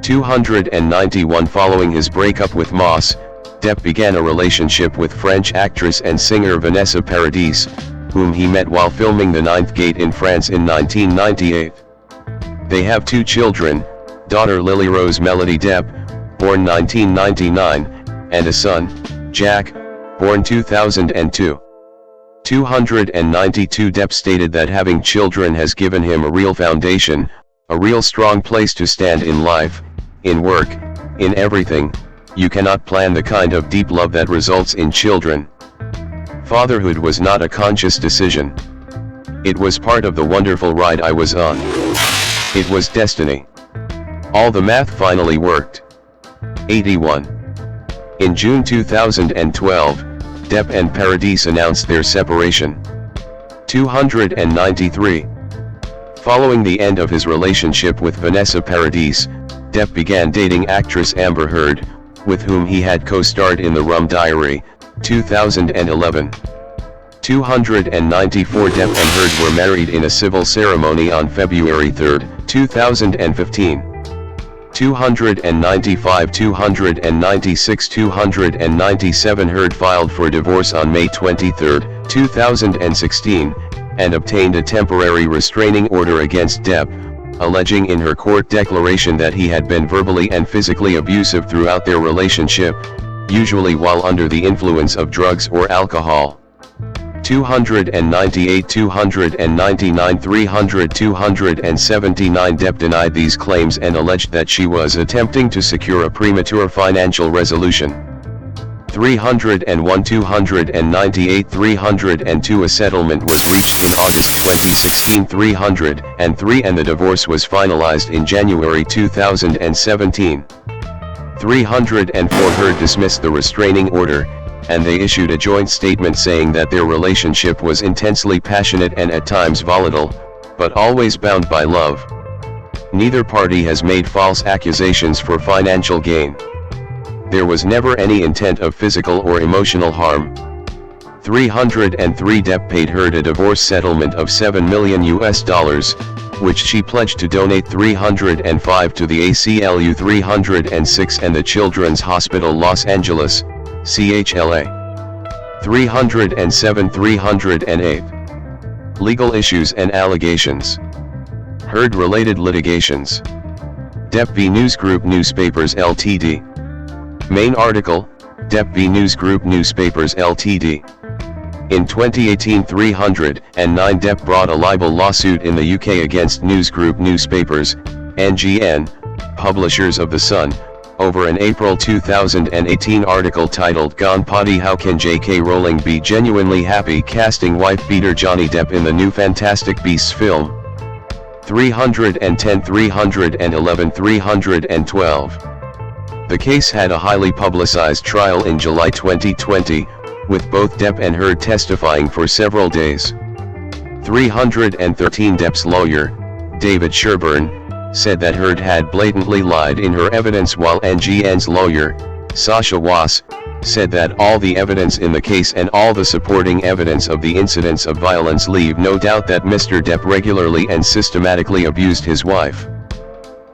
291 Following his breakup with Moss, Depp began a relationship with French actress and singer Vanessa Paradis, whom he met while filming The Ninth Gate in France in 1998. They have 2 children, daughter Lily Rose Melody Depp, born 1999, and a son, Jack, born 2002. 292 Depp stated that having children has given him a real foundation, a real strong place to stand in life, in work, in everything. You cannot plan the kind of deep love that results in children. Fatherhood was not a conscious decision. It was part of the wonderful ride I was on. It was destiny. All the math finally worked. 81. In June 2012, Depp and Paradis announced their separation. 293. Following the end of his relationship with Vanessa Paradis, Depp began dating actress Amber Heard, with whom he had co-starred in The Rum Diary, 2011. 294 Depp and Heard were married in a civil ceremony on February 3, 2015. 295 296 297 Heard filed for divorce on May 23, 2016, and obtained a temporary restraining order against Depp, alleging in her court declaration that he had been verbally and physically abusive throughout their relationship, usually while under the influence of drugs or alcohol. 298 299 300 279 Depp denied these claims and alleged that she was attempting to secure a premature financial resolution. 301 298 302 A settlement was reached in August 2016. 303 and the divorce was finalized in January 2017. 304 Heard dismissed the restraining order, and they issued a joint statement saying that their relationship was intensely passionate and at times volatile, but always bound by love. Neither party has made false accusations for financial gain. There was never any intent of physical or emotional harm. 303 Depp paid Heard a divorce settlement of $7 million, which she pledged to donate 305 to the ACLU, 306 and the Children's Hospital Los Angeles, CHLA. 307 308. Legal issues and allegations. Heard-related litigations. Depp v News Group Newspapers Ltd. Main article, Depp v News Group Newspapers Ltd. In 2018 309 Depp brought a libel lawsuit in the UK against News Group Newspapers, NGN, publishers of The Sun, over an April 2018 article titled "Gone Potty How Can J.K. Rowling Be Genuinely Happy Casting Wife-Beater Johnny Depp in the New Fantastic Beasts Film?" 310 311 312. The case had a highly publicized trial in July 2020, with both Depp and Heard testifying for several days. 313 Depp's lawyer, David Sherburne, said that Heard had blatantly lied in her evidence, while NGN's lawyer, Sasha Was, said that all the evidence in the case and all the supporting evidence of the incidents of violence leave no doubt that Mr. Depp regularly and systematically abused his wife.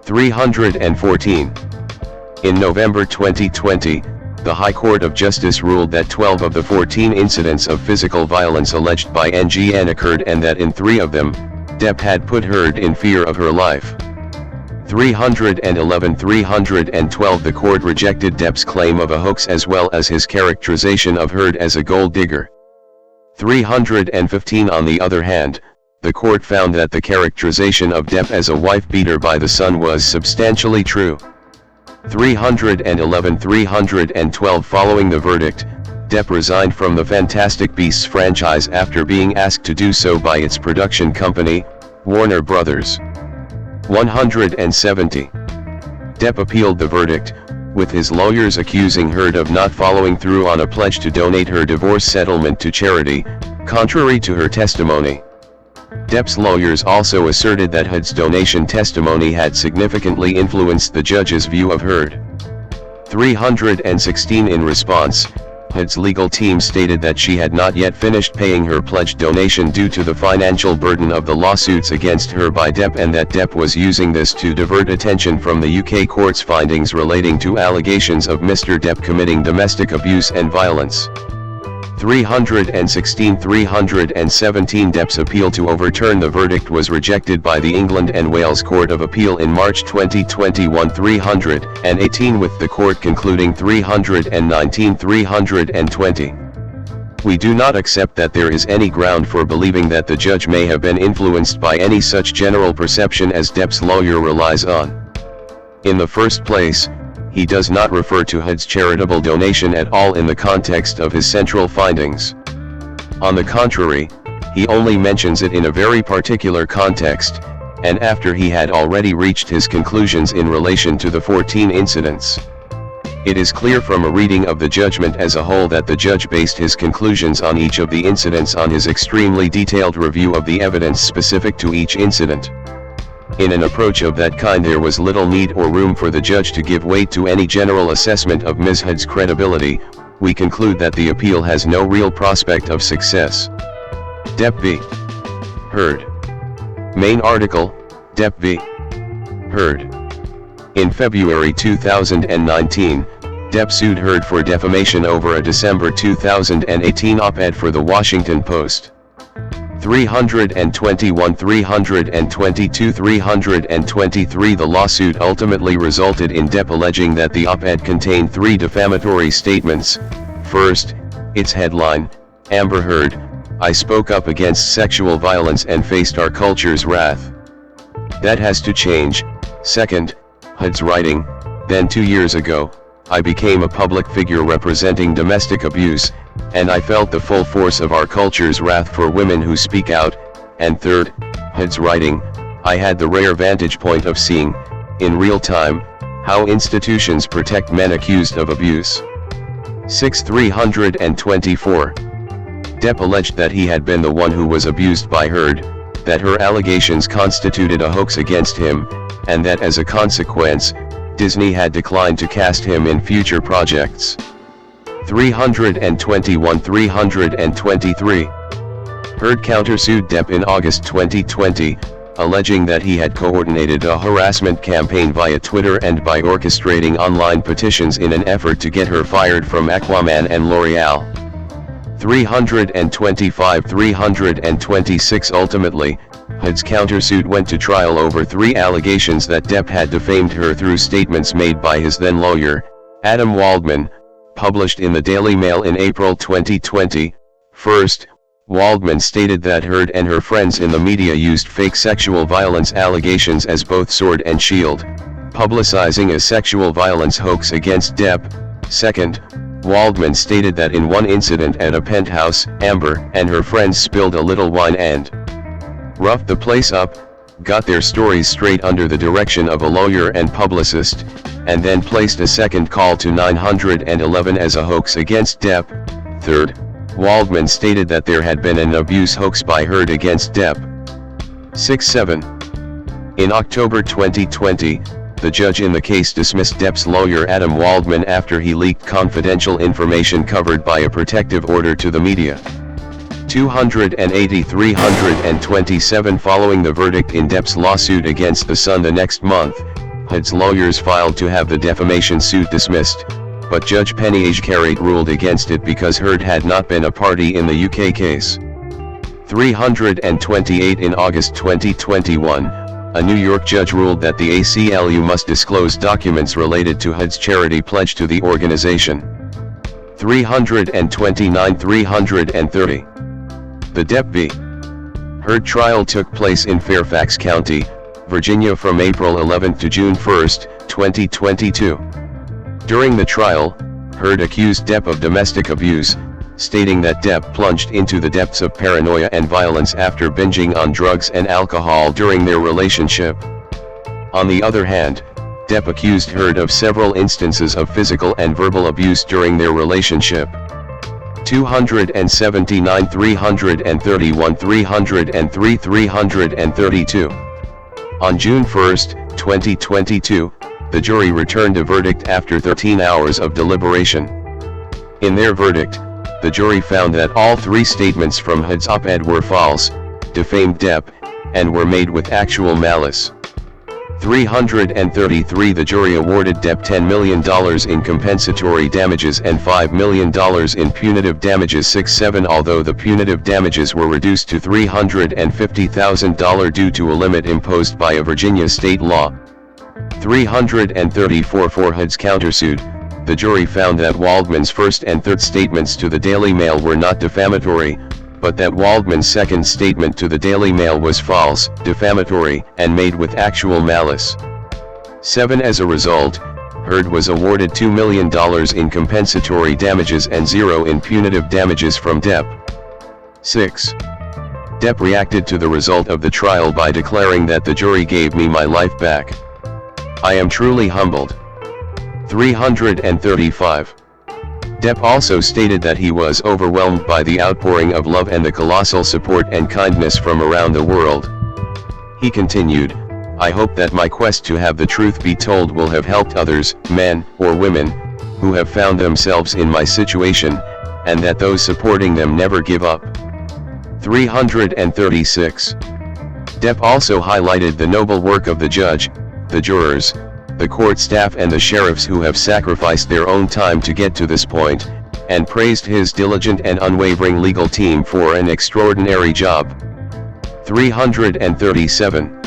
314. In November 2020, the High Court of Justice ruled that 12 of the 14 incidents of physical violence alleged by NGN occurred and that in 3 of them, Depp had put Heard in fear of her life. 311-312 The court rejected Depp's claim of a hoax as well as his characterization of Heard as a gold digger. 315 On the other hand, the court found that the characterization of Depp as a wife-beater by the son was substantially true. 311-312 Following the verdict, Depp resigned from the Fantastic Beasts franchise after being asked to do so by its production company, Warner Brothers. 170. Depp appealed the verdict, with his lawyers accusing Heard of not following through on a pledge to donate her divorce settlement to charity, contrary to her testimony. Depp's lawyers also asserted that Heard's donation testimony had significantly influenced the judge's view of Heard. 316 In response, Heard's legal team stated that she had not yet finished paying her pledged donation due to the financial burden of the lawsuits against her by Depp and that Depp was using this to divert attention from the UK court's findings relating to allegations of Mr. Depp committing domestic abuse and violence. 316-317 Depp's appeal to overturn the verdict was rejected by the England and Wales Court of Appeal in March 2021. 318 with the court concluding 319-320. We do not accept that there is any ground for believing that the judge may have been influenced by any such general perception as Depp's lawyer relies on. In the first place, he does not refer to Heard's charitable donation at all in the context of his central findings. On the contrary, he only mentions it in a very particular context, and after he had already reached his conclusions in relation to the 14 incidents. It is clear from a reading of the judgment as a whole that the judge based his conclusions on each of the incidents on his extremely detailed review of the evidence specific to each incident. In an approach of that kind there was little need or room for the judge to give weight to any general assessment of Ms. Heard's credibility. We conclude that the appeal has no real prospect of success. Depp v. Heard. Main article, Depp v. Heard. In February 2019, Depp sued Heard for defamation over a December 2018 op-ed for The Washington Post. 321, 322, 323 The lawsuit ultimately resulted in Depp alleging that the op-ed contained 3 defamatory statements. First, its headline, Amber Heard, I spoke up against sexual violence and faced our culture's wrath. That has to change. Second, Heard's writing, then 2 years ago, I became a public figure representing domestic abuse, and I felt the full force of our culture's wrath for women who speak out. And third, Heard's writing, I had the rare vantage point of seeing, in real time, how institutions protect men accused of abuse. 324. Depp alleged that he had been the one who was abused by Heard, that her allegations constituted a hoax against him, and that as a consequence, Disney had declined to cast him in future projects. 321, 323. Heard countersued Depp in August 2020, alleging that he had coordinated a harassment campaign via Twitter and by orchestrating online petitions in an effort to get her fired from Aquaman and L'Oreal. 325, 326 Ultimately, Heard's countersuit went to trial over 3 allegations that Depp had defamed her through statements made by his then lawyer, Adam Waldman, published in the Daily Mail in April 2020. First, Waldman stated that Heard and her friends in the media used fake sexual violence allegations as both sword and shield, publicizing a sexual violence hoax against Depp. Second, Waldman stated that in one incident at a penthouse, Amber and her friends spilled a little wine and roughed the place up, got their stories straight under the direction of a lawyer and publicist, and then placed a second call to 911 as a hoax against Depp. Third, Waldman stated that there had been an abuse hoax by Heard against Depp. 6-7. In October 2020, the judge in the case dismissed Depp's lawyer Adam Waldman after he leaked confidential information covered by a protective order to the media. 280-327 Following the verdict in Depp's lawsuit against The Sun the next month, Heard's lawyers filed to have the defamation suit dismissed, but Judge Penny Ajkarate ruled against it because Heard had not been a party in the UK case. 328 In August 2021, a New York judge ruled that the ACLU must disclose documents related to Heard's charity pledge to the organization. 329-330. The Depp v. Heard trial took place in Fairfax County, Virginia from April 11 to June 1, 2022. During the trial, Heard accused Depp of domestic abuse, stating that Depp plunged into the depths of paranoia and violence after binging on drugs and alcohol during their relationship. On the other hand, Depp accused Heard of several instances of physical and verbal abuse during their relationship. 279 331 303 332. On June 1, 2022, the jury returned a verdict after 13 hours of deliberation. In their verdict, the jury found that all three statements from Heard's op-ed were false, defamed Depp, and were made with actual malice. 333 The jury awarded Depp $10 million in compensatory damages and $5 million in punitive damages. 6-7 Although the punitive damages were reduced to $350,000 due to a limit imposed by a Virginia state law. 334 For Heard's countersuit, the jury found that Waldman's first and third statements to the Daily Mail were not defamatory, but that Waldman's second statement to the Daily Mail was false, defamatory, and made with actual malice. 7 As a result, Heard was awarded $2 million in compensatory damages and 0 in punitive damages from Depp. 6. Depp reacted to the result of the trial by declaring that the jury gave me my life back. I am truly humbled. 335. Depp also stated that he was overwhelmed by the outpouring of love and the colossal support and kindness from around the world. He continued, I hope that my quest to have the truth be told will have helped others, men or women, who have found themselves in my situation, and that those supporting them never give up. 336. Depp also highlighted the noble work of the judge, the jurors, the court staff and the sheriffs who have sacrificed their own time to get to this point, and praised his diligent and unwavering legal team for an extraordinary job. 337.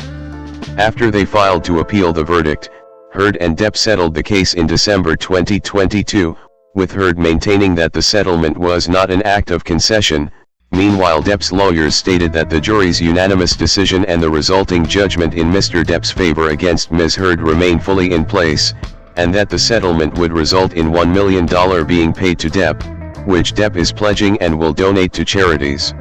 After they filed to appeal the verdict, Heard and Depp settled the case in December 2022, with Heard maintaining that the settlement was not an act of concession. Meanwhile, Depp's lawyers stated that the jury's unanimous decision and the resulting judgment in Mr. Depp's favor against Ms. Heard remain fully in place, and that the settlement would result in $1 million being paid to Depp, which Depp is pledging and will donate to charities.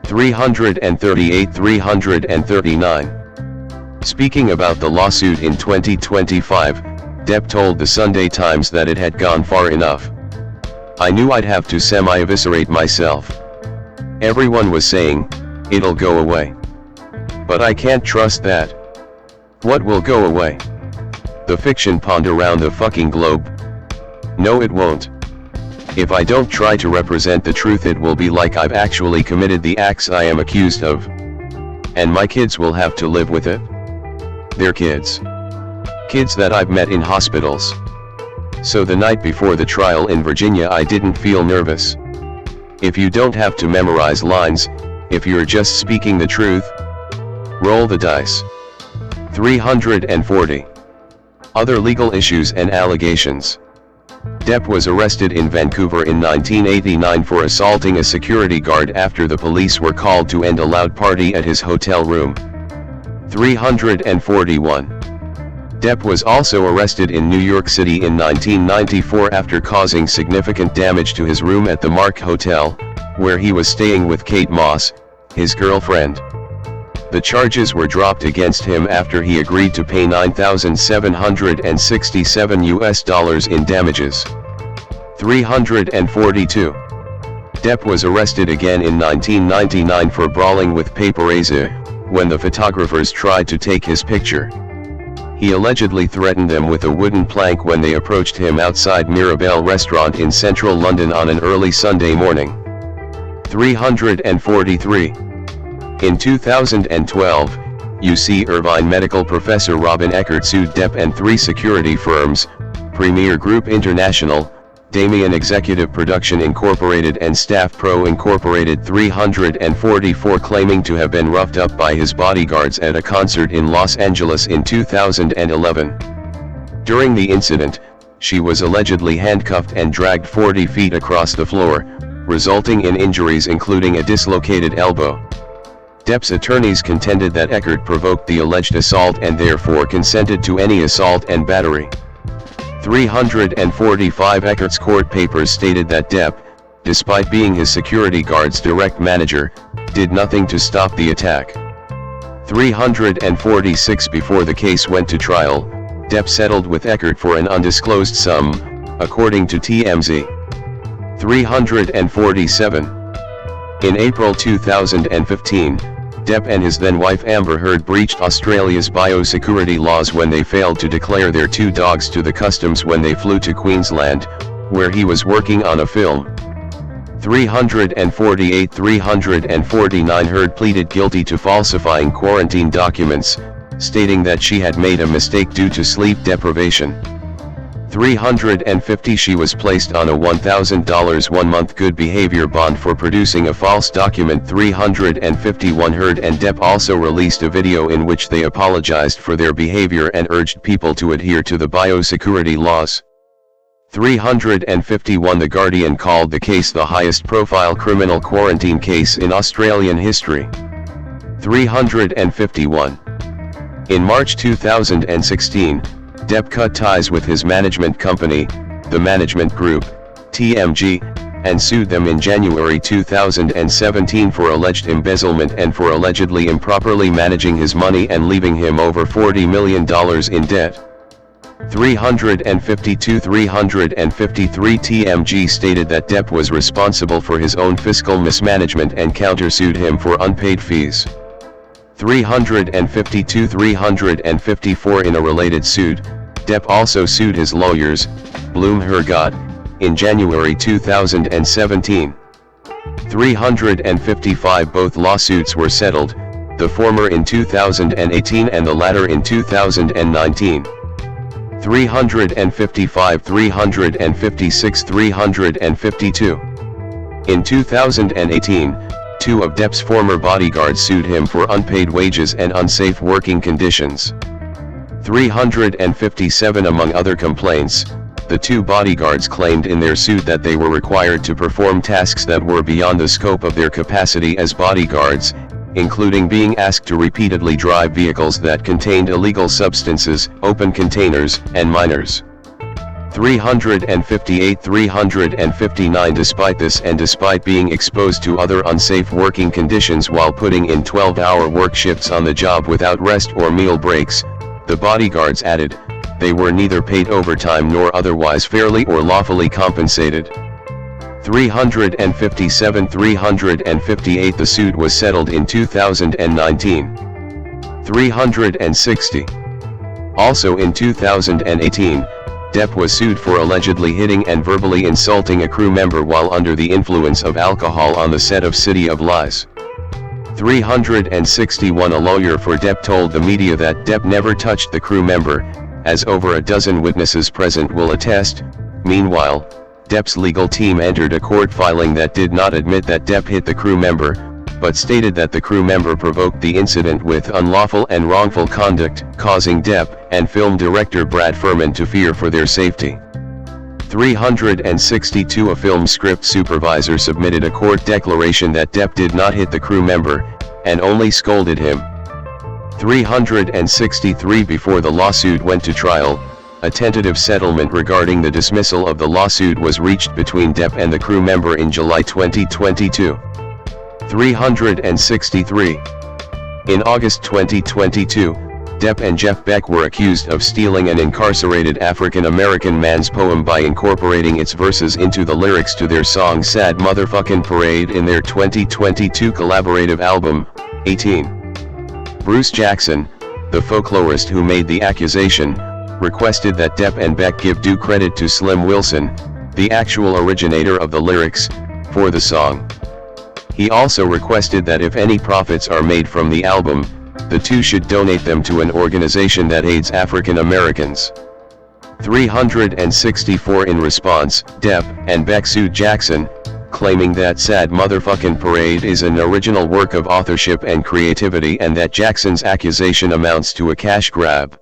338-339. Speaking about the lawsuit in 2025, Depp told the Sunday Times that it had gone far enough. I knew I'd have to semi-eviscerate myself. Everyone was saying, it'll go away. But I can't trust that. What will go away? The fiction pond around the fucking globe? No, it won't. If I don't try to represent the truth, it will be like I've actually committed the acts I am accused of. And my kids will have to live with it. They're kids. Kids that I've met in hospitals. So the night before the trial in Virginia, I didn't feel nervous. If you don't have to memorize lines, if you're just speaking the truth, roll the dice. 340. Other legal issues and allegations. Depp was arrested in Vancouver in 1989 for assaulting a security guard after the police were called to end a loud party at his hotel room. 341. Depp was also arrested in New York City in 1994 after causing significant damage to his room at the Mark Hotel, where he was staying with Kate Moss, his girlfriend. The charges were dropped against him after he agreed to pay $9,767 in damages. 342. Depp was arrested again in 1999 for brawling with paparazzi, when the photographers tried to take his picture. He allegedly threatened them with a wooden plank when they approached him outside Mirabelle restaurant in central London on an early Sunday morning. 343. In 2012, UC Irvine medical professor Robin Eckert sued Depp and three security firms, Premier Group International, Damien Executive Production Incorporated and Staff Pro Incorporated 344, claiming to have been roughed up by his bodyguards at a concert in Los Angeles in 2011. During the incident, she was allegedly handcuffed and dragged 40 feet across the floor, resulting in injuries including a dislocated elbow. Depp's attorneys contended that Eckert provoked the alleged assault and therefore consented to any assault and battery. 345. Eckert's court papers stated that Depp, despite being his security guard's direct manager, did nothing to stop the attack. 346. Before the case went to trial, Depp settled with Eckert for an undisclosed sum, according to TMZ. 347. In April 2015, Depp and his then-wife Amber Heard breached Australia's biosecurity laws when they failed to declare their two dogs to the customs when they flew to Queensland, where he was working on a film. 348. 349. Heard pleaded guilty to falsifying quarantine documents, stating that she had made a mistake due to sleep deprivation. 350. She was placed on a $1,000 one-month good behavior bond for producing a false document. 351. Heard and Depp also released a video in which they apologized for their behavior and urged people to adhere to the biosecurity laws. 351. The Guardian called the case the highest-profile criminal quarantine case in Australian history. 351. In March 2016, Depp cut ties with his management company, the Management Group, TMG, and sued them in January 2017 for alleged embezzlement and for allegedly improperly managing his money and leaving him over $40 million in debt. 352. 353. TMG stated that Depp was responsible for his own fiscal mismanagement and countersued him for unpaid fees. 352. 354. In a related suit, Depp also sued his lawyers, Bloom Hergott, in January 2017. 355. Both lawsuits were settled, the former in 2018 and the latter in 2019. 355. 356. 352. In 2018, two of Depp's former bodyguards sued him for unpaid wages and unsafe working conditions. 357. Among other complaints, the two bodyguards claimed in their suit that they were required to perform tasks that were beyond the scope of their capacity as bodyguards, including being asked to repeatedly drive vehicles that contained illegal substances, open containers, and minors. 358. 359. Despite this and despite being exposed to other unsafe working conditions while putting in 12-hour work shifts on the job without rest or meal breaks, the bodyguards added, they were neither paid overtime nor otherwise fairly or lawfully compensated. 357. 358. The suit was settled in 2019. 360. Also in 2018, Depp was sued for allegedly hitting and verbally insulting a crew member while under the influence of alcohol on the set of City of Lies. 361. A lawyer for Depp told the media that Depp never touched the crew member, as over a dozen witnesses present will attest. Meanwhile, Depp's legal team entered a court filing that did not admit that Depp hit the crew member, but stated that the crew member provoked the incident with unlawful and wrongful conduct, causing Depp and film director Brad Furman to fear for their safety. 362. A film script supervisor submitted a court declaration that Depp did not hit the crew member, and only scolded him. 363. Before the lawsuit went to trial, a tentative settlement regarding the dismissal of the lawsuit was reached between Depp and the crew member in July 2022. 363. In August 2022, Depp and Jeff Beck were accused of stealing an incarcerated African-American man's poem by incorporating its verses into the lyrics to their song Sad Motherfuckin' Parade in their 2022 collaborative album, 18. Bruce Jackson, The folklorist who made the accusation, requested that Depp and Beck give due credit to Slim Wilson, the actual originator of the lyrics, for the song. He also requested that if any profits are made from the album, the two should donate them to an organization that aids African Americans. 364 In response, Depp and Beck sued Jackson, claiming that Sad Motherfuckin' Parade is an original work of authorship and creativity and that Jackson's accusation amounts to a cash grab.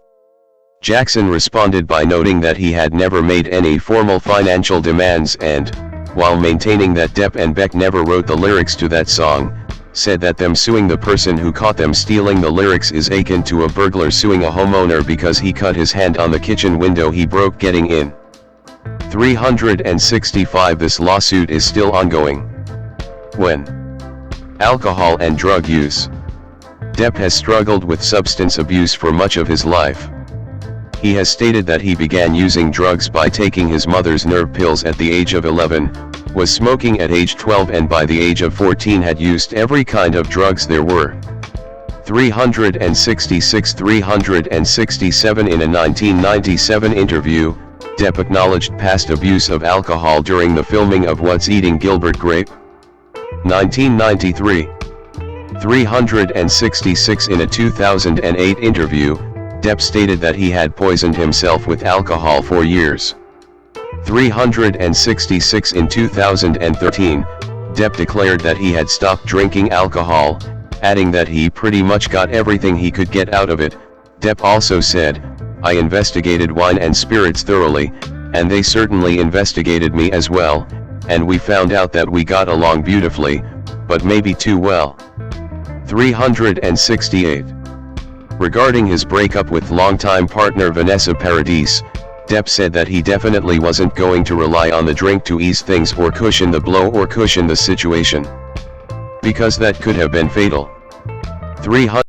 Jackson responded by noting that he had never made any formal financial demands and, while maintaining that Depp and Beck never wrote the lyrics to that song, said that them suing the person who caught them stealing the lyrics is akin to a burglar suing a homeowner because he cut his hand on the kitchen window he broke getting in. 365 This lawsuit is still ongoing. When? Alcohol and drug use. Depp has struggled with substance abuse for much of his life. He has stated that he began using drugs by taking his mother's nerve pills at the age of 11, was smoking at age 12 and by the age of 14 had used every kind of drugs there were. 367 In a 1997 interview, Depp acknowledged past abuse of alcohol during the filming of What's Eating Gilbert Grape? 1993. 366 In a 2008 interview, Depp stated that he had poisoned himself with alcohol for years. 366 In 2013, Depp declared that he had stopped drinking alcohol, adding that he pretty much got everything he could get out of it. Depp also said, "I investigated wine and spirits thoroughly, and they certainly investigated me as well, and we found out that we got along beautifully, but maybe too well." 368. Regarding his breakup with longtime partner Vanessa Paradis, Depp said that he definitely wasn't going to rely on the drink to ease things or cushion the blow or cushion the situation, because that could have been fatal. 300